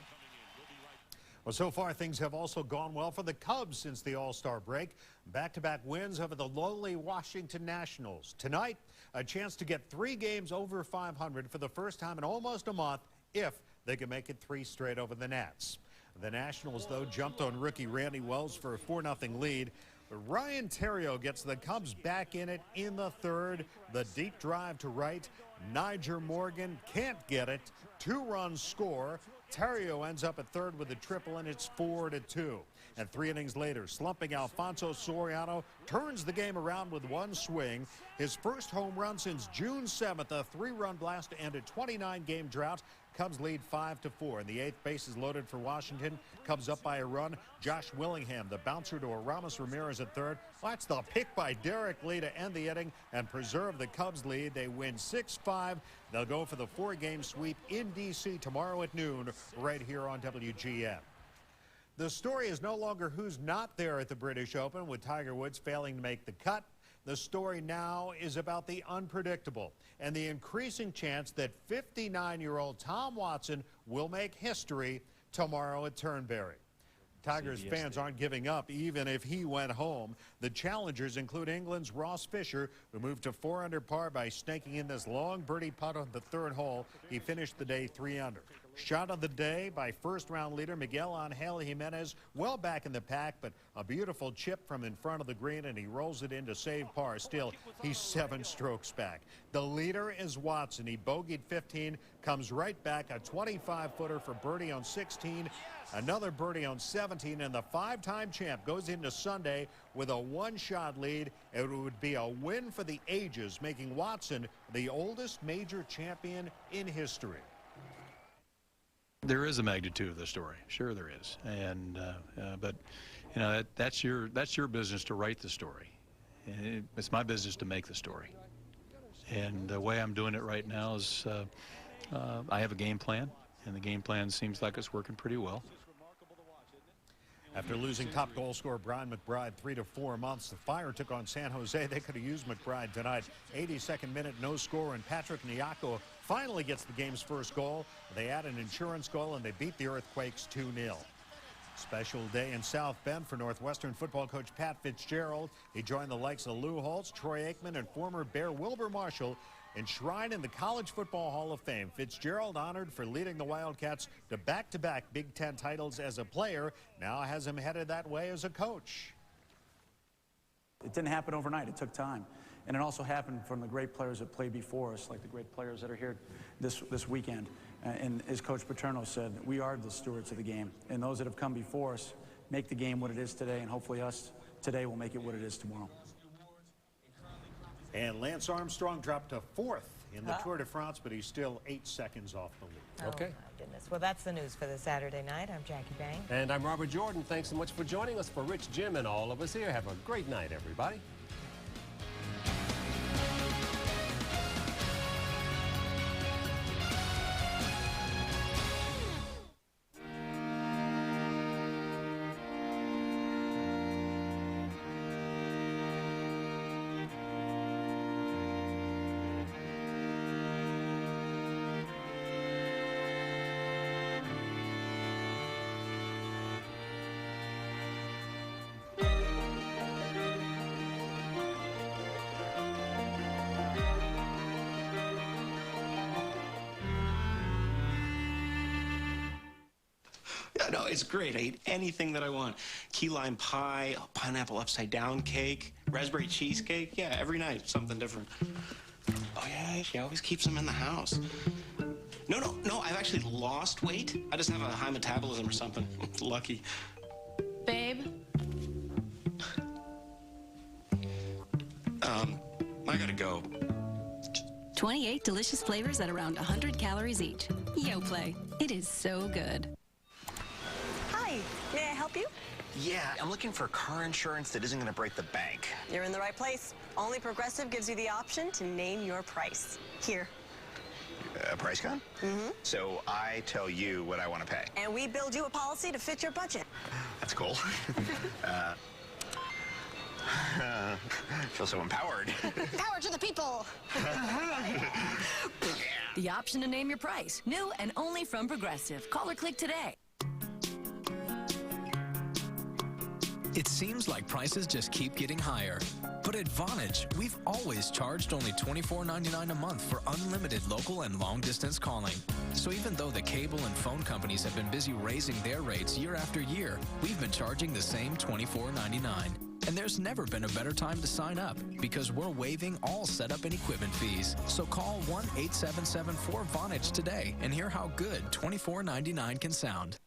Well, so far things have also gone well for the Cubs since the All-Star break. Back-to-back wins over the lowly Washington Nationals. Tonight, a chance to get 3 games over 500 for the first time in almost a month if they can make it 3 straight over the Nats. The Nationals, though, jumped on rookie Randy Wells for a 4-0 lead. But Ryan Theriot gets the Cubs back in it in the third. The deep drive to right. Niger Morgan can't get it. 2-run score. Theriot ends up at third with a triple, and it's 4-2. And 3 innings later, slumping Alfonso Soriano turns the game around with 1 swing. His first home run since June 7th, a 3-run blast to end a 29-game drought. Cubs lead 5-4, and the 8th base is loaded for Washington. Cubs up by a run. Josh Willingham, the bouncer to Aramis Ramirez at third. That's the pick by Derek Lee to end the inning and preserve the Cubs lead. They win 6-5. They'll go for the 4-game sweep in D.C. tomorrow at noon right here on WGN. The story is no longer who's not there at the British Open, with Tiger Woods failing to make the cut. The story now is about the unpredictable and the increasing chance that 59-year-old Tom Watson will make history tomorrow at Turnberry. Tigers fans aren't giving up even if he went home. The challengers include England's Ross Fisher, who moved to 4 under par by snaking in this long birdie putt on the 3rd hole. He finished the day 3 under. Shot of the day by first-round leader Miguel Angel Jimenez, well back in the pack, but a beautiful chip from in front of the green, and he rolls it in to save par. Still, he's 7 strokes back. The leader is Watson. He bogeyed 15, comes right back, a 25-footer for birdie on 16, another birdie on 17, and the 5-time champ goes into Sunday with a 1-shot lead. It would be a win for the ages, making Watson the oldest major champion in history. There is a magnitude of the story, sure there is, and but that's your business to write the story. And it's my business to make the story. And the way I'm doing it right now is I have a game plan, and the game plan seems like it's working pretty well. After losing top goal scorer Brian McBride 3 to 4 months, the Fire took on San Jose. They could have used McBride tonight. 82nd minute, no score, and Patrick Nyako finally gets the game's first goal. They add an insurance goal, and they beat the Earthquakes 2-0. Special day in South Bend for Northwestern football coach Pat Fitzgerald. He joined the likes of Lou Holtz, Troy Aikman, and former Bear Wilbur Marshall enshrined in the College Football Hall of Fame. Fitzgerald, honored for leading the Wildcats to back-to-back Big Ten titles as a player, now has him headed that way as a coach. It didn't happen overnight. It took time. And it also happened from the great players that played before us, like the great players that are here this weekend. And as Coach Paterno said, we are the stewards of the game. And those that have come before us make the game what it is today, and hopefully us today will make it what it is tomorrow. And Lance Armstrong dropped to 4th in the Tour de France, but he's still 8 seconds off the lead. Okay. goodness. Well, that's the news for this Saturday night. I'm Jackie Bang. And I'm Robert Jordan. Thanks so much for joining us. For Rich, Jim, and all of us here, have a great night, everybody. No, it's great. I eat anything that I want. Key lime pie, pineapple upside down cake, raspberry cheesecake. Yeah, every night, something different. Oh, yeah, she always keeps them in the house. No, I've actually lost weight. I just have a high metabolism or something. Lucky. Babe? I gotta go. 28 delicious flavors at around 100 calories each. YoPlay. It is so good. Hi, may I help you? Yeah, I'm looking for car insurance that isn't going to break the bank. You're in the right place. Only Progressive gives you the option to name your price. Here. A price gun? Mm-hmm. So I tell you what I want to pay. And we build you a policy to fit your budget. That's cool. Feel so empowered. Power to the people. The option to name your price. New and only from Progressive. Call or click today. It seems like prices just keep getting higher. But at Vonage, we've always charged only $24.99 a month for unlimited local and long-distance calling. So even though the cable and phone companies have been busy raising their rates year after year, we've been charging the same $24.99. And there's never been a better time to sign up because we're waiving all setup and equipment fees. So call 1-877-4VONAGE today and hear how good $24.99 can sound.